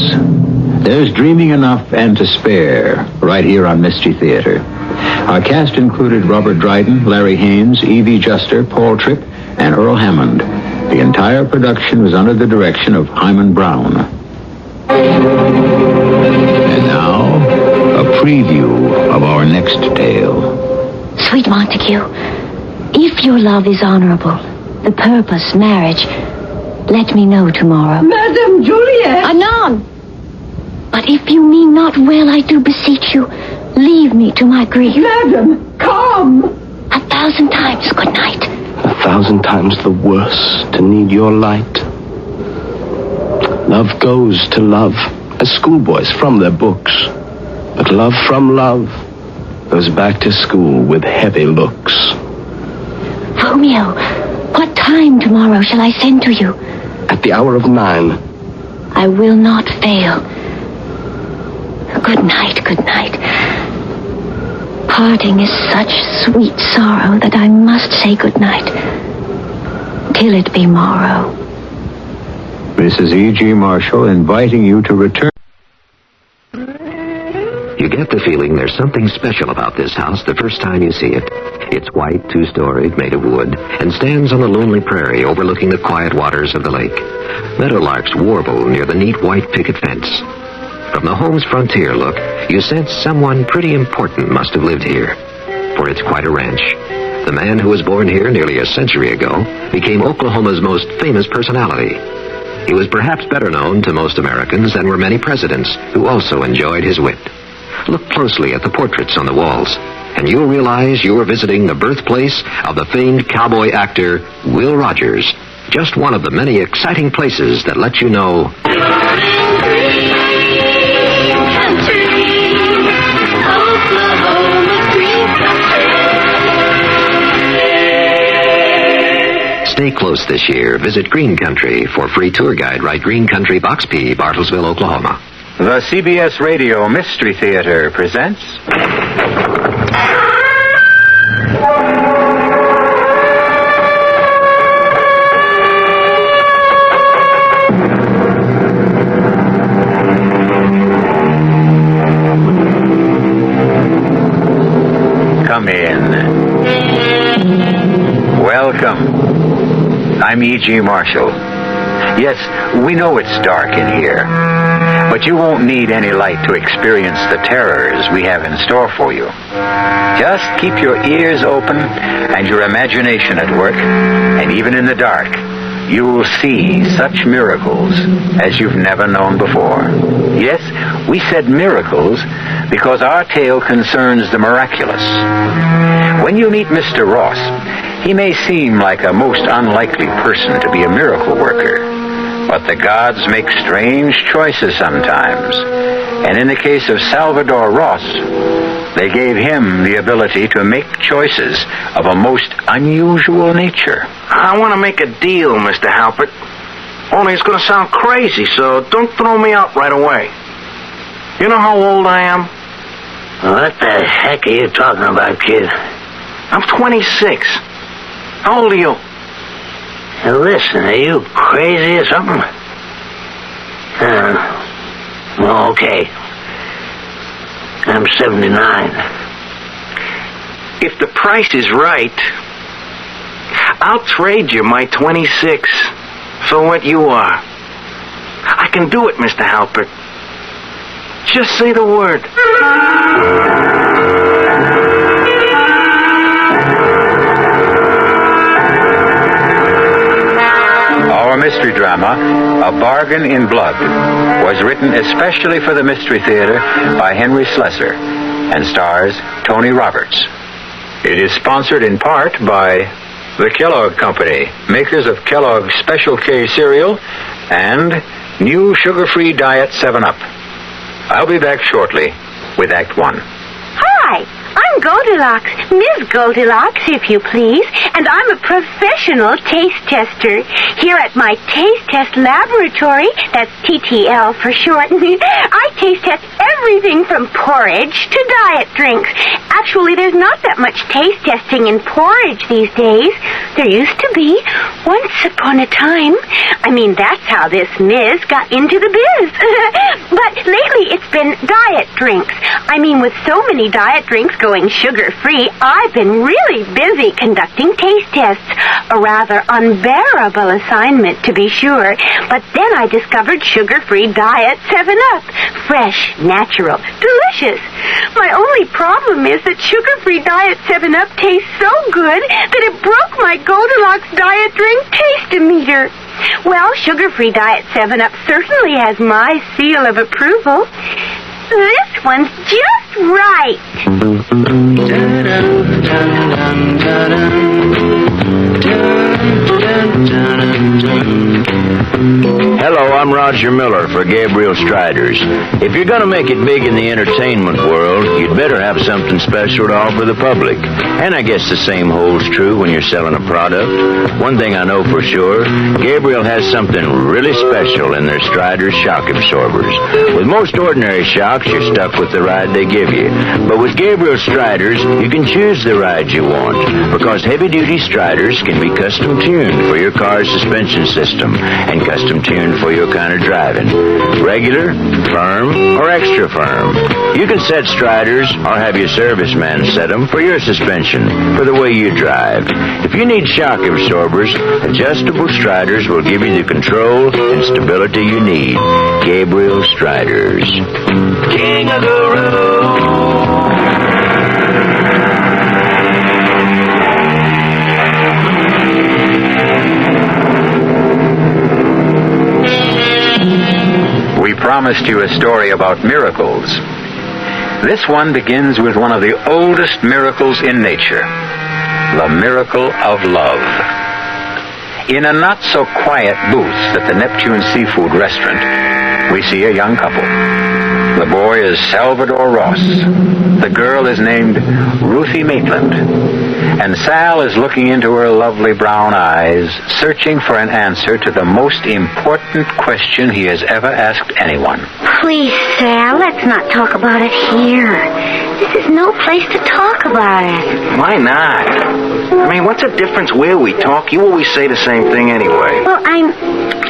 There's dreaming enough and to spare right here on Mystery Theater. Our cast included Robert Dryden, Larry Haynes, Evie Juster, Paul Tripp, and Earl Hammond. The entire production was under the direction of Hyman Brown. And now, a preview of our next tale. Sweet Montague, if your love is honorable, the purpose, marriage, let me know tomorrow. Madame Juliet! Anon! But if you mean not well, I do beseech you, leave me to my grief. Madam, come! 1,000 times good night. 1,000 times the worse to need your light. Love goes to love, as schoolboys from their books. But love from love goes back to school with heavy looks. Romeo, what time tomorrow shall I send to you? At the hour of 9. I will not fail. Good night, good night. Parting is such sweet sorrow that I must say good night. Till it be morrow. Mrs. E.G. Marshall inviting you to return. You get the feeling there's something special about this house the first time you see it. It's white, two-storied, made of wood, and stands on the lonely prairie overlooking the quiet waters of the lake. Meadowlarks warble near the neat white picket fence. From the home's frontier look, you sense someone pretty important must have lived here. For it's quite a ranch. The man who was born here nearly a century ago became Oklahoma's most famous personality. He was perhaps better known to most Americans than were many presidents who also enjoyed his wit. Look closely at the portraits on the walls, and you'll realize you're visiting the birthplace of the famed cowboy actor Will Rogers. Just one of the many exciting places that let you know... Stay close this year. Visit Green Country for free tour guide. Write Green Country, Box P, Bartlesville, Oklahoma. The CBS Radio Mystery Theater presents... Come in. Welcome. I'm E.G. Marshall. Yes, we know it's dark in here, but you won't need any light to experience the terrors we have in store for you. Just keep your ears open and your imagination at work, and even in the dark, you will see such miracles as you've never known before. Yes, we said miracles because our tale concerns the miraculous. When you meet Mr. Ross, he may seem like a most unlikely person to be a miracle worker, but the gods make strange choices sometimes. And in the case of Salvador Ross, they gave him the ability to make choices of a most unusual nature. I want to make a deal, Mr. Halpert. Only it's going to sound crazy, so don't throw me out right away. You know how old I am? What the heck are you talking about, kid? I'm 26. How old are you? Now listen, are you crazy or something? Well, okay. I'm 79. If the price is right, I'll trade you my 26 for what you are. I can do it, Mr. Halpert. Just say the word. Our mystery drama, A Bargain in Blood, was written especially for the Mystery Theater by Henry Slessor and stars Tony Roberts. It is sponsored in part by the Kellogg Company, makers of Kellogg's Special K cereal and new sugar-free Diet 7-Up. I'll be back shortly with Act 1. Hi, I'm Goldilocks, Ms. Goldilocks, if you please, and I'm a professional taste tester. Here at my taste test laboratory, that's TTL for short, I taste test everything from porridge to diet drinks. Actually, there's not that much taste testing in porridge these days. There used to be, once upon a time. I mean, that's how this Ms. got into the biz. But lately, it's been diet drinks. I mean, with so many diet drinks going sugar-free, I've been really busy conducting taste tests. A rather unbearable assignment, to be sure. But then I discovered sugar-free Diet 7-Up. Fresh, natural, delicious. My only problem is that sugar-free Diet 7-Up tastes so good that it broke my Goldilocks diet drink taste-o-meter. Well, sugar-free Diet 7-Up certainly has my seal of approval. This one's just right. Hello, I'm Roger Miller for Gabriel Striders. If you're going to make it big in the entertainment world, you'd better have something special to offer the public. And I guess the same holds true when you're selling a product. One thing I know for sure, Gabriel has something really special in their Striders shock absorbers. With most ordinary shocks, you're stuck with the ride they give you. But with Gabriel Striders, you can choose the ride you want, because heavy-duty Striders can be custom-tuned for your car's suspension system and custom-tuned for your kind of driving. Regular, firm, or extra firm. You can set Striders or have your serviceman set them for your suspension, for the way you drive. If you need shock absorbers, adjustable Striders will give you the control and stability you need. Gabriel Striders. King of the road. We promised you a story about miracles. This one begins with one of the oldest miracles in nature, the miracle of love. In a not-so-quiet booth at the Neptune Seafood Restaurant, we see a young couple. The boy is Salvador Ross. The girl is named Ruthie Maitland. And Sal is looking into her lovely brown eyes, searching for an answer to the most important question he has ever asked anyone. Please, Sal, let's not talk about it here. This is no place to talk about it. Why not? I mean, what's the difference where we talk? You always say the same thing anyway. Well, I'm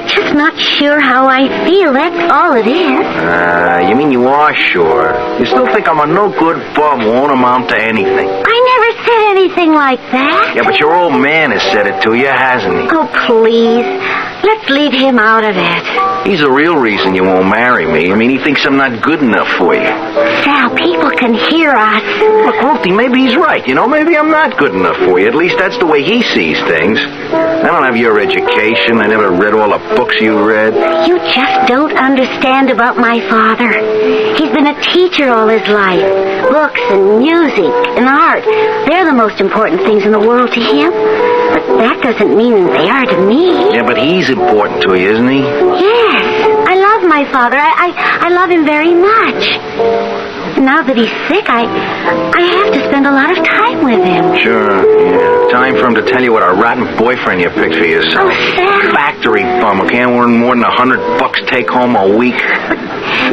just not sure how I feel. That's all it is. You mean you are sure? You still think I'm a no-good bum who won't amount to anything? I never said anything like that. Yeah, but your old man has said it to you, hasn't he? Oh, please. Let's leave him out of it. He's the real reason you won't marry me. I mean, he thinks I'm not good enough for you. Sal, people can hear us. Look, Ruthie, maybe he's right. You know, maybe I'm not good enough for you. At least that's the way he sees things. I don't have your education. I never read all the books you read. You just don't understand about my father. He's been a teacher all his life. Books and music and art, they're the most important things in the world to him. But that doesn't mean they are to me. Yeah, but he's important to you, isn't he? Yes. I love my father. I love him very much. Now that he's sick, I have to spend a lot of time with him. Sure, yeah. Time for him to tell you what a rotten boyfriend you picked for yourself. Oh, Sal. Factory bum who can't earn more than $100 take home a week. But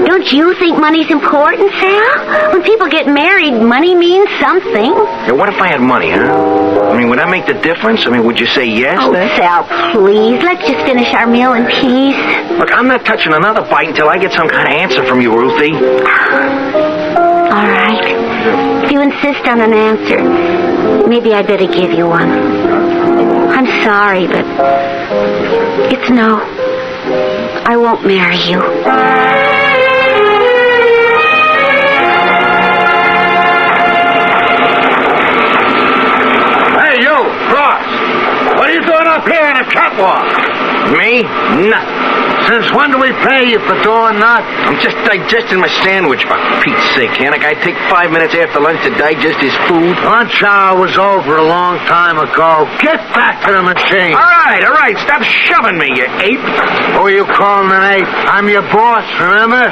don't you think money's important, Sal? When people get married, money means something. Yeah, what if I had money, huh? I mean, would that make the difference? I mean, would you say yes then? Sal, please. Let's just finish our meal in peace. Look, I'm not touching another bite until I get some kind of answer from you, Ruthie. All right. If you insist on an answer, maybe I'd better give you one. I'm sorry, but it's no. I won't marry you. Hey, you, Ross. What are you doing up here in the catwalk? Me? Nothing. Since when do we pay you for doing that? I'm just digesting my sandwich, for Pete's sake. Can't a guy take 5 minutes after lunch to digest his food? Lunch hour was over a long time ago. Get back to the machine. All right. Stop shoving me, you ape. Who are you calling an ape? I'm your boss, remember?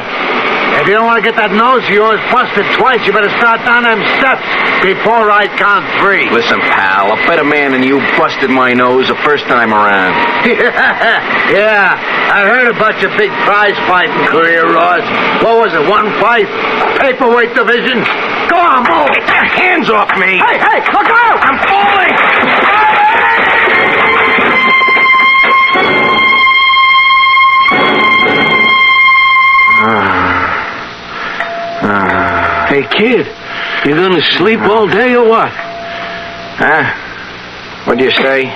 If you don't want to get that nose of yours busted twice, you better start down them steps before I count 3. Listen, pal, a better man than you busted my nose the first time around. Yeah, I heard about your big prize fighting career, Ross. What was it, 1 fight? Paperweight division? Go on, move! Get your hands off me! Hey, look out! I'm falling! Hey, kid, you gonna sleep all day or what? What'd you say?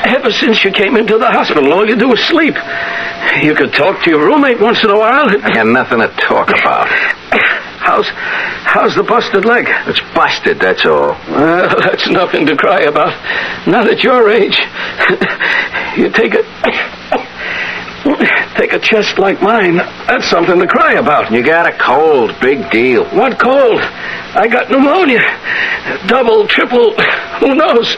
Ever since you came into the hospital, all you do is sleep. You could talk to your roommate once in a while. I got nothing to talk about. How's the busted leg? It's busted, that's all. Well, that's nothing to cry about. Not at your age. You take a chest like mine, that's something to cry about. You got a cold, big deal. What cold? I got pneumonia. Double, triple, who knows?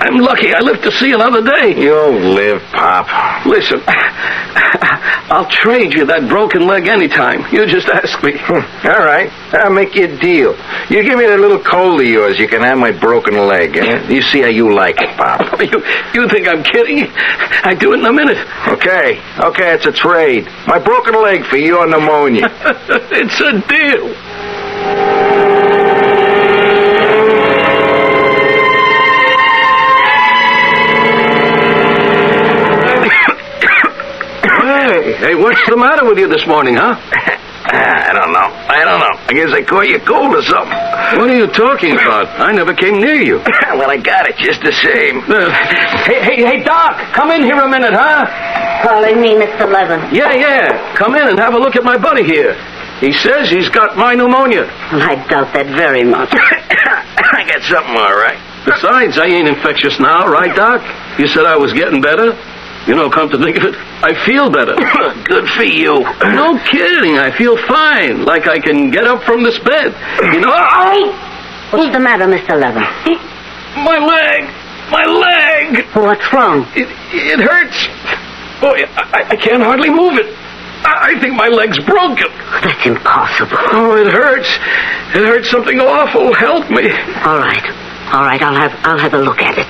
I'm lucky I lived to see another day. You'll live, Pop. Listen, I'll trade you that broken leg anytime. You just ask me. All right, I'll make you a deal. You give me that little cold of yours, you can have my broken leg. Eh? You see how you like it, Pop. You think I'm kidding? I'd do it in a minute. Okay, it's a trade. My broken leg for your pneumonia. It's a deal. Hey, what's the matter with you this morning, huh? I don't know. I guess I caught you cold or something. What are you talking about? I never came near you. Well, I got it just the same. Hey, Doc, come in here a minute, huh? Calling me Mr. Levin. Yeah. Come in and have a look at my buddy here. He says he's got my pneumonia. I doubt that very much. I got something all right. Besides, I ain't infectious now, right, Doc? You said I was getting better. You know, come to think of it, I feel better. Good for you. No kidding. I feel fine. Like I can get up from this bed. You know? What's the matter, Mr. Levin? My leg. What's wrong? It hurts. Boy, I can't hardly move it. I think my leg's broken. That's impossible. Oh, it hurts. It hurts something awful. Help me. All right. I'll have a look at it.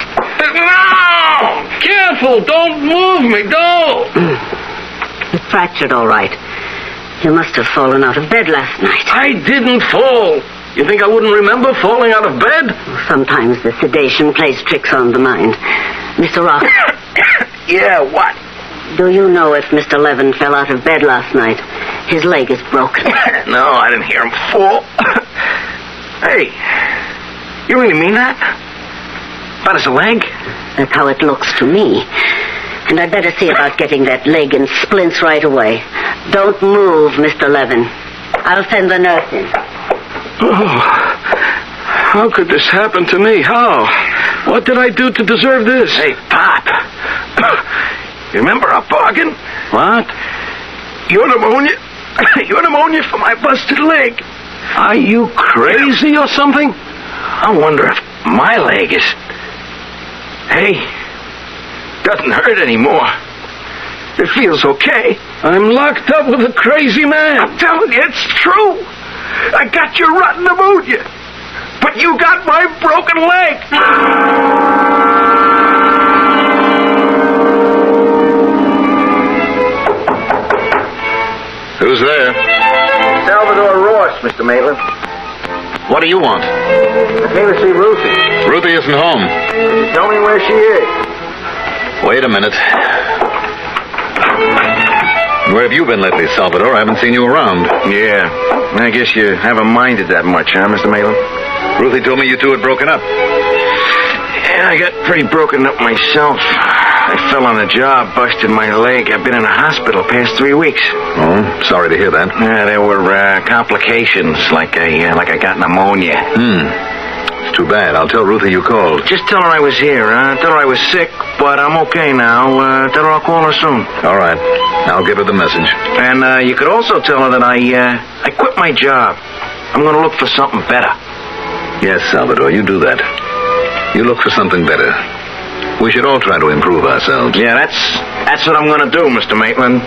No! Careful! Don't move me! Don't! It's fractured, all right. You must have fallen out of bed last night. I didn't fall. You think I wouldn't remember falling out of bed? Sometimes the sedation plays tricks on the mind. Mr. Ross. Yeah, what? Do you know if Mr. Levin fell out of bed last night? His leg is broken. No, I didn't hear him fall. Hey, you really mean that? About his leg? That's how it looks to me. And I'd better see about getting that leg in splints right away. Don't move, Mr. Levin. I'll send the nurse in. Oh, how could this happen to me? How? What did I do to deserve this? Hey, Pop. You remember our bargain? What? Your pneumonia for my busted leg. Are you crazy or something? I wonder if my leg is... Hey, doesn't hurt anymore. It feels okay. I'm locked up with a crazy man. I'm telling you, it's true. I got your rotten pneumonia, but you got my broken leg. Who's there? Salvador Ross, Mr. Maitland. What do you want? I came to see Ruthie. Ruthie isn't home. Could you tell me where she is? Wait a minute. Where have you been lately, Salvador? I haven't seen you around. Yeah, I guess you haven't minded that much, huh, Mr. Maitland? Ruthie told me you two had broken up. Yeah, I got pretty broken up myself. I fell on a job, busted my leg. I've been in a hospital past 3 weeks. Oh, sorry to hear that. Yeah, there were complications, like I got pneumonia. It's too bad. I'll tell Ruthie you called. Just tell her I was here, huh? Tell her I was sick, but I'm okay now. Tell her I'll call her soon. All right. I'll give her the message. And you could also tell her that I quit my job. I'm going to look for something better. Yes, Salvador, you do that. You look for something better. We should all try to improve ourselves. Yeah, that's what I'm going to do, Mr. Maitland.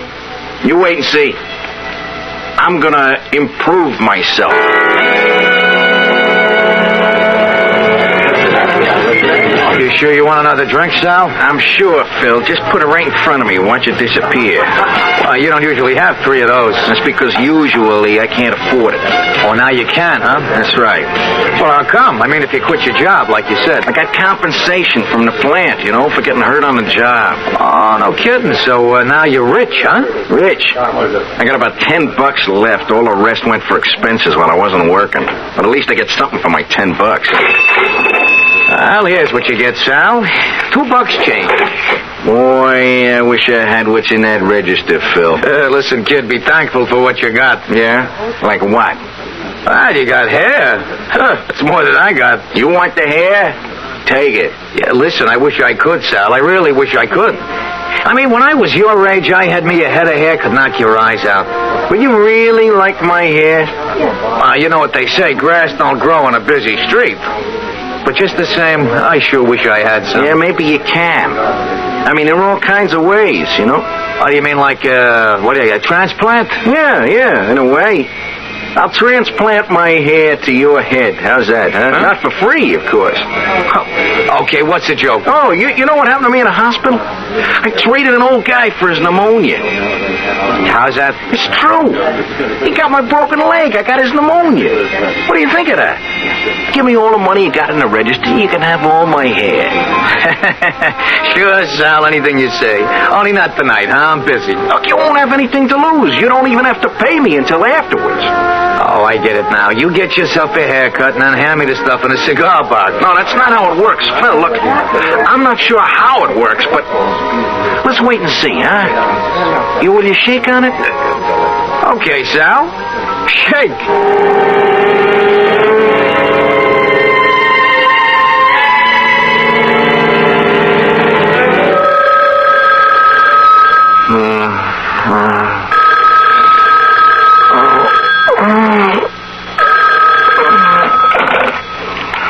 You wait and see. I'm going to improve myself. You sure you want another drink, Sal? I'm sure, Phil. Just put it right in front of me. Watch it disappear. Well, you don't usually have 3 of those. That's because usually I can't afford it. Oh, now you can, huh? That's right. Well, how come? I mean, if you quit your job, like you said. I got compensation from the plant, for getting hurt on the job. Oh, no kidding. So now you're rich, huh? Rich. I got about $10 left. All the rest went for expenses while I wasn't working. But at least I get something for my $10. Well, here's what you get, Sal. $2 change. Boy, I wish I had what's in that register, Phil. Listen, kid, be thankful for what you got. Yeah? Like what? Ah, you got hair. It's more than I got. You want the hair? Take it. Yeah, listen, I wish I could, Sal. I really wish I could. I mean, when I was your age, I had me a head of hair could knock your eyes out. But you really like my hair? You know what they say, grass don't grow on a busy street. But just the same, I sure wish I had some. Yeah, maybe you can. I mean, there are all kinds of ways, you know? Oh, you mean like, what are you, a transplant? Yeah, in a way. I'll transplant my hair to your head. How's that, huh? Not for free, of course. Okay, what's the joke? Oh, you know what happened to me in a hospital? I traded an old guy for his pneumonia. How's that? It's true. He got my broken leg. I got his pneumonia. What do you think of that? Give me all the money you got in the register. You can have all my hair. Sure, Sal, anything you say. Only not tonight, huh? I'm busy. Look, you won't have anything to lose. You don't even have to pay me until afterwards. Oh, I get it now. You get yourself a haircut and then hand me the stuff in a cigar box. No, that's not how it works. Phil, look, I'm not sure how it works, but let's wait and see, huh? Will you shake on it? Okay, Sal. Shake.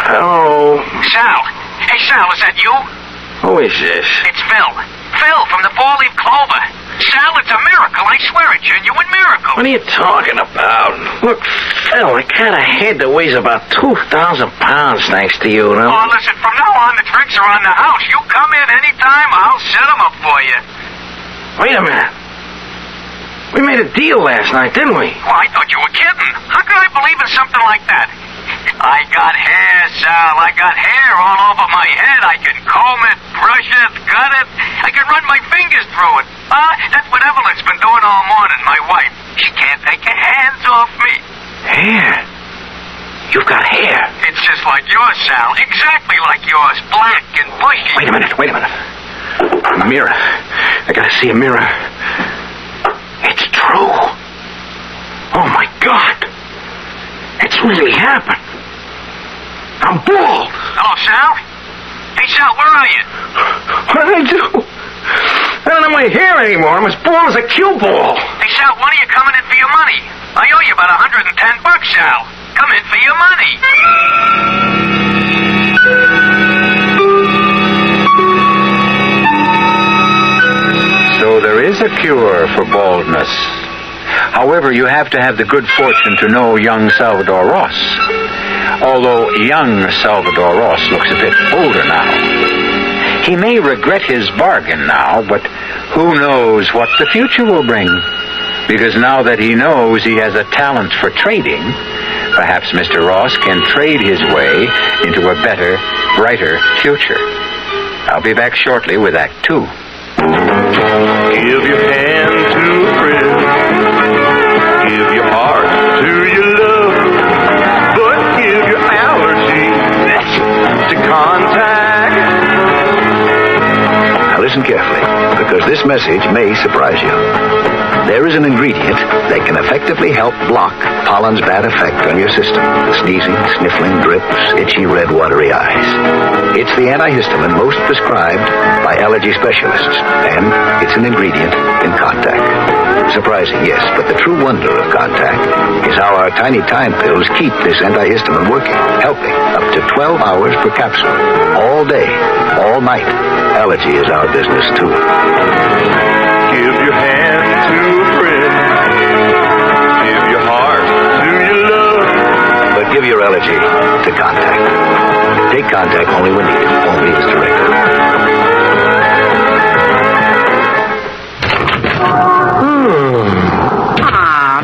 Hello? Sal. Hey, Sal, is that you? Who is this? It's Phil. Phil from the Four-Leaf Clover. Sal, it's a miracle. I swear it, genuine miracle. What are you talking about? Look, Phil, I got a head that weighs about 2,000 pounds thanks to you, no? Oh, listen, from now on, the drinks are on the house. You come in anytime, I'll set them up for you. Wait a minute. We made a deal last night, didn't we? Well, I thought you were kidding. How could I believe in something like that? I got hair, Sal. I got hair all over my head. I can comb it, brush it, cut it. I can run my fingers through it. That's what Evelyn's been doing all morning, my wife. She can't take her hands off me. Hair? You've got hair. It's just like yours, Sal. Exactly like yours. Black and bushy. Wait a minute. A mirror. I gotta see a mirror. It's true. Oh, my God. It's really happened. I'm bald. Hello, Sal? Hey, Sal, where are you? What did I do? I don't have my hair anymore. I'm as bald as a cue ball. Hey, Sal, when are you coming in for your money? I owe you about $110, Sal. Come in for your money. So there is a cure for baldness. However, you have to have the good fortune to know young Salvador Ross. Although young Salvador Ross looks a bit older now. He may regret his bargain now, but who knows what the future will bring? Because now that he knows he has a talent for trading, perhaps Mr. Ross can trade his way into a better, brighter future. I'll be back shortly with Act 2. Give your hand to a friend. Give your heart to your love. But give your allergy to contact. Now listen carefully, because this message may surprise you. There is an ingredient that can effectively help block pollen's bad effect on your system. Sneezing, sniffling, drips, itchy, red, watery eyes. It's the antihistamine most prescribed by allergy specialists, and it's an ingredient in Contact. Surprising, yes, but the true wonder of Contact is how our tiny time pills keep this antihistamine working, helping up to 12 hours per capsule, all day, all night. Allergy is our business, too. Give your hand to a friend. Give your heart to your love. But give your allergy to Contact. Take Contact only when needed, only as directed.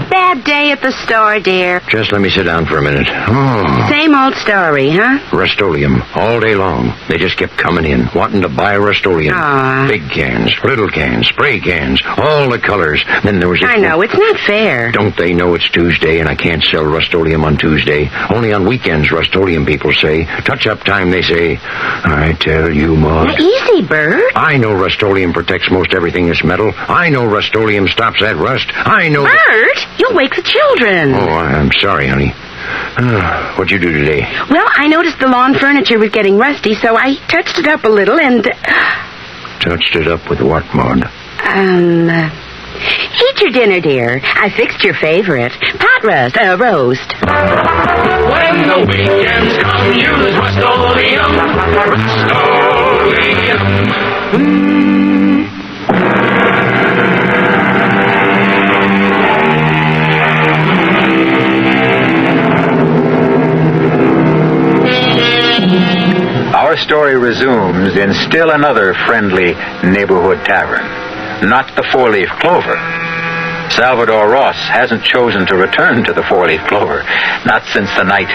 Bad day at the store, dear? Just let me sit down for a minute. Oh. Same old story, huh? Rust-Oleum, all day long. They just kept coming in, wanting to buy Rust-Oleum. Aw. Big cans, little cans, spray cans, all the colors. Then there was I know, it's not fair. Don't they know it's Tuesday and I can't sell Rust-Oleum on Tuesday? Only on weekends, Rust-Oleum people say. Touch-up time, they say. I tell you, Ma. Now, easy, Bert. I know Rust-Oleum protects most everything that's metal. I know Rust-Oleum stops that rust. I know... Bert, you'll wake the children. Oh, I'm sorry, honey. What'd you do today? Well, I noticed the lawn furniture was getting rusty, so I touched it up a little and... Touched it up with what, Maud? Eat your dinner, dear. I fixed your favorite. Pot roast. When the weekends come, use Rust-Oleum. Rust-Oleum. Our story resumes in still another friendly neighborhood tavern. Not the Four-Leaf Clover. Salvador Ross hasn't chosen to return to the Four-Leaf Clover, not since the night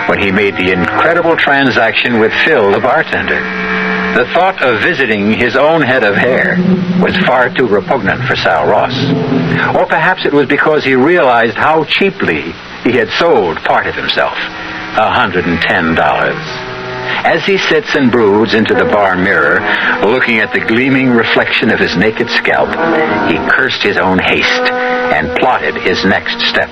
when he made the incredible transaction with Phil, the bartender. The thought of visiting his own head of hair was far too repugnant for Sal Ross. Or perhaps it was because he realized how cheaply he had sold part of himself, $110. As he sits and broods into the bar mirror, looking at the gleaming reflection of his naked scalp, he cursed his own haste and plotted his next step.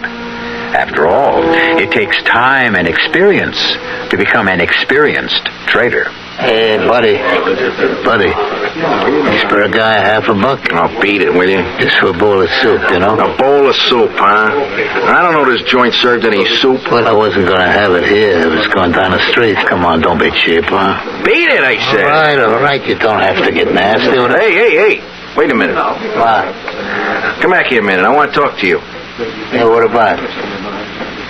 After all, it takes time and experience to become an experienced trader. Hey, buddy. You spare a guy $50? I'll beat it, will you? Just for a bowl of soup, you know? A bowl of soup, huh? I don't know this joint served any soup. Well, I wasn't going to have it here. It was going down the street. Come on, don't be cheap, huh? Beat it, I said. All right. You don't have to get nasty with it. Hey. Wait a minute. What? Come back here a minute. I want to talk to you. Yeah, what about?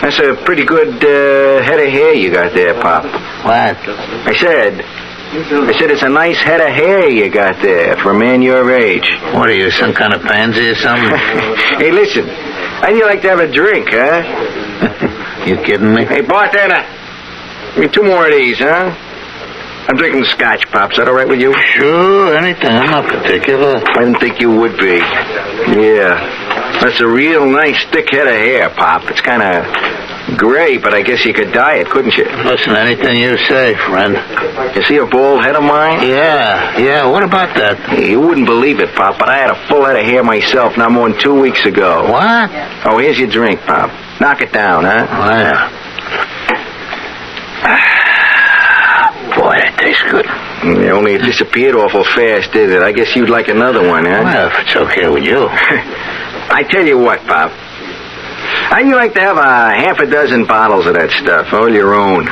That's a pretty good head of hair you got there, Pop. What? I said it's a nice head of hair you got there for a man your age. What are you, some kind of pansy or something? Hey, listen. How'd you like to have a drink, huh? You kidding me? Hey, bartender. Give me 2 more of these, huh? I'm drinking scotch, Pop. Is that all right with you? Sure, anything. I'm not particular. I didn't think you would be. Yeah. That's a real nice thick head of hair, Pop. It's kind of gray, but I guess you could dye it, couldn't you? Listen, anything you say, friend. You see a bald head of mine? Yeah. What about that? You wouldn't believe it, Pop, but I had a full head of hair myself not more than 2 weeks ago. What? Oh, here's your drink, Pop. Knock it down, huh? Oh, yeah. Boy, that tastes good. Only it disappeared awful fast, did it? I guess you'd like another one, huh? Well, if it's okay with you. I tell you what, Pop. How'd you like to have a half a dozen bottles of that stuff, all your own?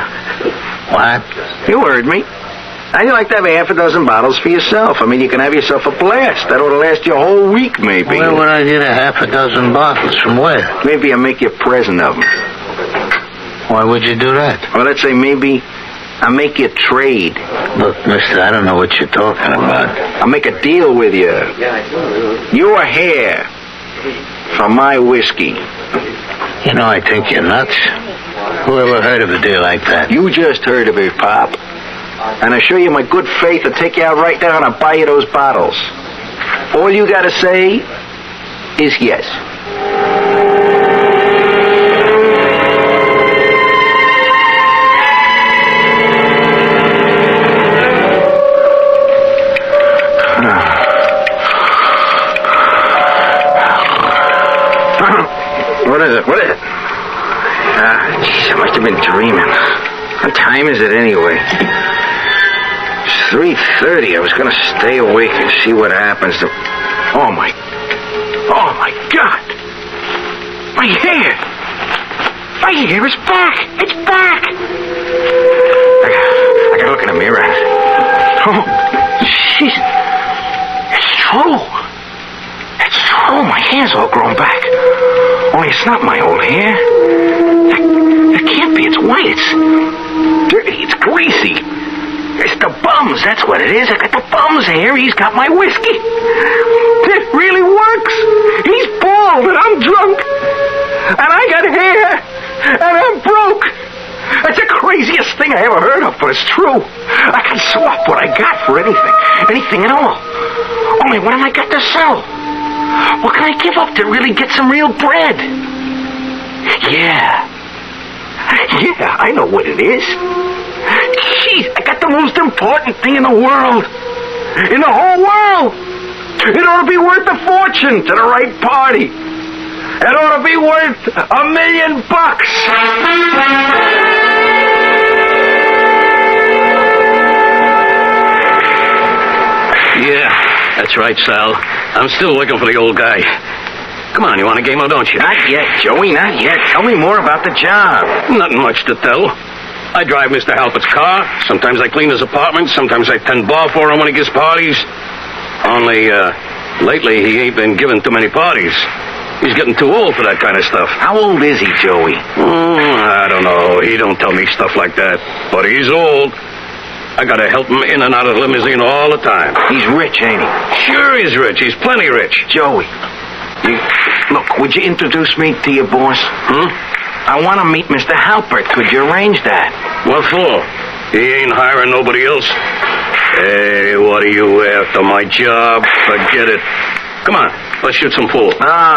What? You heard me. How'd you like to have a half a dozen bottles for yourself? I mean, you can have yourself a blast. That ought to last you a whole week, maybe. Where would I get a half a dozen bottles? From where? Maybe I'll make you a present of them. Why would you do that? Well, let's say maybe I'll make you a trade. Look, mister, I don't know what you're talking about. I'll make a deal with you. Your hair for my whiskey. You know, I think you're nuts. Who ever heard of a deal like that? You just heard of it, Pop. And I show you my good faith to take you out right now and I'll buy you those bottles. All you gotta say is yes. What is it? Jeez, I must have been dreaming. What time is it anyway? It's 3:30. I was going to stay awake and see what happens to... Oh, my God! My hair! My hair is back! It's back! I gotta look in the mirror. Oh, jeez. It's true. It's true. My hair's all grown back. Only it's not my old hair. That can't be. It's white. It's dirty. It's greasy. It's the bums. That's what it is. I got the bums hair. He's got my whiskey. It really works. He's bald and I'm drunk. And I got hair. And I'm broke. That's the craziest thing I ever heard of, but it's true. I can swap what I got for anything. Anything at all. Only what have I got to sell? What can I give up to really get some real bread? Yeah, I know what it is. Jeez, I got the most important thing in the world. In the whole world. It ought to be worth a fortune to the right party. It ought to be worth $1 million. Yeah, that's right, Sal. I'm still looking for the old guy. Come on, you want a game or don't you? Not yet, Joey, not yet. Tell me more about the job. Nothing much to tell. I drive Mr. Halpert's car. Sometimes I clean his apartment. Sometimes I tend bar for him when he gives parties. Only, lately he ain't been giving too many parties. He's getting too old for that kind of stuff. How old is he, Joey? I don't know. He don't tell me stuff like that. But he's old. I gotta help him in and out of the limousine all the time. He's rich, ain't he? Sure he's rich. He's plenty rich. Joey, look, would you introduce me to your boss? I want to meet Mr. Halpert. Could you arrange that? What for? He ain't hiring nobody else. Hey, what are you after, my job? Forget it. Come on, let's shoot some pool.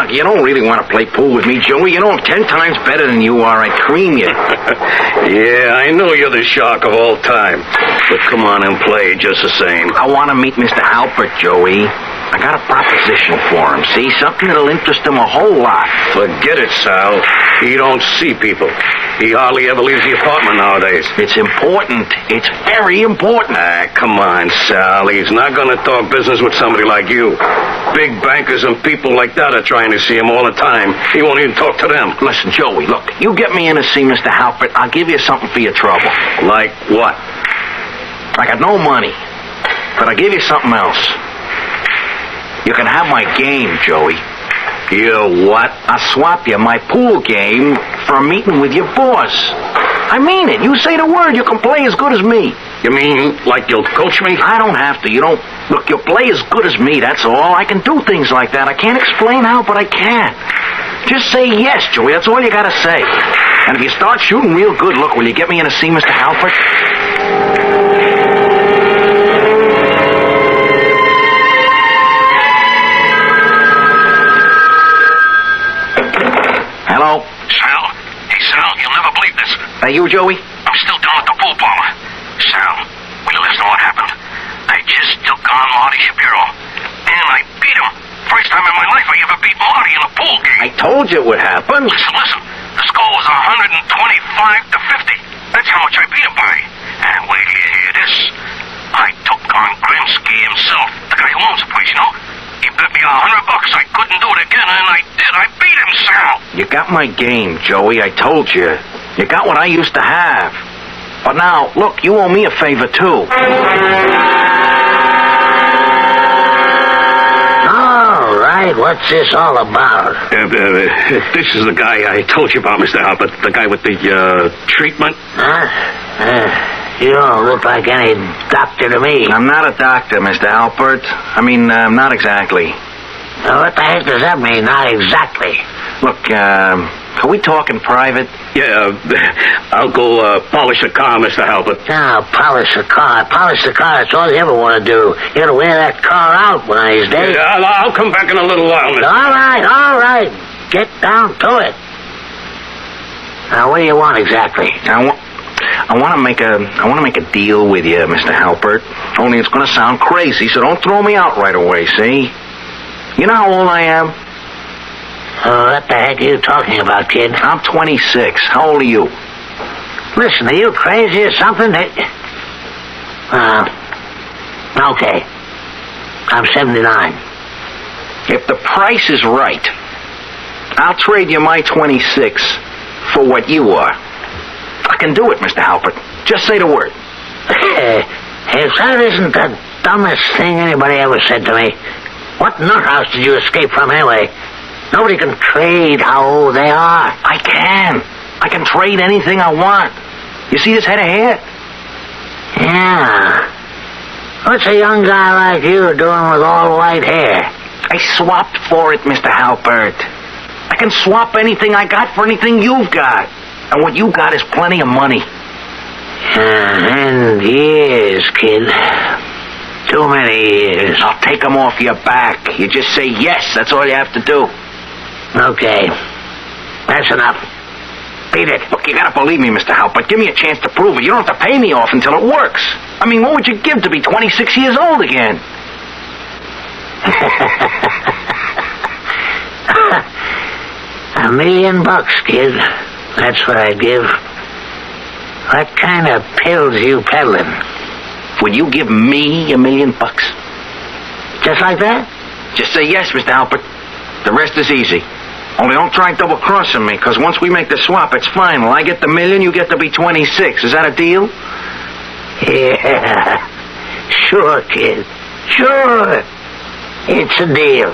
You don't really want to play pool with me, Joey. You know I'm 10 times better than you are. I'd cream you. Yeah, I know you're the shark of all time. But come on and play just the same. I want to meet Mr. Halpert, Joey. I got a proposition for him, see? Something that'll interest him a whole lot. Forget it, Sal. He don't see people. He hardly ever leaves the apartment nowadays. It's important. It's very important. Come on, Sal. He's not going to talk business with somebody like you. Big bankers and people like that are trying to see him all the time. He won't even talk to them. Listen, Joey, look, you get me in to see Mr. Halpert, I'll give you something for your trouble. Like what? I got no money, but I'll give you something else. You can have my game, Joey. You what? I'll swap you my pool game for a meeting with your boss. I mean it. You say the word, you can play as good as me. You mean like you'll coach me? I don't have to. You don't... Look, you'll play as good as me, that's all. I can do things like that. I can't explain how, but I can. Just say yes, Joey. That's all you gotta say. And if you start shooting real good, look, will you get me in to see Mr. Halpert? Hello? Sal? Hey, Sal, you'll never believe this. You, Joey? I'm still down at the pool parlor. Sal, will you listen to what happened? I just took on Marty Shapiro, and I beat him. First time in my life I ever beat Marty in a pool game. I told you it would happen. Listen. The score was 125-50. That's how much I beat him by. And wait till you hear this. I took on Grimsky himself, the guy who owns the place, you know? He bet me $100 I couldn't do it again, and I did. I beat him, Sal. You got my game, Joey. I told you. You got what I used to have. But now, look, you owe me a favor, too. All right, what's this all about? This is the guy I told you about, Mr. Halpert. The guy with the, treatment. You don't look like any doctor to me. I'm not a doctor, Mr. Halpert. I mean, not exactly. What the heck does that mean, not exactly? Look, are we talking private? Yeah, I'll go polish the car, Mr. Halpert. Oh, polish the car. Polish the car, that's all you ever want to do. You gotta wear that car out one of these days. Yeah, I'll come back in a little while, Mr. All right. Get down to it. Now, what do you want exactly? I want to make a deal with you, Mr. Halpert. Only it's going to sound crazy, so don't throw me out right away, see? You know how old I am? What the heck are you talking about, kid? I'm 26. How old are you? Listen, are you crazy or something? Okay. I'm 79. If the price is right, I'll trade you my 26 for what you are. I can do it, Mr. Halpert. Just say the word. If that isn't the dumbest thing anybody ever said to me, what nuthouse did you escape from anyway? Nobody can trade how old they are. I can. I can trade anything I want. You see this head of hair? Yeah. What's a young guy like you doing with all white hair? I swapped for it, Mr. Halpert. I can swap anything I got for anything you've got. And what you got is plenty of money. And years, kid. Too many years. I'll take them off your back. You just say yes. That's all you have to do. Okay. That's enough. Beat it. Look, you gotta believe me, Mr. Halpert. Give me a chance to prove it. You don't have to pay me off until it works. I mean, what would you give to be 26 years old again? $1 million, kid. That's what I'd give. What kind of pills you peddling? Would you give me $1 million? Just like that? Just say yes, Mr. Halpert. The rest is easy. Only don't try double-crossing me, because once we make the swap, it's final. I get the $1 million, you get to be 26. Is that a deal? Yeah. Sure, kid. Sure. It's a deal.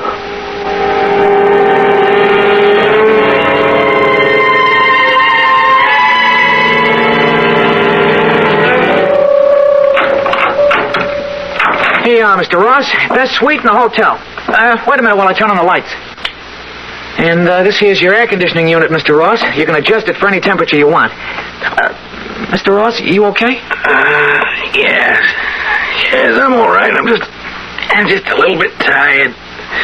Hey, Mr. Ross, best suite in the hotel. Wait a minute while I turn on the lights. And this here's your air conditioning unit, Mr. Ross. You can adjust it for any temperature you want. Mr. Ross, you okay? Yes. Yes, I'm all right. I'm just a little bit tired.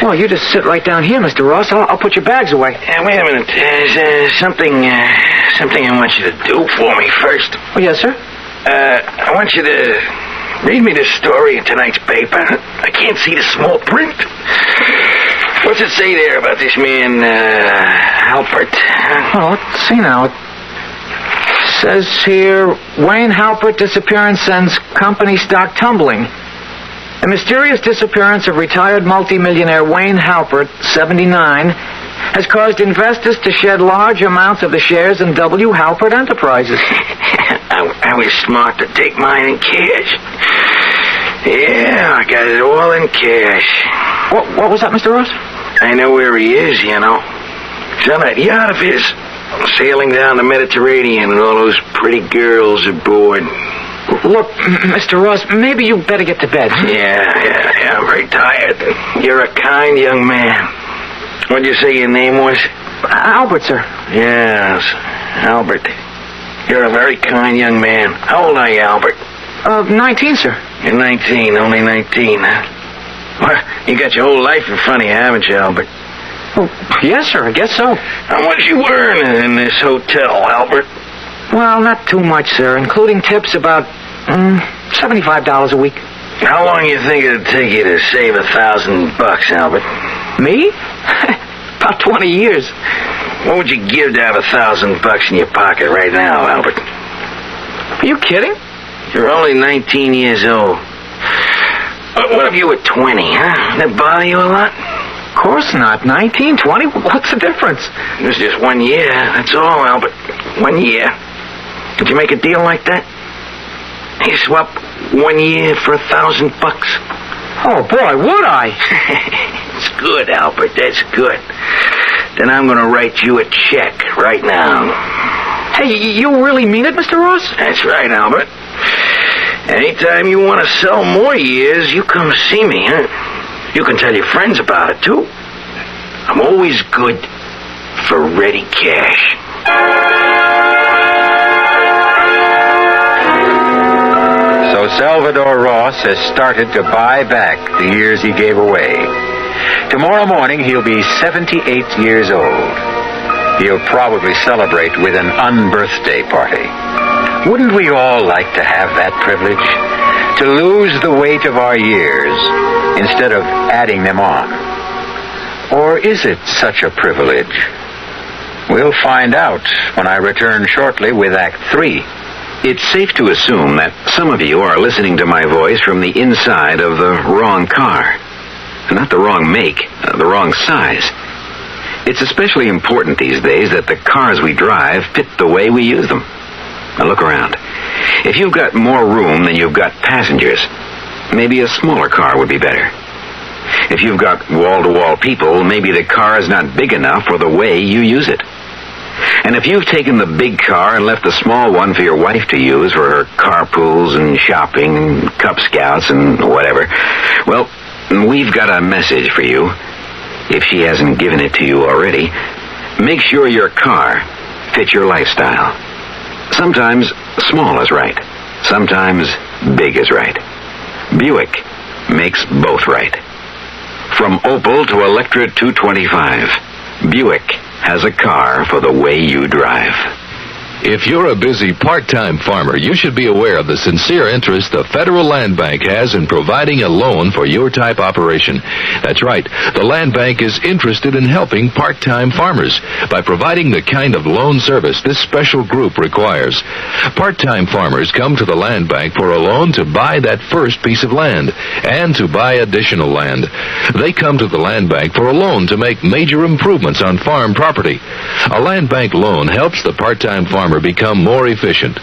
Well, you just sit right down here, Mr. Ross. I'll put your bags away. Wait a minute. There's something I want you to do for me first. Oh, yes, sir? I want you to read me this story in tonight's paper. I can't see the small print. What's it say there about this man, Halpert? Oh, let's see now. It says here, Wayne Halpert disappearance sends company stock tumbling. The mysterious disappearance of retired multimillionaire Wayne Halpert, 79, has caused investors to shed large amounts of the shares in W. Halpert Enterprises. I was smart to take mine in cash. Yeah, I got it all in cash. What was that, Mr. Ross? I know where he is, you know. He's on that yacht of his, sailing down the Mediterranean with all those pretty girls aboard. Look, Mr. Ross, maybe you better get to bed. Yeah, I'm very tired. You're a kind young man. What'd you say your name was? Albert, sir. Yes, Albert. You're a very kind young man. How old are you, Albert? 19, sir. You're 19, only 19, huh? Well, you got your whole life in front of you, haven't you, Albert? Oh, yes, sir, I guess so. How much you earn in this hotel, Albert? Well, not too much, sir. Including tips, about $75 a week. How long you think it'd take you to save $1,000, Albert? Me? About 20 years. What would you give to have $1,000 in your pocket right now, Albert? Are you kidding? You're only 19 years old. What if you were 20, huh? That bother you a lot? Of course not. 19, 20? What's the difference? It's just 1 year. That's all, Albert. 1 year. Could you make a deal like that? You swap 1 year for $1,000? Oh, boy, would I? It's good, Albert. That's good. Then I'm going to write you a check right now. Hey, you really mean it, Mr. Ross? That's right, Albert. Anytime you want to sell more years, you come see me, huh? You can tell your friends about it, too. I'm always good for ready cash. So Salvador Ross has started to buy back the years he gave away. Tomorrow morning, he'll be 78 years old. He'll probably celebrate with an unbirthday party. Wouldn't we all like to have that privilege? To lose the weight of our years instead of adding them on? Or is it such a privilege? We'll find out when I return shortly with Act 3. It's safe to assume that some of you are listening to my voice from the inside of the wrong car. Not the wrong make, the wrong size. It's especially important these days that the cars we drive fit the way we use them. Now look around. If you've got more room than you've got passengers, maybe a smaller car would be better. If you've got wall-to-wall people, maybe the car is not big enough for the way you use it. And if you've taken the big car and left the small one for your wife to use for her carpools and shopping and Cub Scouts and whatever, well, we've got a message for you. If she hasn't given it to you already, make sure your car fits your lifestyle. Sometimes small is right. Sometimes big is right. Buick makes both right. From Opel to Electra 225, Buick has a car for the way you drive. If you're a busy part-time farmer, you should be aware of the sincere interest the Federal Land Bank has in providing a loan for your type operation. That's right. The Land Bank is interested in helping part-time farmers by providing the kind of loan service this special group requires. Part-time farmers come to the Land Bank for a loan to buy that first piece of land and to buy additional land. They come to the Land Bank for a loan to make major improvements on farm property. A Land Bank loan helps the part-time farmer become more efficient.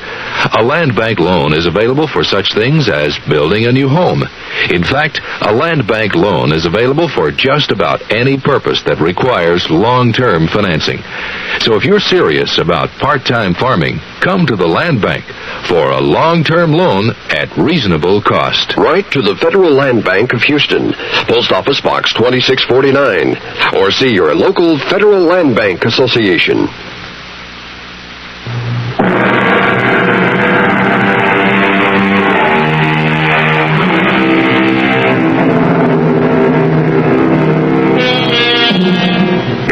A Land Bank loan is available for such things as building a new home. In fact, a Land Bank loan is available for just about any purpose that requires long-term financing. So if you're serious about part-time farming, come to the Land Bank for a long-term loan at reasonable cost. Write to the Federal Land Bank of Houston, Post Office Box 2649, or see your local Federal Land Bank Association.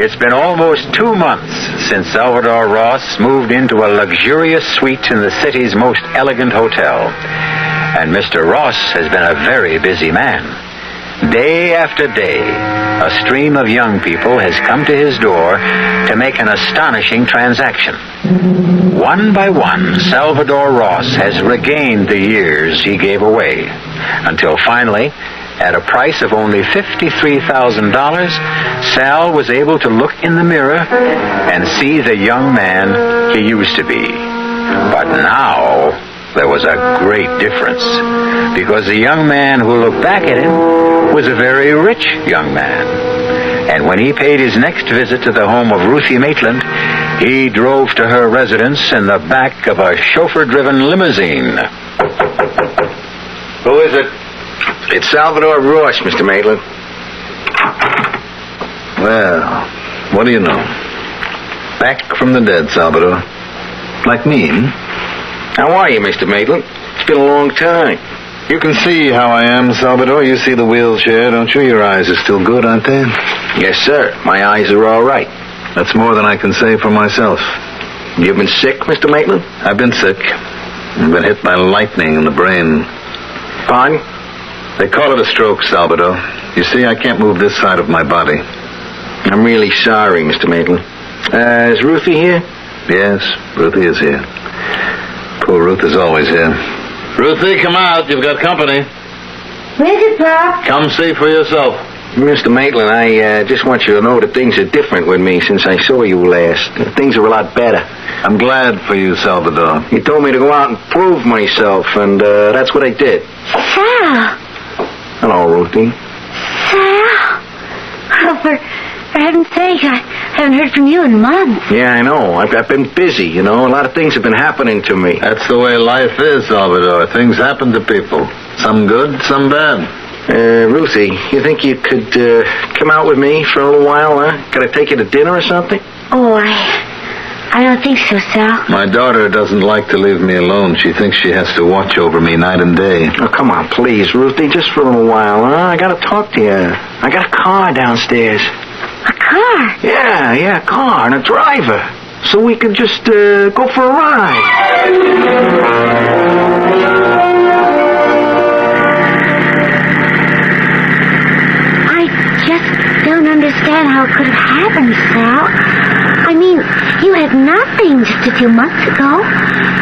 It's been almost 2 months since Salvador Ross moved into a luxurious suite in the city's most elegant hotel. And Mr. Ross has been a very busy man. Day after day, a stream of young people has come to his door to make an astonishing transaction. One by one, Salvador Ross has regained the years he gave away, until finally, at a price of only $53,000, Sal was able to look in the mirror and see the young man he used to be. But now, there was a great difference, because the young man who looked back at him was a very rich young man. And when he paid his next visit to the home of Ruthie Maitland, he drove to her residence in the back of a chauffeur-driven limousine. Who is it? It's Salvador Ross, Mr. Maitland. Well, what do you know? Back from the dead, Salvador. Like me, How are you, Mr. Maitland? It's been a long time. You can see how I am, Salvador. You see the wheelchair, don't you? Your eyes are still good, aren't they? Yes, sir. My eyes are all right. That's more than I can say for myself. You've been sick, Mr. Maitland? I've been sick. I've been hit by lightning in the brain. Pardon? They call it a stroke, Salvador. You see, I can't move this side of my body. I'm really sorry, Mr. Maitland. Is Ruthie here? Yes, Ruthie is here. Poor Ruth is always here. Ruthie, come out. You've got company. Where's it, Pop? Come see for yourself. Mr. Maitland, I just want you to know that things are different with me since I saw you last. Things are a lot better. I'm glad for you, Salvador. You told me to go out and prove myself, and that's what I did. Sal. Hello, Ruthie. Sal. Oh, for heaven's sake, I haven't heard from you in months. Yeah, I know. I've been busy, you know. A lot of things have been happening to me. That's the way life is, Salvador. Things happen to people. Some good, some bad. Ruthie, you think you could come out with me for a little while, huh? Could I take you to dinner or something? Oh, I don't think so, Sal. My daughter doesn't like to leave me alone. She thinks she has to watch over me night and day. Oh, come on, please, Ruthie, just for a little while, huh? I gotta talk to you. I got a car downstairs. A car? Yeah, a car and a driver. So we could just go for a ride. Don't understand how it could have happened, Sal. I mean, you had nothing just a few months ago.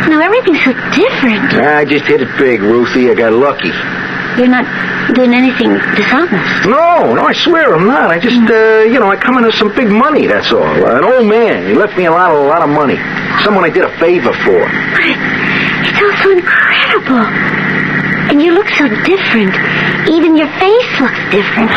Now everything's so different. I just hit it big, Ruthie. I got lucky. You're not doing anything dishonest. No, I swear I'm not. I just, I come into some big money, that's all. An old man. He left me a lot of money. Someone I did a favor for. But it's all so incredible. And you look so different. Even your face looks different.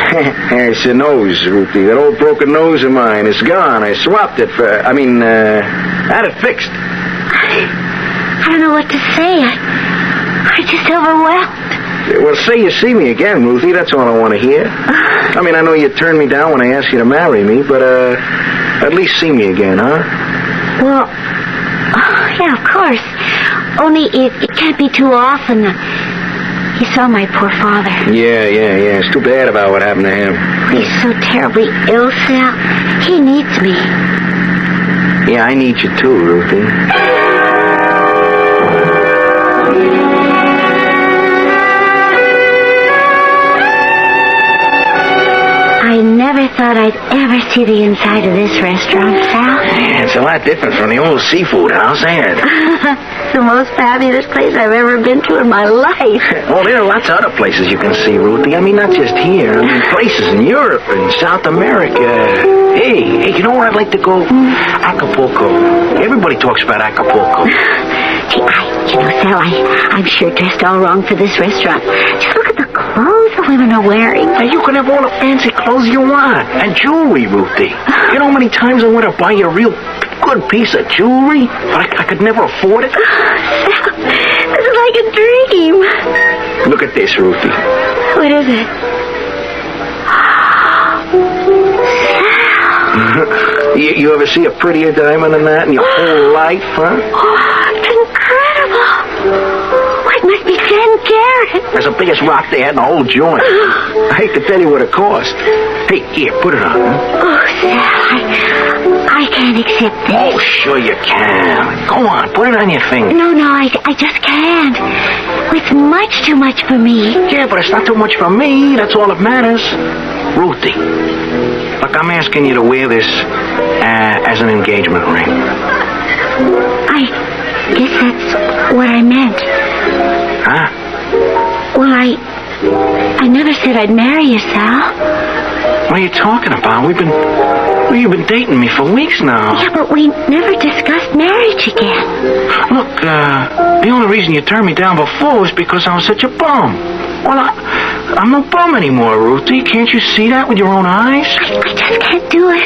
It's your nose, Ruthie. That old broken nose of mine is gone. I swapped it for, I had it fixed. I don't know what to say. I'm just overwhelmed. Well, say you see me again, Ruthie. That's all I want to hear. I know you turned me down when I asked you to marry me, but, At least see me again, huh? Well, yeah, of course. Only it can't be too often. You saw my poor father. Yeah. It's too bad about what happened to him. He's so terribly ill, Sal. He needs me. Yeah, I need you too, Ruthie. I never thought I'd ever see the inside of this restaurant, Sal. Yeah, it's a lot different from the old seafood house, ain't it? The most fabulous place I've ever been to in my life. Well, there are lots of other places you can see, Ruthie. I mean, not just here. I mean, places in Europe and South America. Hey, you know where I'd like to go? Acapulco. Everybody talks about Acapulco. Sal, I'm sure dressed all wrong for this restaurant. Just look at the clothes the women are wearing. Now, you can have all the fancy clothes you want. And jewelry, Ruthie. You know how many times I want to buy you a real good piece of jewelry, but I could never afford it? Sal, this is like a dream. Look at this, Ruthie. What is it? You ever see a prettier diamond than that in your whole life, huh? Oh, it's incredible. Well, it must be 10 carat. That's the biggest rock they had in the whole joint. I hate to tell you what it cost. Hey, here, put it on, huh? Oh, Sal, I can't accept this. Oh, sure you can. Go on, put it on your finger. No, I just can't. It's much too much for me. Yeah, but it's not too much for me. That's all that matters. Ruthie, look, I'm asking you to wear this as an engagement ring. I guess that's what I meant. Huh? Well, I never said I'd marry you, Sal. What are you talking about? You've been dating me for weeks now. Yeah, but we never discussed marriage again. Look, the only reason you turned me down before was because I was such a bum. Well, I'm no bum anymore, Ruthie. Can't you see that with your own eyes? I just can't do it.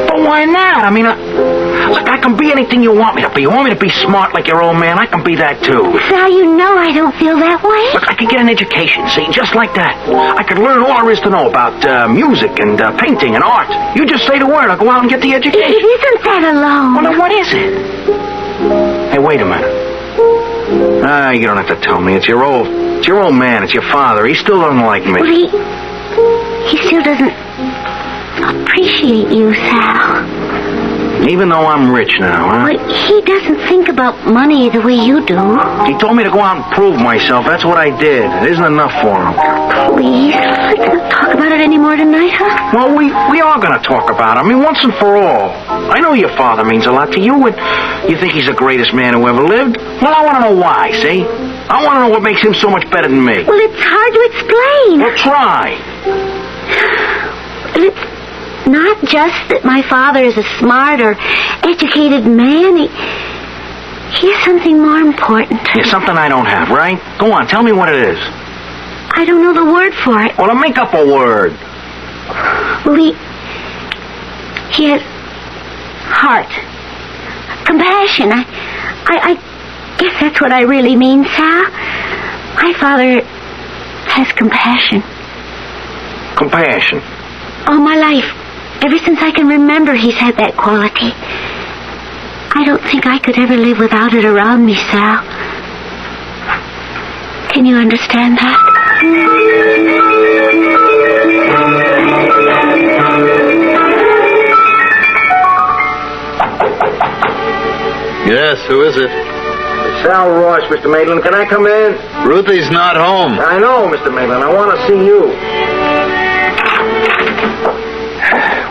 But why not? I mean, look, I can be anything you want me to be. You want me to be smart like your old man? I can be that, too. Sal, you know I don't feel that way. Look, I could get an education, see, just like that. I could learn all there is to know about music and painting and art. You just say the word, I'll go out and get the education. Isn't that alone? Well, then what is it? Hey, wait a minute. You don't have to tell me. It's your old man. It's your father. He still doesn't like me. Well, he still doesn't appreciate you, Sal. Even though I'm rich now, huh? But he doesn't think about money the way you do. He told me to go out and prove myself. That's what I did. It isn't enough for him. Please, let's not talk about it anymore tonight, huh? Well, we are going to talk about it. I mean, once and for all. I know your father means a lot to you, and you think he's the greatest man who ever lived. Well, I want to know why, see? I want to know what makes him so much better than me. Well, it's hard to explain. Well, try. It's not just that my father is a smart or educated man. He has something more important. Yeah, something I don't have, right? Go on, tell me what it is. I don't know the word for it. Well, then make up a word. Well, he has heart. Compassion. I guess that's what I really mean, Sal. My father has compassion. Compassion? All my life. Ever since I can remember, he's had that quality. I don't think I could ever live without it around me, Sal. Can you understand that? Yes, who is it? Sal Ross, Mr. Maitland. Can I come in? Ruthie's not home. I know, Mr. Maitland. I want to see you.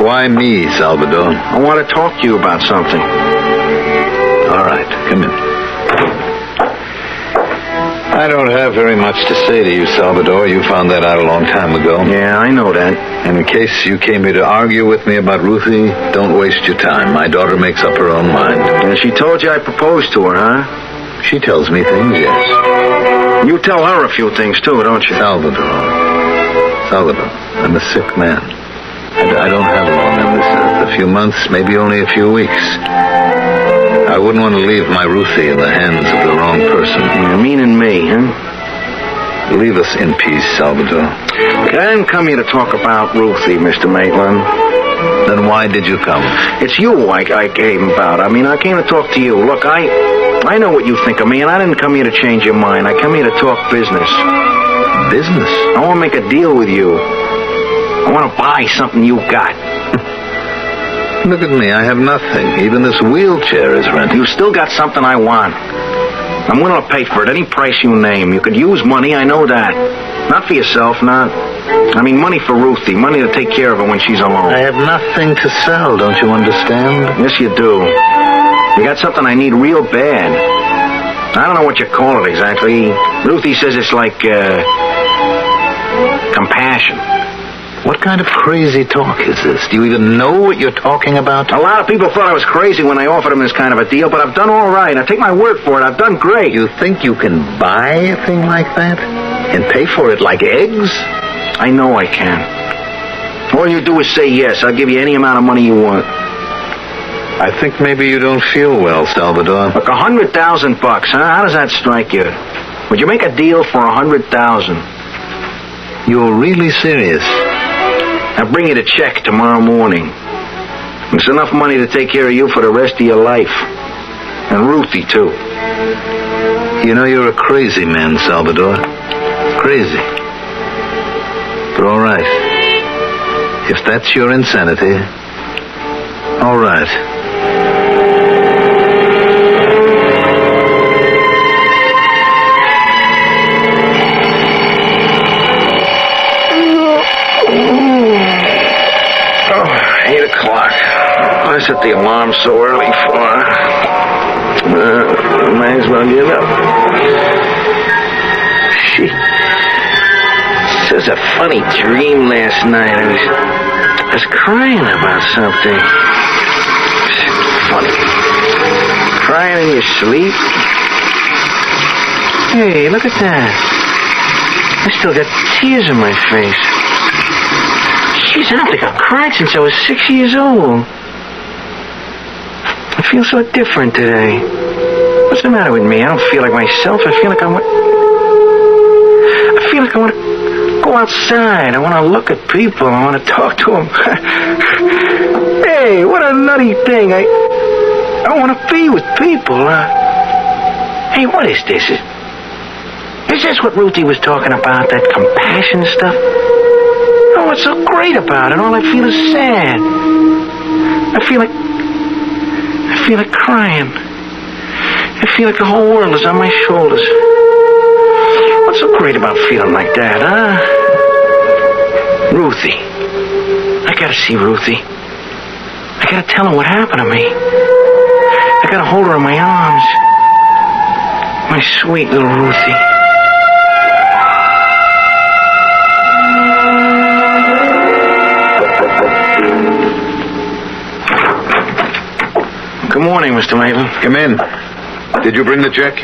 Why me, Salvador? I want to talk to you about something. All right, come in. I don't have very much to say to you, Salvador. You found that out a long time ago. Yeah, I know that. And in case you came here to argue with me about Ruthie, don't waste your time. My daughter makes up her own mind. And she told you I proposed to her, huh? She tells me things, yes. You tell her a few things, too, don't you? Salvador, I'm a sick man. I don't have long on this earth. A few months, maybe only a few weeks. I wouldn't want to leave my Ruthie in the hands of the wrong person. You meaning me, huh? Leave us in peace, Salvador. I didn't come here to talk about Ruthie, Mr. Maitland. Then why did you come? It's you I came about. I mean, I came to talk to you. Look, I know what you think of me, and I didn't come here to change your mind. I come here to talk business. Business? I want to make a deal with you. I want to buy something you got. Look at me. I have nothing. Even this wheelchair is rented. You still got something I want. I'm willing to pay for it any price you name. You could use money, I know that. Not for yourself, not. I mean, money for Ruthie. Money to take care of her when she's alone. I have nothing to sell, don't you understand? Yes, you do. You got something I need real bad. I don't know what you call it exactly. Ruthie says it's like, compassion. What kind of crazy talk is this? Do you even know what you're talking about? A lot of people thought I was crazy when I offered them this kind of a deal, but I've done all right. I take my word for it. I've done great. You think you can buy a thing like that? And pay for it like eggs? I know I can. All you do is say yes. I'll give you any amount of money you want. I think maybe you don't feel well, Salvador. Look, $100,000, huh? How does that strike you? Would you make a deal for $100,000? You're really serious? I'll bring you the check tomorrow morning. It's enough money to take care of you for the rest of your life. And Ruthie, too. You know, you're a crazy man, Salvador. Crazy. But all right. If that's your insanity, all right. I set the alarm so early for might as well get up. She was a funny dream last night. I was crying about something. Funny. Crying in your sleep? Hey, look at that. I still got tears in my face. Jeez, I don't think I've cried since I was 6 years old. I feel so different today. What's the matter with me? I don't feel like myself. I feel like I want to go outside. I want to look at people. I want to talk to them. Hey, what a nutty thing. I want to be with people. Hey, what is this? Is this what Ruthie was talking about, that compassion stuff? Oh, what's so great about it? All I feel is sad. I feel like crying. I feel like the whole world is on my shoulders. What's so great about feeling like that, huh? Ruthie. I gotta see Ruthie. I gotta tell her what happened to me. I gotta hold her in my arms. My sweet little Ruthie. Good morning, Mr. Maitland. Come in. Did you bring the check?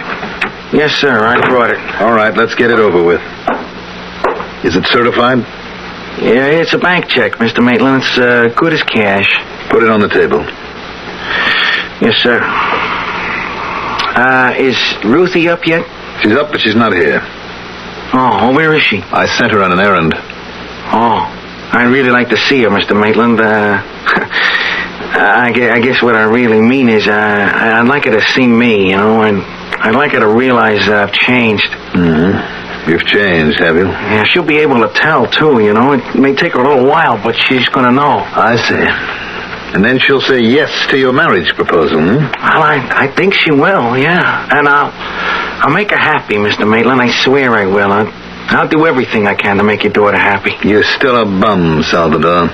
Yes, sir. I brought it. All right, let's get it over with. Is it certified? Yeah, it's a bank check, Mr. Maitland. It's good as cash. Put it on the table. Yes, sir. Is Ruthie up yet? She's up, but she's not here. Oh, where is she? I sent her on an errand. Oh, I'd really like to see her, Mr. Maitland. I guess what I really mean is I'd like her to see me, you know, and I'd like her to realize I've changed. Mm-hmm. You've changed, have you? Yeah, she'll be able to tell, too, you know. It may take her a little while, but she's going to know. I see. And then she'll say yes to your marriage proposal, hmm? Well, I think she will, yeah. And I'll make her happy, Mr. Maitland. I swear I will. I'll do everything I can to make your daughter happy. You're still a bum, Salvador.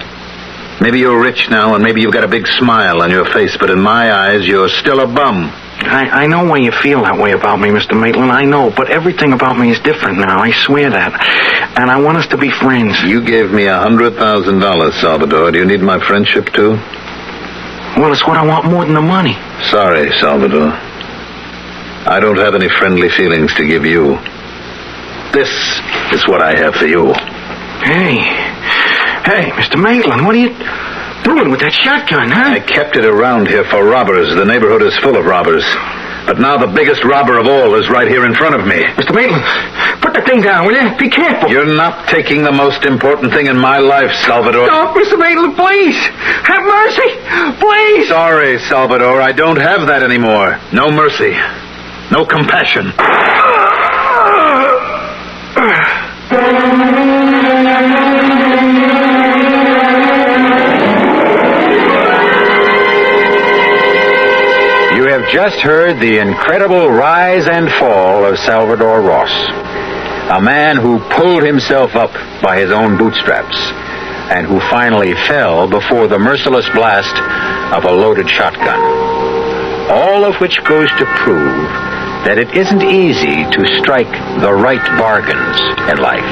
Maybe you're rich now, and maybe you've got a big smile on your face, but in my eyes, you're still a bum. I know why you feel that way about me, Mr. Maitland. I know, but everything about me is different now. I swear that. And I want us to be friends. You gave me $100,000, Salvador. Do you need my friendship, too? Well, it's what I want more than the money. Sorry, Salvador. I don't have any friendly feelings to give you. This is what I have for you. Hey, Mr. Maitland, what are you doing with that shotgun, huh? I kept it around here for robbers. The neighborhood is full of robbers. But now the biggest robber of all is right here in front of me. Mr. Maitland, put the thing down, will you? Be careful. You're not taking the most important thing in my life, Salvador. Stop, Mr. Maitland, please. Have mercy. Please. Sorry, Salvador. I don't have that anymore. No mercy. No compassion. You have just heard the incredible rise and fall of Salvador Ross, a man who pulled himself up by his own bootstraps and who finally fell before the merciless blast of a loaded shotgun. All of which goes to prove that it isn't easy to strike the right bargains in life.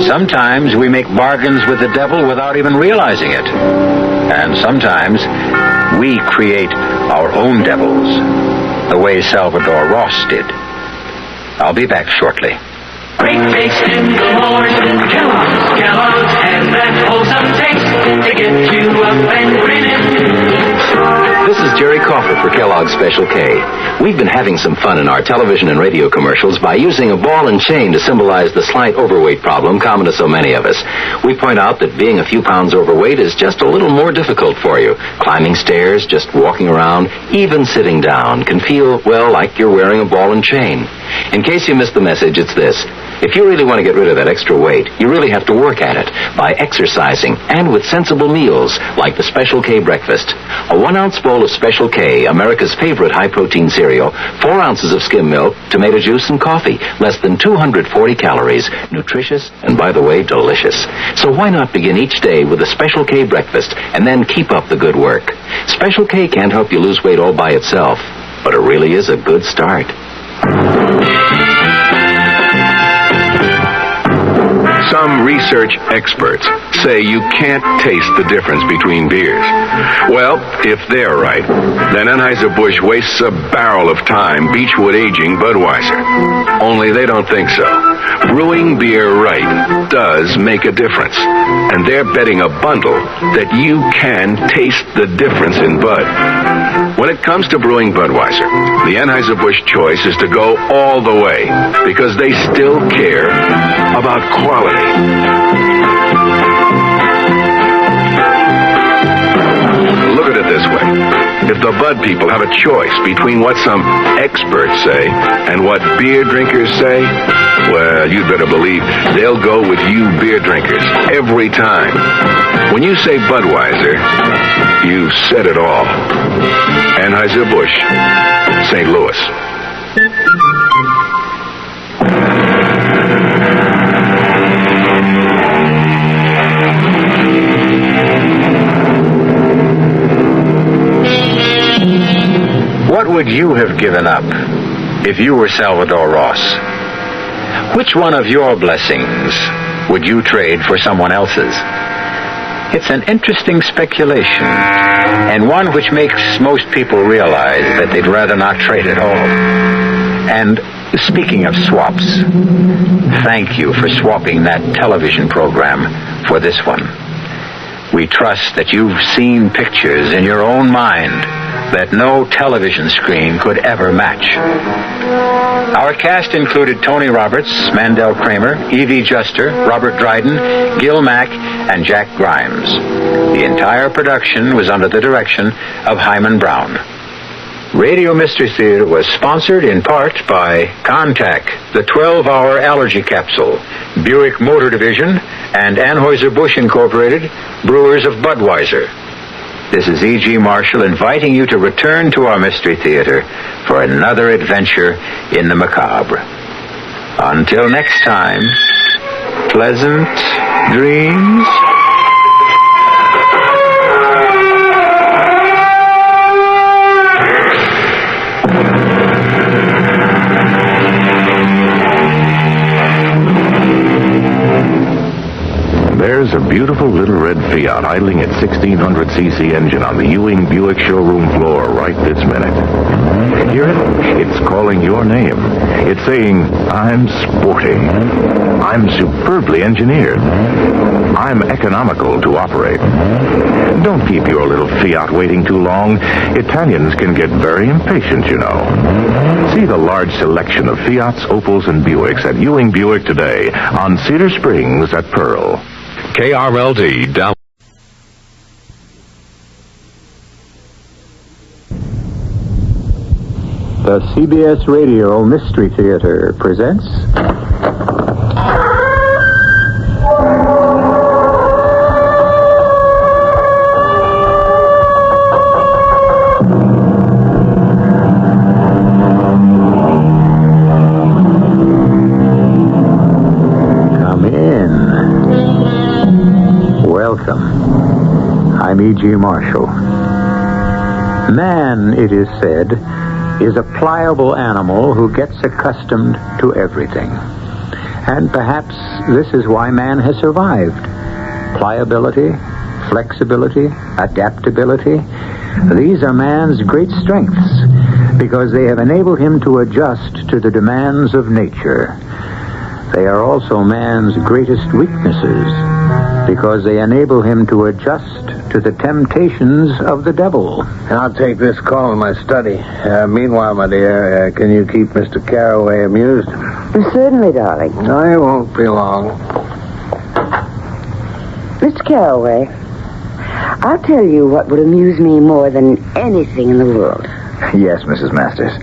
Sometimes we make bargains with the devil without even realizing it. And sometimes we create our own devils, the way Salvador Ross did. I'll be back shortly. Great taste in the morning, Kellogg's has that wholesome taste to get you up and grinning. This is Jerry Crawford for Kellogg's Special K. We've been having some fun in our television and radio commercials by using a ball and chain to symbolize the slight overweight problem common to so many of us. We point out that being a few pounds overweight is just a little more difficult for you. Climbing stairs, just walking around, even sitting down can feel, well, like you're wearing a ball and chain. In case you missed the message, it's this. If you really want to get rid of that extra weight, you really have to work at it by exercising and with sensible meals like the Special K breakfast. A 1-ounce bowl of Special K, America's favorite high-protein cereal, 4 ounces of skim milk, tomato juice, and coffee. Less than 240 calories. Nutritious and, by the way, delicious. So why not begin each day with a Special K breakfast and then keep up the good work? Special K can't help you lose weight all by itself, but it really is a good start. Some research experts say you can't taste the difference between beers. Well, if they're right, then Anheuser-Busch wastes a barrel of time Beechwood aging Budweiser. Only they don't think so. Brewing beer right does make a difference. And they're betting a bundle that you can taste the difference in Bud. When it comes to brewing Budweiser, the Anheuser-Busch choice is to go all the way because they still care about quality. Look at it this way. If the Bud people have a choice between what some experts say and what beer drinkers say, well, you'd better believe they'll go with you beer drinkers every time. When you say Budweiser, you've said it all. Anheuser-Busch, St. Louis. What would you have given up if you were Salvador Ross? Which one of your blessings would you trade for someone else's? It's an interesting speculation, and one which makes most people realize that they'd rather not trade at all. And speaking of swaps, thank you for swapping that television program for this one. We trust that you've seen pictures in your own mind that no television screen could ever match. Our cast included Tony Roberts, Mandel Kramer, Evie Juster, Robert Dryden, Gil Mack, and Jack Grimes. The entire production was under the direction of Hyman Brown. Radio Mystery Theater was sponsored in part by Contac, the 12-hour allergy capsule, Buick Motor Division, and Anheuser-Busch Incorporated, brewers of Budweiser. This is E.G. Marshall inviting you to return to our Mystery Theater for another adventure in the macabre. Until next time, pleasant dreams. There's a beautiful little red Fiat idling its 1600cc engine on the Ewing Buick showroom floor right this minute. Hear it? It's calling your name. It's saying, I'm sporting. I'm superbly engineered. I'm economical to operate. Don't keep your little Fiat waiting too long. Italians can get very impatient, you know. See the large selection of Fiats, Opels, and Buicks at Ewing Buick today on Cedar Springs at Pearl. KRLD, Dallas. The CBS Radio Mystery Theater presents... Come in. Welcome. I'm E.G. Marshall. Man, it is said, is a pliable animal who gets accustomed to everything. And perhaps this is why man has survived. Pliability, flexibility, adaptability. These are man's great strengths because they have enabled him to adjust to the demands of nature. They are also man's greatest weaknesses because they enable him to adjust to the temptations of the devil. I'll take this call in my study. Meanwhile, my dear, can you keep Mr. Carroway amused? Certainly, darling. I won't be long. Mr. Carroway, I'll tell you what would amuse me more than anything in the world. Yes, Mrs. Masters.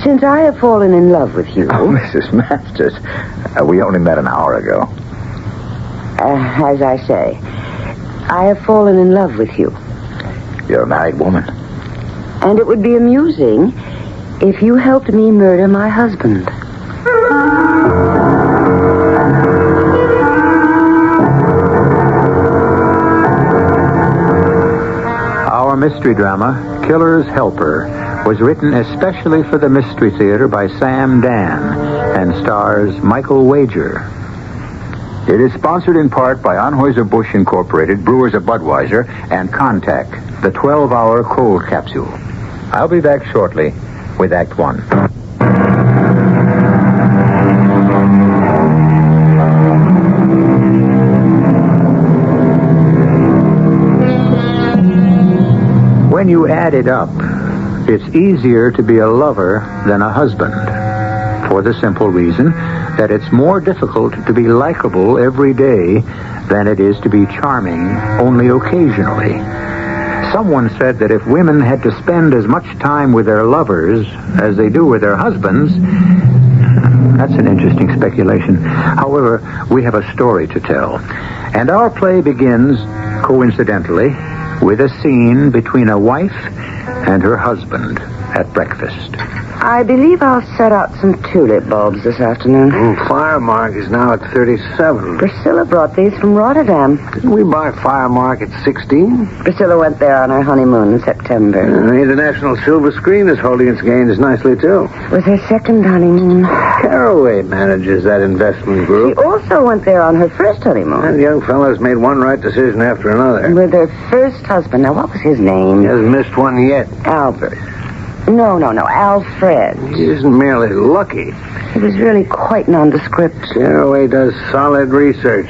Since I have fallen in love with you... Oh, Mrs. Masters, we only met an hour ago. As I say, I have fallen in love with you. You're a married woman. And it would be amusing if you helped me murder my husband. Our mystery drama, Killer's Helper, was written especially for the Mystery Theater by Sam Dan and stars Michael Wager. It is sponsored in part by Anheuser-Busch Incorporated, Brewers of Budweiser, and Contact, the 12-hour cold capsule. I'll be back shortly with Act One. When you add it up, it's easier to be a lover than a husband, for the simple reason that it's more difficult to be likable every day than it is to be charming only occasionally. Someone said that if women had to spend as much time with their lovers as they do with their husbands, that's an interesting speculation. However, we have a story to tell. And our play begins, coincidentally, with a scene between a wife and her husband at breakfast. I believe I'll set out some tulip bulbs this afternoon. Firemark is now at 37. Priscilla brought these from Rotterdam. Didn't we buy Firemark at 16? Priscilla went there on her honeymoon in September. The International Silver Screen is holding its gains nicely, too. Was her second honeymoon. Caraway manages that investment group. She also went there on her first honeymoon. And the young fella's made one right decision after another. With her first husband. Now, what was his name? He hasn't missed one yet. Albert. No, Alfred. He isn't merely lucky. He was really quite nondescript. Caraway does solid research.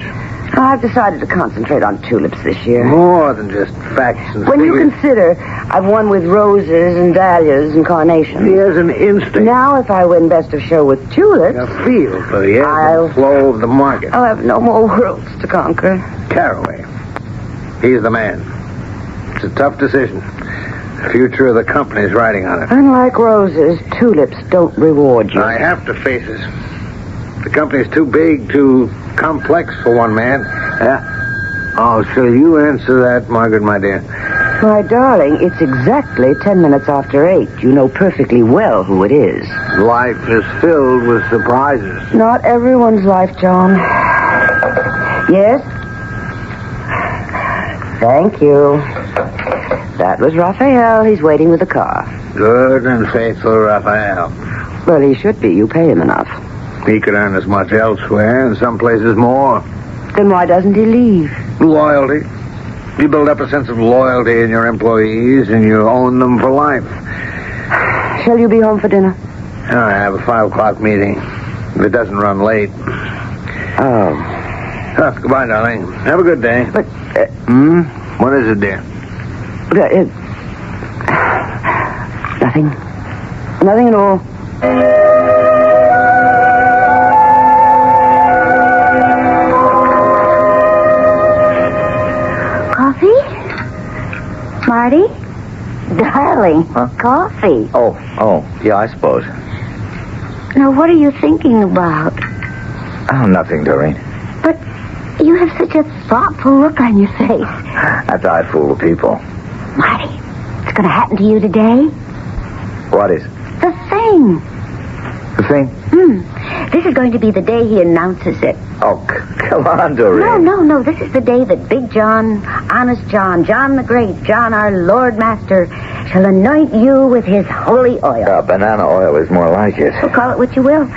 I've decided to concentrate on tulips this year. More than just facts and When figures. you consider I've won with roses and dahlias and carnations. He has an instinct. Now, if I win best of show with tulips... A feel for the ebb and flow of the market. I'll have no more worlds to conquer. Caraway. He's the man. It's a tough decision. The future of the company's riding on it. Unlike roses, tulips don't reward you. I have to face it. The company's too big, too complex for one man. Yeah. Oh, shall you answer that, Margaret, my dear? My darling, it's exactly 10 minutes after 8. You know perfectly well who it is. Life is filled with surprises. Not everyone's life, John. Yes? Thank you. That was Raphael. He's waiting with the car. Good and faithful Raphael. Well, he should be. You pay him enough. He could earn as much elsewhere, and some places more. Then why doesn't he leave? Loyalty. You build up a sense of loyalty in your employees, and you own them for life. Shall you be home for dinner? I have a 5 o'clock meeting. If it doesn't run late. Oh, goodbye, darling. Have a good day. But, What is it, dear? Nothing. Nothing at all. Coffee? Marty? Darling, coffee. Oh, yeah, I suppose. Now, what are you thinking about? Oh, nothing, Doreen. But you have such a thoughtful look on your face. That's how I fool the people. Marty, it's going to happen to you today. What is? The thing. The thing? This is going to be the day he announces it. Oh, come on, Doreen. No. This is the day that Big John, Honest John, John the Great, John our Lord Master, shall anoint you with his holy oil. Banana oil is more like it. So call it what you will.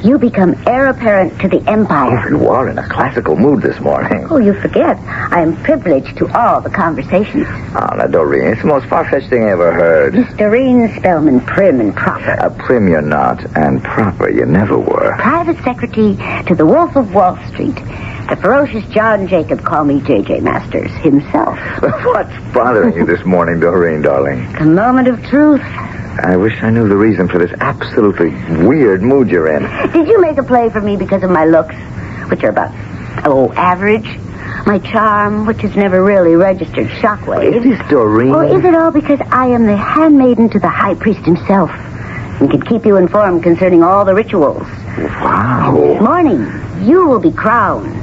You become heir apparent to the empire. Oh, you are in a classical mood this morning. Oh, you forget. I am privileged to all the conversations. Oh, now, Doreen, it's the most far-fetched thing I ever heard. Miss Doreen Spellman, prim and proper. Prim you're not, and proper you never were. Private secretary to the Wolf of Wall Street. The ferocious John Jacob, call me J.J. Masters, himself. What's bothering you this morning, Doreen, darling? A moment of truth. I wish I knew the reason for this absolutely weird mood you're in. Did you make a play for me because of my looks, which are about, average? My charm, which has never really registered shockwaves. It is, Doreen. Or is it all because I am the handmaiden to the high priest himself and can keep you informed concerning all the rituals? Wow. This morning, you will be crowned.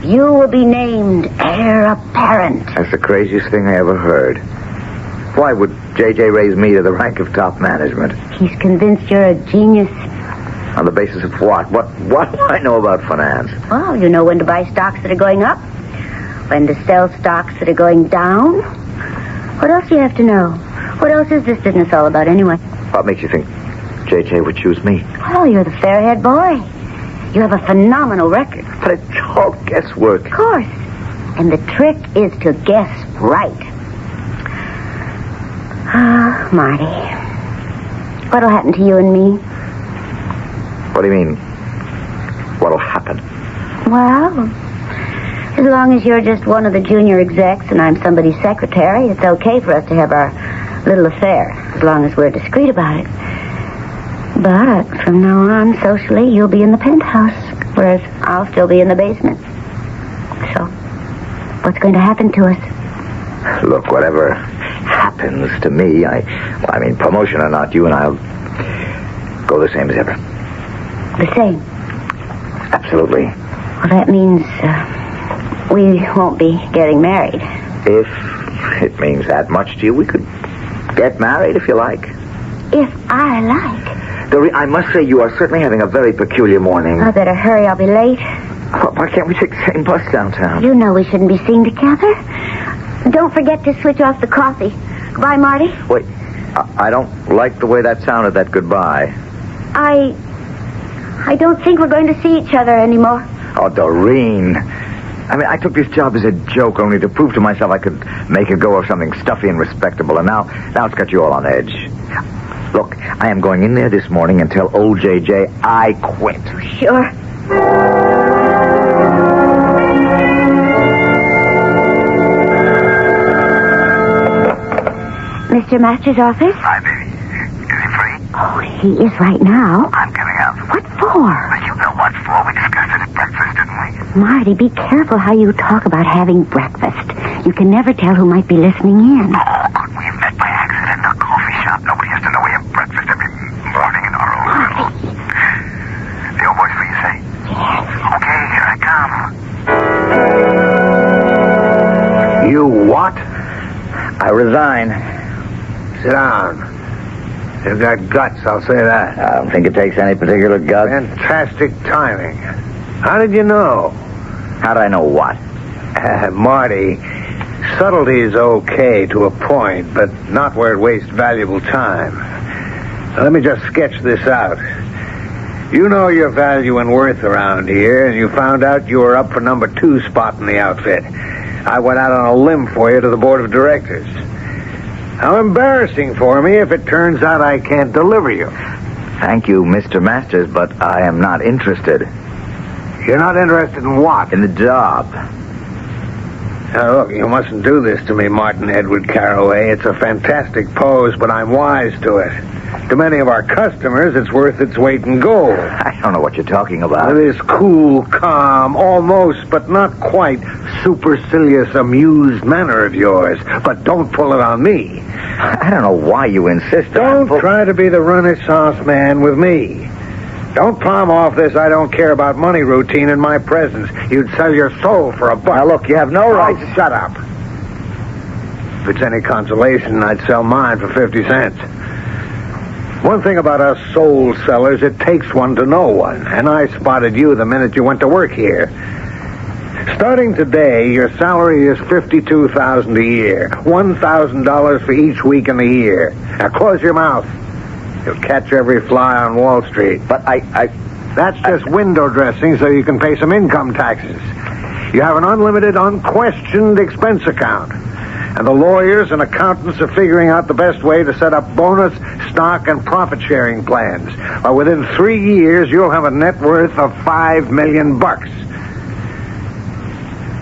You will be named heir apparent. That's the craziest thing I ever heard. Why would J.J. raise me to the rank of top management? He's convinced you're a genius. On the basis of what? What do I know about finance? Well, you know when to buy stocks that are going up, when to sell stocks that are going down. What else do you have to know? What else is this business all about anyway? What makes you think J.J. would choose me? Well, you're the fair-haired boy. You have a phenomenal record. But it's all guesswork. Of course. And the trick is to guess right. Ah, Marty. What'll happen to you and me? What do you mean? What'll happen? Well, as long as you're just one of the junior execs and I'm somebody's secretary, it's okay for us to have our little affair, as long as we're discreet about it. But from now on, socially, you'll be in the penthouse, whereas I'll still be in the basement. So, what's going to happen to us? Look, whatever happens to me, I mean, promotion or not, you and I'll go the same as ever. The same? Absolutely. Well, that means we won't be getting married. If it means that much to you, we could get married if you like. If I like. Doreen, I must say you are certainly having a very peculiar morning. I better hurry, I'll be late. Why can't we take the same bus downtown? You know we shouldn't be seen together. Don't forget to switch off the coffee. Goodbye, Marty. Wait, I don't like the way that sounded, that goodbye. I don't think we're going to see each other anymore. Oh, Doreen. I mean, I took this job as a joke only to prove to myself I could make a go of something stuffy and respectable, and now it's got you all on edge. Look, I am going in there this morning and tell old J.J. I quit. Sure. Mr. Masters' office? Hi, baby. Is he free? Oh, he is right now. I'm coming out. What for? You know what for. We discussed it at breakfast, didn't we? Marty, be careful how you talk about having breakfast. You can never tell who might be listening in. Oh, could we have met by accident in a coffee shop? Nobody has to know we have breakfast every morning in our own house. The old boy's free, you say? Yes. Okay, here I come. You what? I resign. Sit down. You've got guts, I'll say that. I don't think it takes any particular guts. Fantastic timing. How did you know? How did I know what? Marty, subtlety's okay to a point, but not where it wastes valuable time. Now, let me just sketch this out. You know your value and worth around here, and you found out you were up for number 2 spot in the outfit. I went out on a limb for you to the board of directors. How embarrassing for me if it turns out I can't deliver you. Thank you, Mr. Masters, but I am not interested. You're not interested in what? In the job. Now, look, you mustn't do this to me, Martin Edward Carroway. It's a fantastic pose, but I'm wise to it. To many of our customers, it's worth its weight in gold. I don't know what you're talking about. This cool, calm, almost, but not quite, supercilious, amused manner of yours. But don't pull it on me. I don't know why you insist on... Don't try to be the Renaissance man with me. Don't palm off this I don't care about money routine in my presence. You'd sell your soul for $1. Now, look, you have no right to... Shut up. If it's any consolation, I'd sell mine for 50 cents. One thing about us soul sellers, it takes one to know one. And I spotted you the minute you went to work here. Starting today, your salary is $52,000 a year. $1,000 for each week in the year. Now, close your mouth. You'll catch every fly on Wall Street. But That's just window dressing so you can pay some income taxes. You have an unlimited, unquestioned expense account. And the lawyers and accountants are figuring out the best way to set up bonus, stock, and profit-sharing plans. Well, within 3 years, you'll have a net worth of $5 million.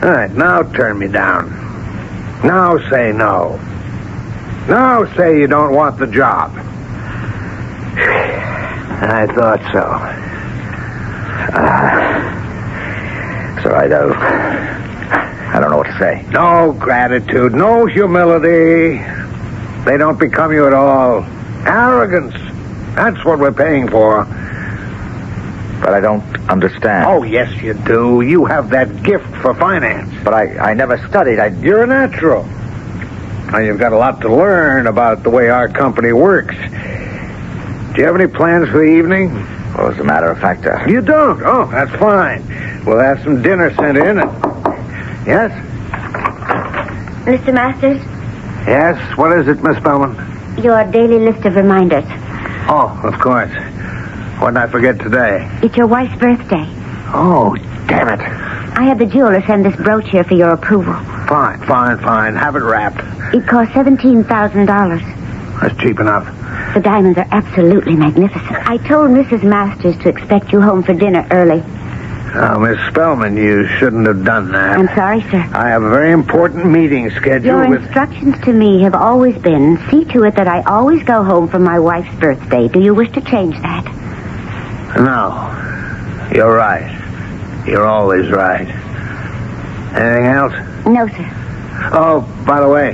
All right, now turn me down. Now say no. Now say you don't want the job. I thought so. So I don't know what to say. No gratitude, no humility. They don't become you at all. Arrogance. That's what we're paying for. But I don't understand. Oh, yes, you do. You have that gift for finance. But I never studied. You're a natural. Now, you've got a lot to learn about the way our company works. Do you have any plans for the evening? Well, as a matter of fact, You don't? Oh, that's fine. We'll have some dinner sent in. Yes? Mr. Masters, Yes? What is it, Miss Spellman? your daily list of reminders. Oh, of course. What did I forget today? It's your wife's birthday. Oh, damn it. I had the jeweler send this brooch here for your approval. Fine. Have it wrapped. It cost $17,000. That's cheap enough. The diamonds are absolutely magnificent. I told Mrs. Masters to expect you home for dinner early. Oh, Miss Spellman, you shouldn't have done that. I'm sorry, sir. I have a very important meeting scheduled Your with... instructions to me have always been, see to it that I always go home for my wife's birthday. Do you wish to change that? No. You're right. You're always right. Anything else? No, sir. Oh, by the way,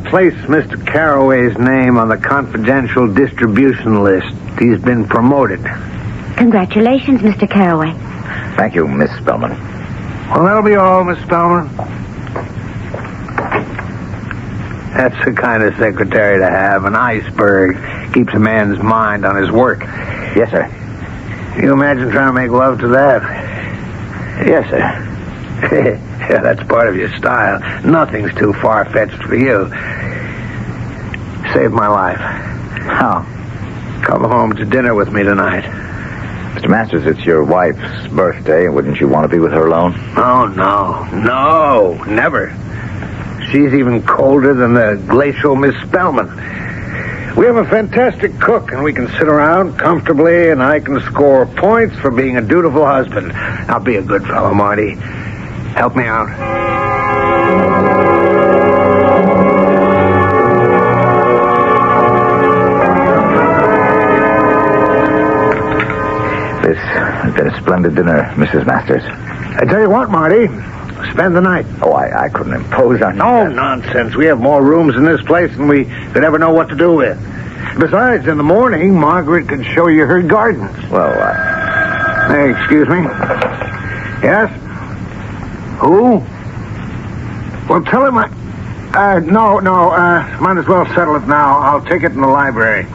place Mr. Carroway's name on the confidential distribution list. He's been promoted. Congratulations, Mr. Carroway. Thank you, Miss Spellman. Well, that'll be all, Miss Spellman. That's the kind of secretary to have, an iceberg. Keeps a man's mind on his work. Yes, sir. You imagine trying to make love to that? Yes, sir. Yeah, that's part of your style. Nothing's too far-fetched for you. Saved my life. How? Come home to dinner with me tonight. Mr. Masters, it's your wife's birthday. Wouldn't you want to be with her alone? Oh, no. No, never. She's even colder than the glacial Miss Spellman. We have a fantastic cook, and we can sit around comfortably, and I can score points for being a dutiful husband. Now, be a good fellow, Marty. Help me out. This has been a splendid dinner, Mrs. Masters. I tell you what, Marty. Spend the night. Oh, I couldn't impose on you. No nonsense. We have more rooms in this place than we could ever know what to do with. Besides, in the morning, Margaret could show you her gardens. Well, Hey, excuse me? Yes? Who? Well, tell him no, might as well settle it now. I'll take it in the library.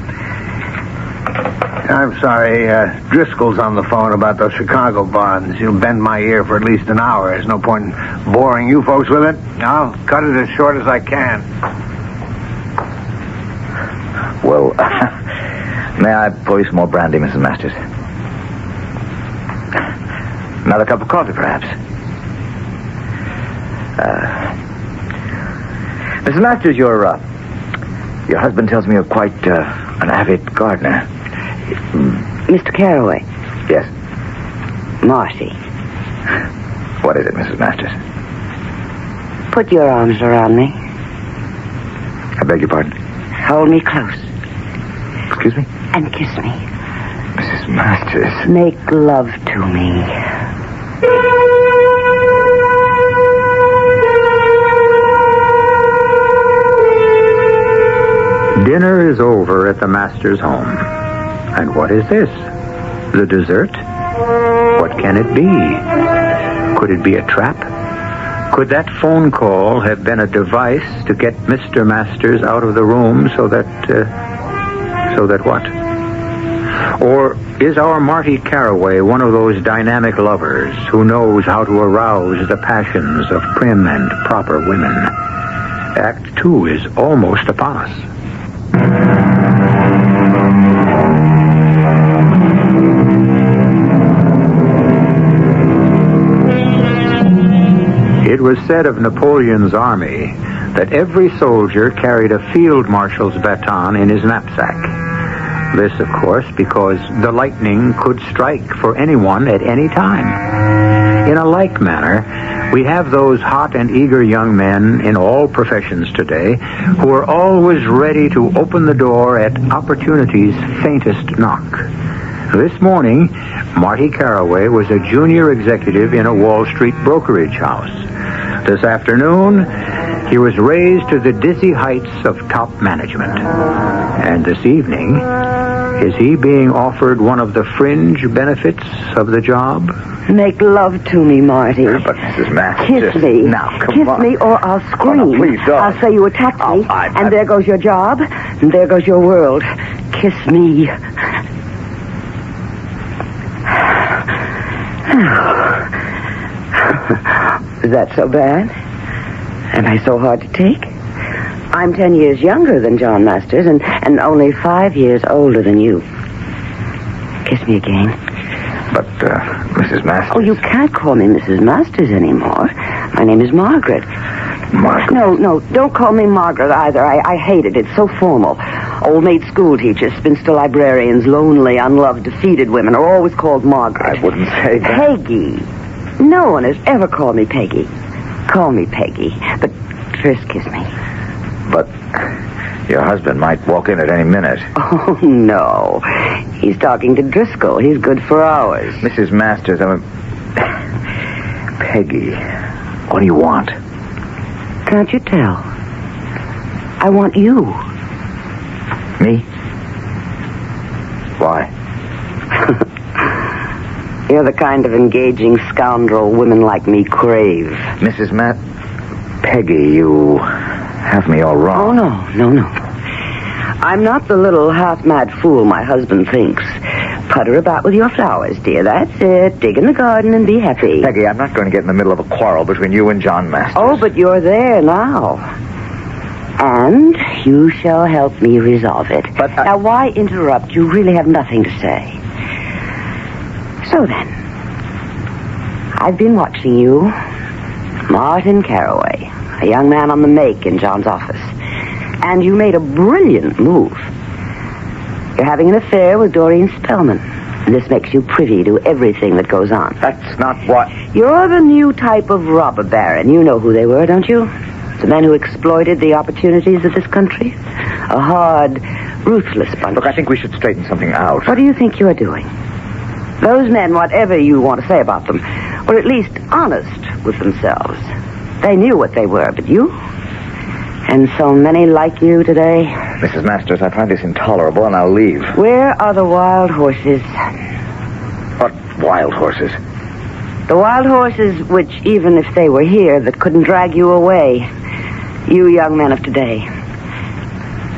I'm sorry, Driscoll's on the phone about those Chicago bonds. He'll bend my ear for at least an hour. There's no point in boring you folks with it. I'll cut it as short as I can. Well, may I pour you some more brandy, Mrs. Masters? Another cup of coffee, perhaps? Mrs. Masters, your husband tells me you're quite an avid gardener. Mr. Carroway. Yes? Marcy. What is it, Mrs. Masters? Put your arms around me. I beg your pardon? Hold me close. Excuse me? And kiss me. Mrs. Masters. Make love to me. Dinner is over at the Masters' home. And what is this? The dessert? What can it be? Could it be a trap? Could that phone call have been a device to get Mr. Masters out of the room so that what? Or is our Marty Carraway one of those dynamic lovers who knows how to arouse the passions of prim and proper women? Act 2 is almost upon us. It was said of Napoleon's army that every soldier carried a field marshal's baton in his knapsack. This, of course, because the lightning could strike for anyone at any time. In a like manner, we have those hot and eager young men in all professions today who are always ready to open the door at opportunity's faintest knock. This morning, Marty Carraway was a junior executive in a Wall Street brokerage house. This afternoon, he was raised to the dizzy heights of top management. And this evening, is he being offered one of the fringe benefits of the job? Make love to me, Marty. But Mrs. Masters... Kiss me. Now, come Kiss on. me or I'll scream. Oh, no, please don't. I'll say you attacked me, and there goes your job, and there goes your world. Kiss me. Is that so bad? Am I so hard to take? I'm 10 years younger than John Masters and only 5 years older than you. Kiss me again. But, Mrs. Masters... Oh, you can't call me Mrs. Masters anymore. My name is Margaret. Margaret? No, don't call me Margaret either. I hate it. It's so formal. Old maid school teachers, spinster librarians, lonely, unloved, defeated women are always called Margaret. I wouldn't say that. Peggy. No one has ever called me Peggy. Call me Peggy. But first kiss me. But your husband might walk in at any minute. Oh, no. He's talking to Driscoll. He's good for hours. Mrs. Masters, Peggy, what do you want? Can't you tell? I want you. Me? Why? You're the kind of engaging scoundrel women like me crave. Mrs. Peggy, you have me all wrong. Oh, no. I'm not the little half-mad fool my husband thinks. Putter about with your flowers, dear. That's it. Dig in the garden and be happy. Peggy, I'm not going to get in the middle of a quarrel between you and John Masters. Oh, but you're there now. And you shall help me resolve it. But now, why interrupt? You really have nothing to say. So then, I've been watching you, Martin Carraway, a young man on the make in John's office. And you made a brilliant move. You're having an affair with Doreen Spellman. And this makes you privy to everything that goes on. That's not what... You're the new type of robber baron. You know who they were, don't you? The men who exploited the opportunities of this country. A hard, ruthless bunch. Look, I think we should straighten something out. What do you think you're doing? Those men, whatever you want to say about them, were at least honest with themselves. They knew what they were, but you? And so many like you today? Mrs. Masters, I find this intolerable, and I'll leave. Where are the wild horses? What wild horses? The wild horses which, even if they were here, that couldn't drag you away. You young men of today.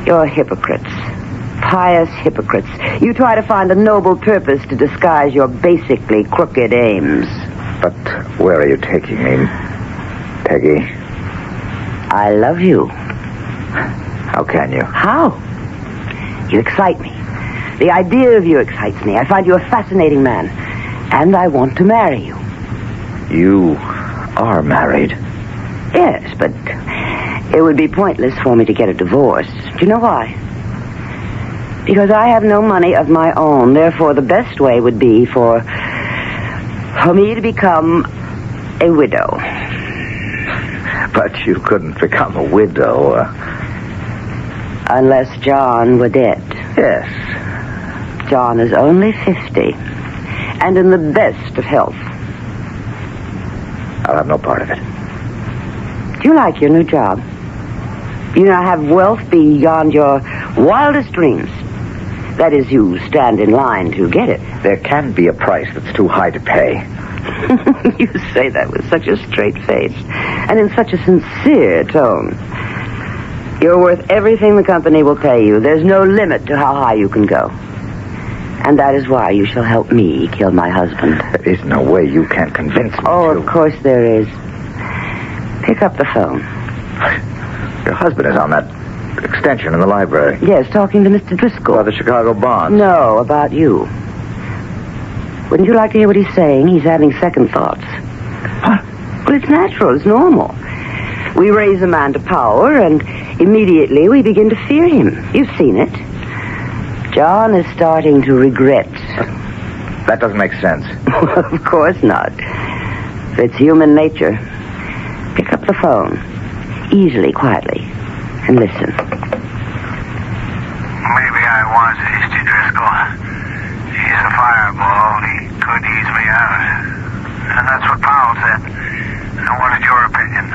You're hypocrites. Pious hypocrites. You try to find a noble purpose to disguise your basically crooked aims. But where are you taking me, Peggy? I love you. How can you? How? You excite me. The idea of you excites me. I find you a fascinating man. And I want to marry you. You are married. Yes, but it would be pointless for me to get a divorce. Do you know why? Because I have no money of my own. Therefore, the best way would be for for me to become a widow. But you couldn't become a widow. Unless John were dead. Yes. John is only 50 and in the best of health. I'll have no part of it. Do you like your new job? You now have wealth beyond your wildest dreams. That is, you stand in line to get it. There can be a price that's too high to pay. You say that with such a straight face and in such a sincere tone. You're worth everything the company will pay you. There's no limit to how high you can go. And that is why you shall help me kill my husband. There is no way you can convince me to. Of course there is. Pick up the phone. Your husband is on that extension in the library. Yes, talking to Mr. Driscoll. About the Chicago bonds. No, about you. Wouldn't you like to hear what he's saying? He's having second thoughts. What? Well, it's natural. It's normal. We raise a man to power, and immediately we begin to fear him. You've seen it. John is starting to regret. That doesn't make sense. Of course not. It's human nature. Pick up the phone. Easily, quietly. And listen. Maybe I was hasty, Driscoll. He's a fireball. He could ease me out. And that's what Powell said. I wanted your opinion.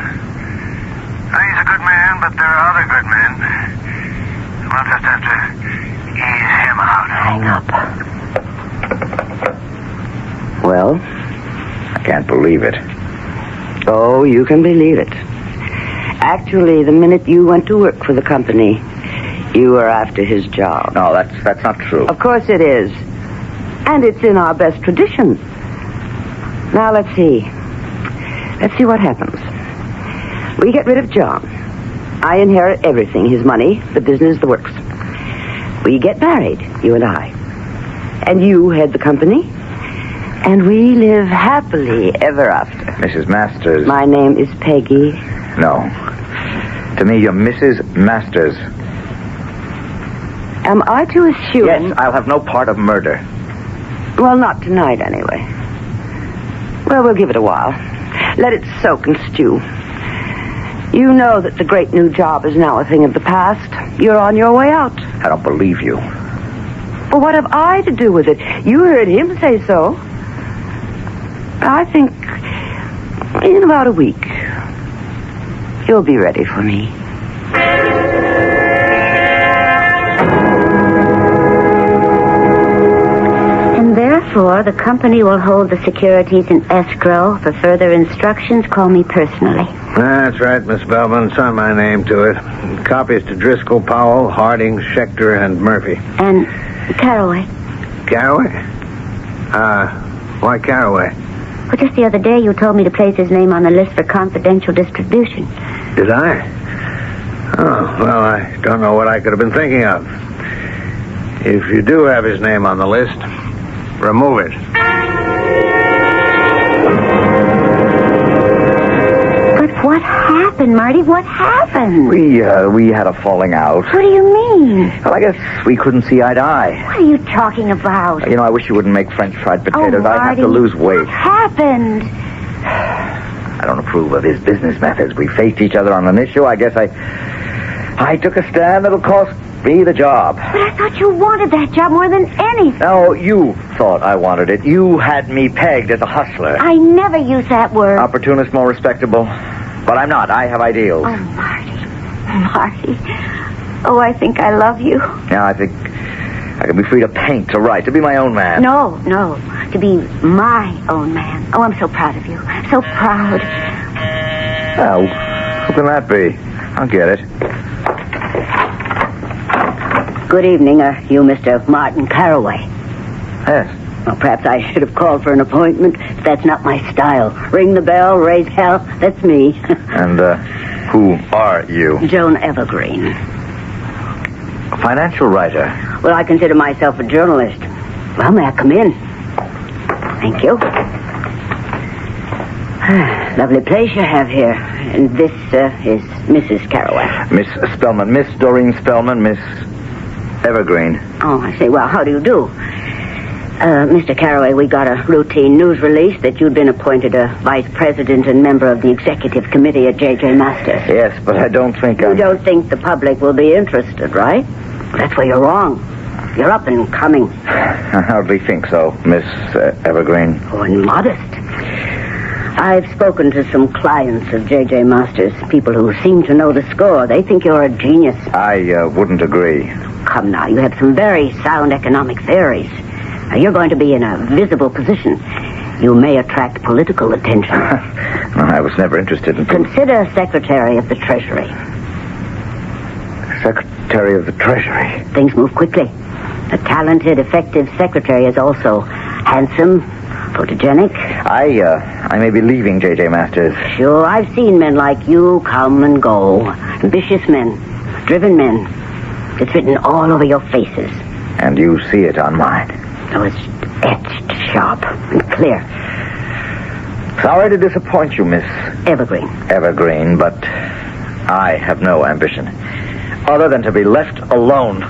He's a good man, but there are other good men. We'll just have to ease him out. Hang up. Well? I can't believe it. Oh, you can believe it. Actually, the minute you went to work for the company, you were after his job. No, that's not true. Of course it is. And it's in our best tradition. Now, let's see. Let's see what happens. We get rid of John. I inherit everything, his money, the business, the works. We get married, you and I. And you head the company. And we live happily ever after. Mrs. Masters. My name is Peggy. No. To me, you're Mrs. Masters. Am I to assume... Yes, I'll have no part of murder. Well, not tonight, anyway. Well, we'll give it a while. Let it soak and stew. You know that the great new job is now a thing of the past. You're on your way out. I don't believe you. Well, what have I to do with it? You heard him say so. I think in about a week, you'll be ready for me. And therefore, the company will hold the securities in escrow. For further instructions, call me personally. That's right, Miss Bellman. Sign my name to it. Copies to Driscoll, Powell, Harding, Schechter, and Murphy. And Caraway. Caraway? Why Caraway? Well, just the other day, you told me to place his name on the list for confidential distribution. Did I? Oh, well, I don't know what I could have been thinking of. If you do have his name on the list, remove it. But what happened, Marty? What happened? We had a falling out. What do you mean? Well, I guess we couldn't see eye to eye. What are you talking about? You know, I wish you wouldn't make French fried potatoes. Oh, I have to Marty, lose weight. What happened? I don't approve of his business methods. We faced each other on an issue. I guess I took a stand that'll cost me the job. But I thought you wanted that job more than anything. No, you thought I wanted it. You had me pegged as a hustler. I never use that word. Opportunist, more respectable. But I'm not. I have ideals. Oh, Marty. Marty. Oh, I think I love you. Now, I think I can be free to paint, to write, to be my own man. No. To be my own man. Oh, I'm so proud of you. So proud. Well, who can that be? I'll get it. Good evening. You Mr. Martin Caraway? Yes. Well, perhaps I should have called for an appointment. That's not my style. Ring the bell, raise hell. That's me. And, who are you? Joan Evergreen. A financial writer. Well, I consider myself a journalist. Well, may I come in? Thank you. Lovely place you have here. And this is Mrs. Caraway. Miss Spellman. Miss Doreen Spellman. Miss Evergreen. Oh, I see. Well, how do you do? Mr. Carraway, we got a routine news release that you'd been appointed a vice president and member of the executive committee at J.J. Masters. Yes, but I don't think You don't think the public will be interested, right? That's where you're wrong. You're up and coming. I hardly think so, Miss Evergreen. Oh, and modest. I've spoken to some clients of J.J. Masters, people who seem to know the score. They think you're a genius. I wouldn't agree. Come now, you have some very sound economic theories. Now, you're going to be in a visible position. You may attract political attention. I was never interested in... Consider Secretary of the Treasury. Secretary of the Treasury? Things move quickly. A talented, effective secretary is also handsome, photogenic. I may be leaving J.J. Masters. Sure, I've seen men like you come and go. Ambitious men, driven men. It's written all over your faces. And you see it on mine. Oh, it's etched sharp and clear. Sorry to disappoint you, Miss... Evergreen, but I have no ambition other than to be left alone.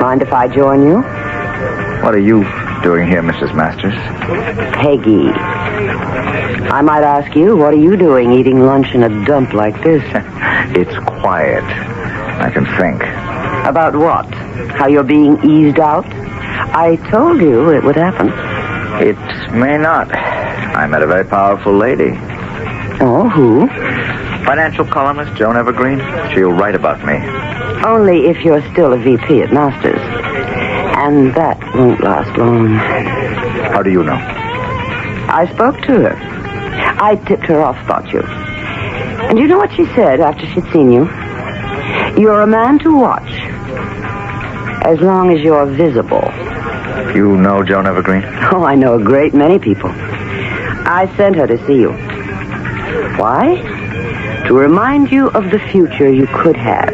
Mind if I join you? What are you doing here, Mrs. Masters? Peggy. I might ask you, what are you doing eating lunch in a dump like this? It's quiet. I can think. About what? How you're being eased out? I told you it would happen. It may not. I met a very powerful lady. Oh, who? Financial columnist Joan Evergreen. She'll write about me. Only if you're still a VP at Masters. And that won't last long. How do you know? I spoke to her. I tipped her off about you. And you know what she said after she'd seen you? You're a man to watch. As long as you're visible. You know Joan Evergreen? Oh, I know a great many people. I sent her to see you. Why? To remind you of the future you could have.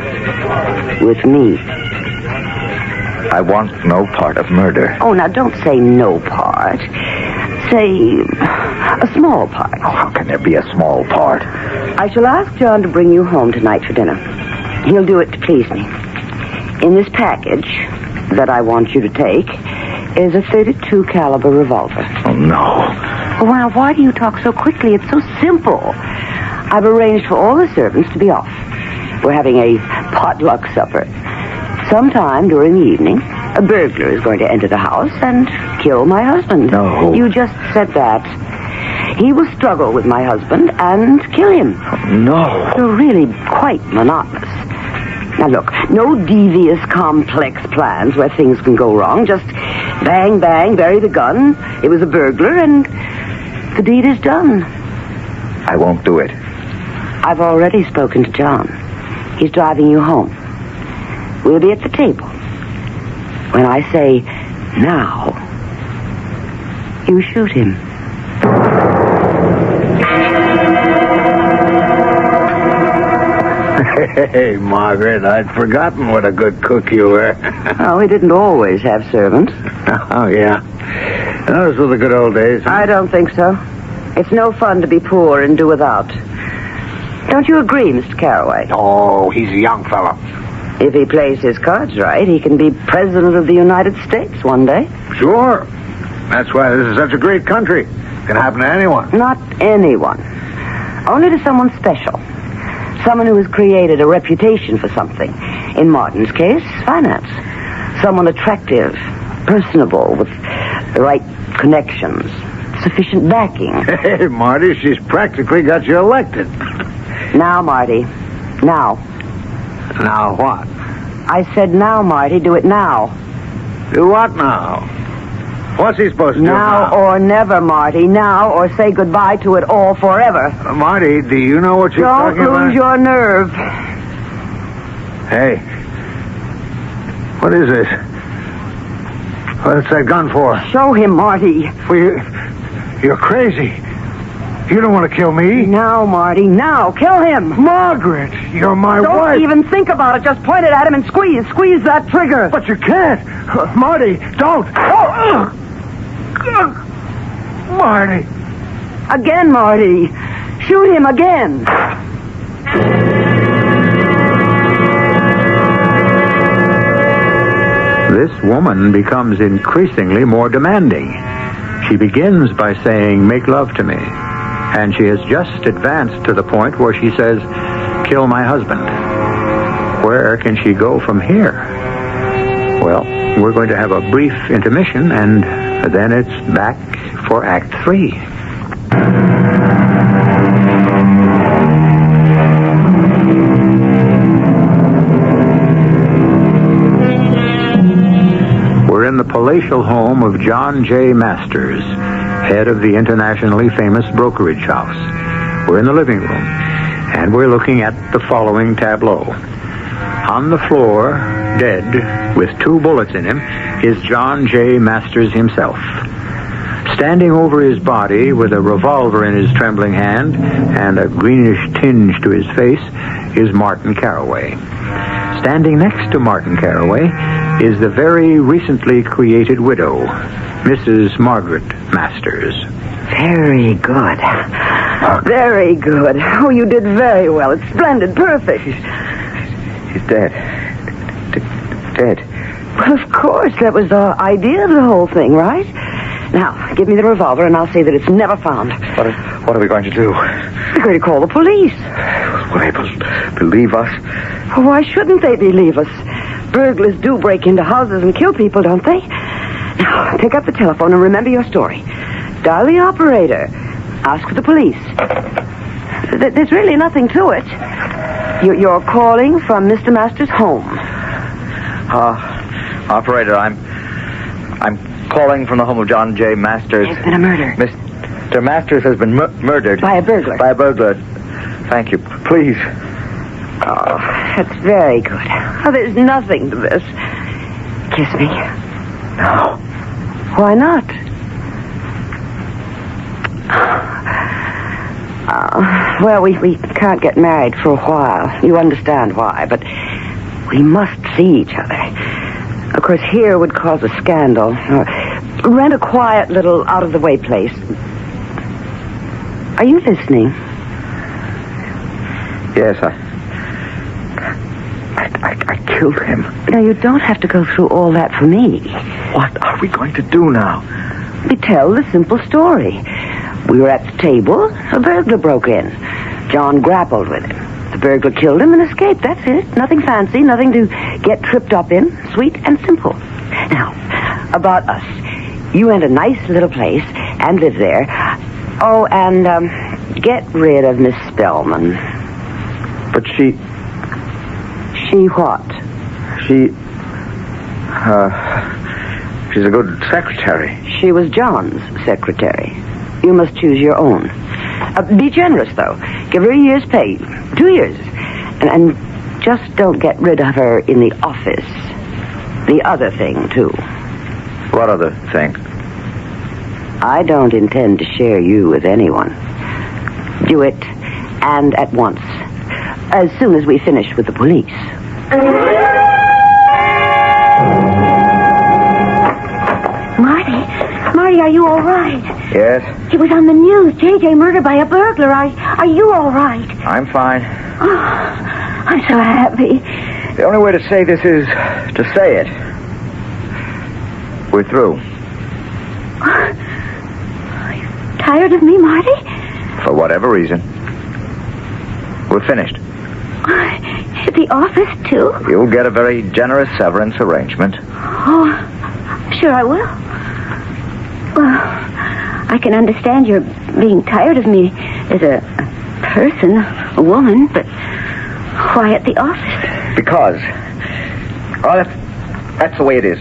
With me. I want no part of murder. Oh, now don't say no part. Say a small part. Oh, how can there be a small part? I shall ask John to bring you home tonight for dinner. He'll do it to please me. In this package that I want you to take is a .32 caliber revolver. Oh, no. Well, why do you talk so quickly? It's so simple. I've arranged for all the servants to be off. We're having a potluck supper. Sometime during the evening, a burglar is going to enter the house and kill my husband. No. You just said that. He will struggle with my husband and kill him. Oh, no. You're really quite monotonous. Now, look, no devious, complex plans where things can go wrong. Just bang, bang, bury the gun. It was a burglar, and the deed is done. I won't do it. I've already spoken to John. He's driving you home. We'll be at the table. When I say now, you shoot him. Hey, Margaret, I'd forgotten what a good cook you were. Oh, we didn't always have servants. Oh, yeah. Those were the good old days. I don't think so. It's no fun to be poor and do without. Don't you agree, Mr. Carraway? Oh, he's a young fellow. If he plays his cards right, he can be president of the United States one day. Sure. That's why this is such a great country. It can happen to anyone. Not anyone. Only to someone special. Someone who has created a reputation for something. In Martin's case, finance. Someone attractive, personable, with the right connections, sufficient backing. Hey, Marty, she's practically got you elected. Now, Marty. Now. Now what? I said now, Marty. Do it now. Do what now? What's he supposed to do now? Now or never, Marty. Now or say goodbye to it all forever. Marty, do you know what you're talking about? Don't lose your nerve. Hey. What is this? What's that gun for? Show him, Marty. Well, you're crazy. You don't want to kill me. Now, Marty, now. Kill him. Margaret, you're my wife. Don't even think about it. Just point it at him and squeeze. Squeeze that trigger. But you can't. Marty, don't. Oh, Marty. Again, Marty. Shoot him again. This woman becomes increasingly more demanding. She begins by saying, "Make love to me." And she has just advanced to the point where she says, "Kill my husband." Where can she go from here? Well, we're going to have a brief intermission, and then it's back for Act 3. We're in the palatial home of John J. Masters, head of the internationally famous brokerage house. We're in the living room, and we're looking at the following tableau. On the floor, dead, with 2 bullets in him, is John J. Masters himself. Standing over his body with a revolver in his trembling hand and a greenish tinge to his face is Martin Carraway. Standing next to Martin Carraway is the very recently created widow, Mrs. Margaret Masters. Very good. Very good. Oh, you did very well. It's splendid. Perfect. He's dead. Dead. Well, of course. That was the idea of the whole thing, right? Now, give me the revolver and I'll say that it's never found. What are we going to do? We're going to call the police. Will they believe us? Oh, why shouldn't they believe us? Burglars do break into houses and kill people, don't they? Now, pick up the telephone and remember your story. Dial the operator. Ask for the police. There's really nothing to it. You're calling from Mr. Masters' home. Operator, I'm calling from the home of John J. Masters. There's been a murder. Mr. Masters has been murdered. By a burglar. By a burglar. Thank you. Please. Oh, that's very good. Oh, there's nothing to this. Kiss me. No. Why not? Well, we can't get married for a while. You understand why, but we must see each other. Of course, here would cause a scandal. Rent a quiet little out-of-the-way place. Are you listening? Yes, I killed him. Now, you don't have to go through all that for me. What are we going to do now? We tell the simple story. We were at the table. A burglar broke in. John grappled with him. The burglar killed him and escaped. That's it. Nothing fancy, nothing to get tripped up in. Sweet and simple. Now, about us. You rent a nice little place and live there. Oh, and get rid of Miss Spellman. But she... She what? She's a good secretary. She was John's secretary. You must choose your own. Be generous, though. Give her a year's pay. 2 years. And just don't get rid of her in the office. The other thing, too. What other thing? I don't intend to share you with anyone. Do it, and at once. As soon as we finish with the police. Marty, are you all right? Yes? It was on the news. J.J. murdered by a burglar. Are you all right? I'm fine. Oh, I'm so happy. The only way to say this is to say it. We're through. Are you tired of me, Marty? For whatever reason. We're finished. At the office, too? You'll get a very generous severance arrangement. Oh, sure I will. Well, I can understand your being tired of me as a person, a woman, but why at the office? Because... Oh, that's the way it is.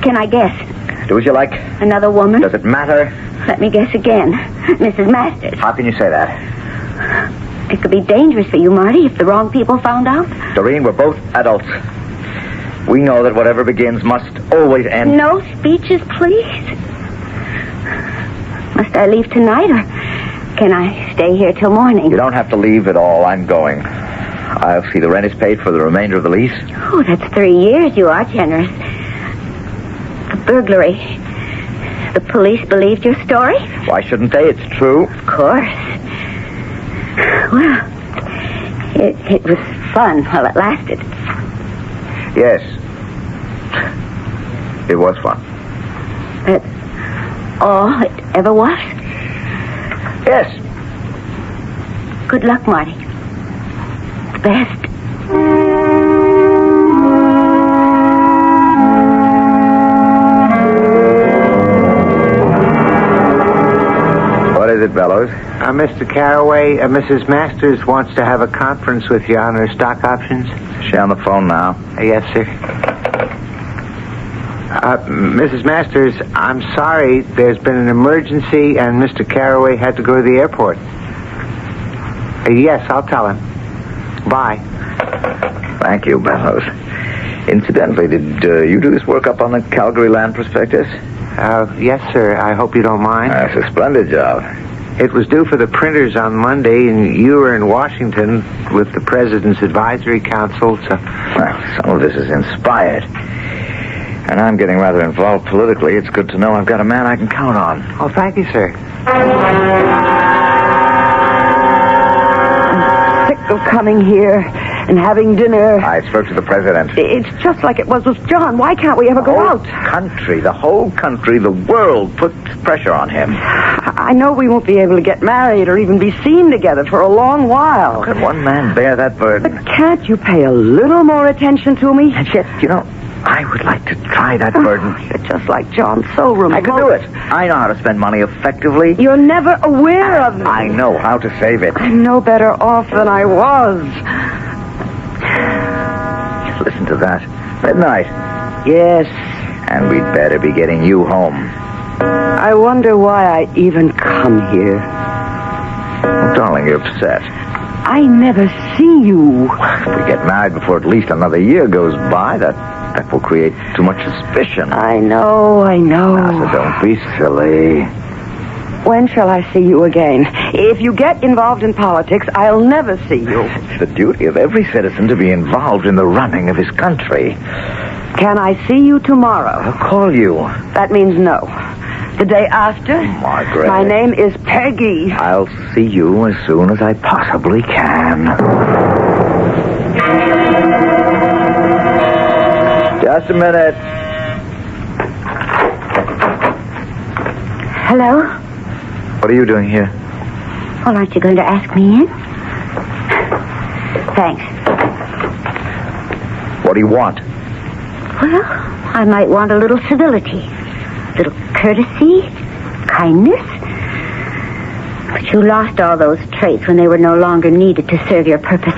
Can I guess? Do as you like. Another woman? Does it matter? Let me guess again. Mrs. Masters. How can you say that? It could be dangerous for you, Marty, if the wrong people found out. Doreen, we're both adults. We know that whatever begins must always end. No speeches, please. Must I leave tonight, or can I stay here till morning? You don't have to leave at all. I'm going. I'll see the rent is paid for the remainder of the lease. Oh, that's 3 years. You are generous. The burglary. The police believed your story? Why shouldn't they? It's true. Of course. Well, it was fun while it lasted. Yes. It was fun. That's all it ever was? Yes. Good luck, Marty. The best. What is it, Bellows? Mr. Carraway, Mrs. Masters wants to have a conference with you on her stock options. Is she on the phone now? Yes, sir. Mrs. Masters, I'm sorry. There's been an emergency, and Mr. Carraway had to go to the airport. Yes, I'll tell him. Bye. Thank you, Bellows. Incidentally, did you do this work up on the Calgary land prospectus? Yes, sir. I hope you don't mind. That's a splendid job. It was due for the printers on Monday, and you were in Washington with the President's Advisory Council, so... Well, some of this is inspired. And I'm getting rather involved politically. It's good to know I've got a man I can count on. Oh, thank you, sir. I'm sick of coming here and having dinner. I spoke to the president. It's just like it was with John. Why can't we ever go out? The whole country, the world put pressure on him. I know we won't be able to get married or even be seen together for a long while. How can one man bear that burden? But can't you pay a little more attention to me? And yet, I would like to try that burden. You're just like John, so remote. I can do it. I know how to spend money effectively. You're never aware of it. I know how to save it. I'm no better off than I was. Listen to that. Midnight. Yes. And we'd better be getting you home. I wonder why I even come here. Oh, darling, you're upset. I never see you. If we get married before at least another year goes by, that will create too much suspicion. I know. Now, so don't be silly. When shall I see you again? If you get involved in politics, I'll never see you. It's the duty of every citizen to be involved in the running of his country. Can I see you tomorrow? I'll call you. That means no. The day after? Margaret. My name is Peggy. I'll see you as soon as I possibly can. Just a minute. Hello? What are you doing here? Well, aren't you going to ask me in? Thanks. What do you want? Well, I might want a little civility, a little courtesy, kindness. But you lost all those traits when they were no longer needed to serve your purpose.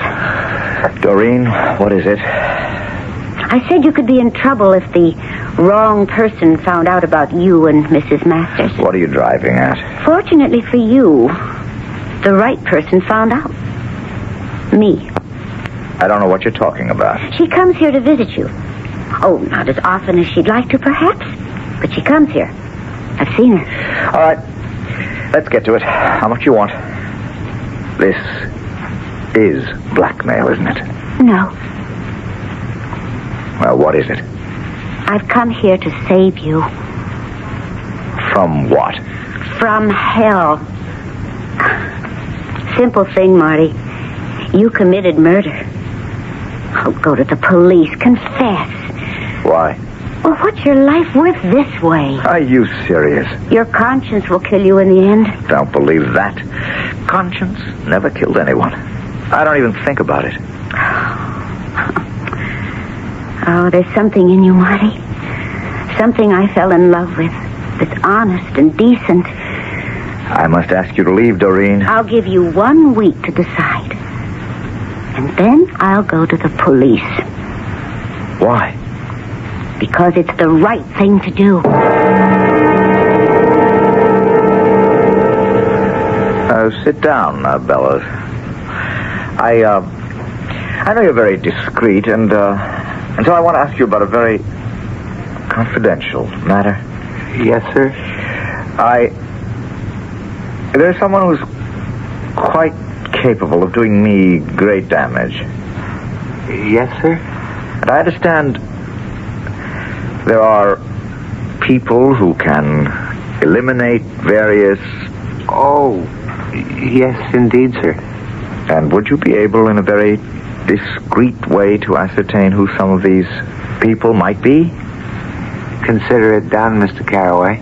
Doreen, what is it? I said you could be in trouble if the wrong person found out about you and Mrs. Masters. What are you driving at? Fortunately for you, the right person found out. Me. I don't know what you're talking about. She comes here to visit you. Oh, not as often as she'd like to, perhaps. But she comes here. I've seen her. All right. Let's get to it. How much you want? This is blackmail, isn't it? No. Well, what is it? I've come here to save you. From what? From hell. Simple thing, Marty. You committed murder. Oh, go to the police. Confess. Why? Well, what's your life worth this way? Are you serious? Your conscience will kill you in the end. Don't believe that. Conscience never killed anyone. I don't even think about it. Oh, there's something in you, Marty. Something I fell in love with. That's honest and decent. I must ask you to leave, Doreen. I'll give you 1 week to decide. And then I'll go to the police. Why? Because it's the right thing to do. Sit down, Bellows. I know you're very discreet, and so I want to ask you about a very confidential matter. Yes, sir? There's someone who's quite capable of doing me great damage. Yes, sir? And I understand there are people who can eliminate various... Oh, yes, indeed, sir. And would you be able, in a very discreet way, to ascertain who some of these people might be? consider it done, Mr. Carraway.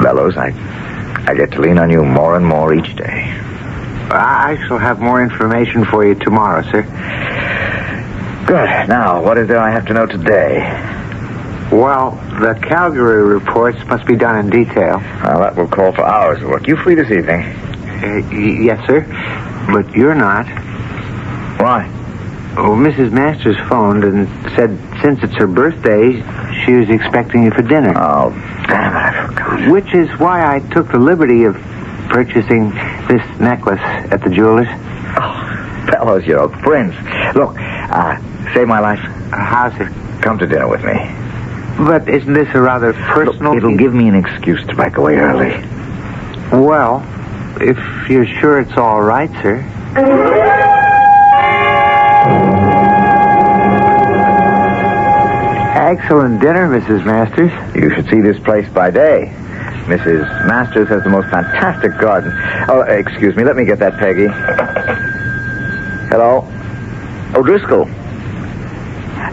Bellows, I get to lean on you more and more each day. I shall have more information for you tomorrow, sir. Good. Now, what is there I have to know today? Well, the Calgary reports must be done in detail. Well, that will call for hours of work. You free this evening? Yes, sir. But you're not. Why? Oh, Mrs. Masters phoned and said since it's her birthday, she was expecting you for dinner. Oh, damn it, I forgot. Which is why I took the liberty of purchasing this necklace at the jeweler's. Oh, Bellows, you're a prince. Look, save my life. How's it? Come to dinner with me. But isn't this a rather personal... Look, it'll give me an excuse to back away early. Well, if you're sure it's all right, sir. Excellent dinner, Mrs. Masters. You should see this place by day. Mrs. Masters has the most fantastic garden. Oh, excuse me. Let me get that, Peggy. Hello? Oh, Driscoll.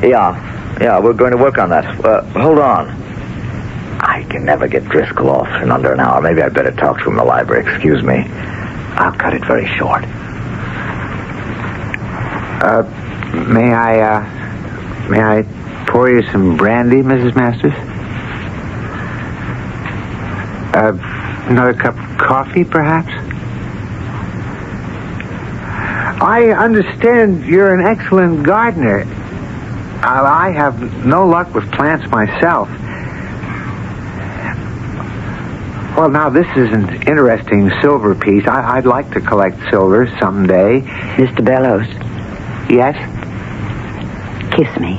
Yeah, we're going to work on that. Hold on. I can never get Driscoll off in under an hour. Maybe I'd better talk to him in the library. Excuse me. I'll cut it very short. May I pour you some brandy, Mrs. Masters? Another cup of coffee, perhaps? I understand you're an excellent gardener. I have no luck with plants myself. Well, now, this is an interesting silver piece. I'd like to collect silver someday. Mr. Bellows. Yes? Kiss me.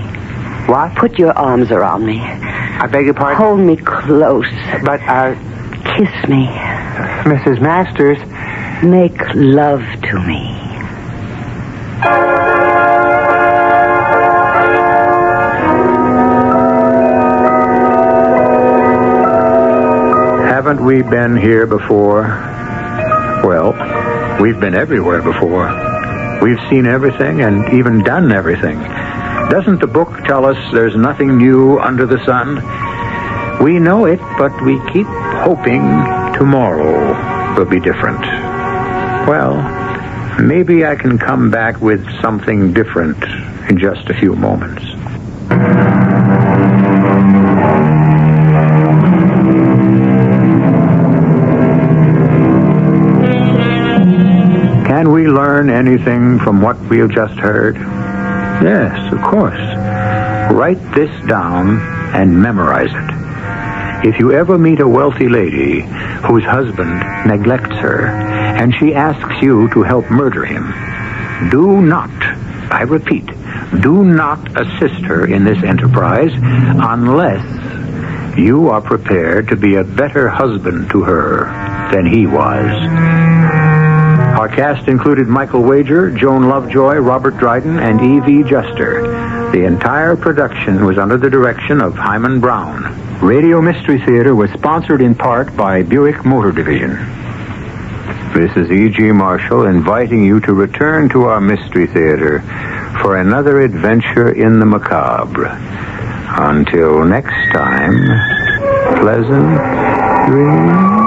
What? Put your arms around me. I beg your pardon? Hold me close. But, Kiss me. Mrs. Masters. Make love to me. Haven't we been here before? Well, we've been everywhere before. We've seen everything and even done everything. Doesn't the book tell us there's nothing new under the sun? We know it, but we keep hoping tomorrow will be different. Well, maybe I can come back with something different in just a few moments. Can we learn anything from what we've just heard? Yes, of course. Write this down and memorize it. If you ever meet a wealthy lady whose husband neglects her and she asks you to help murder him, do not, I repeat, do not assist her in this enterprise unless you are prepared to be a better husband to her than he was. Our cast included Michael Wager, Joan Lovejoy, Robert Dryden, and E.V. Juster. The entire production was under the direction of Hyman Brown. Radio Mystery Theater was sponsored in part by Buick Motor Division. This is E.G. Marshall inviting you to return to our Mystery Theater for another adventure in the macabre. Until next time, pleasant dreams.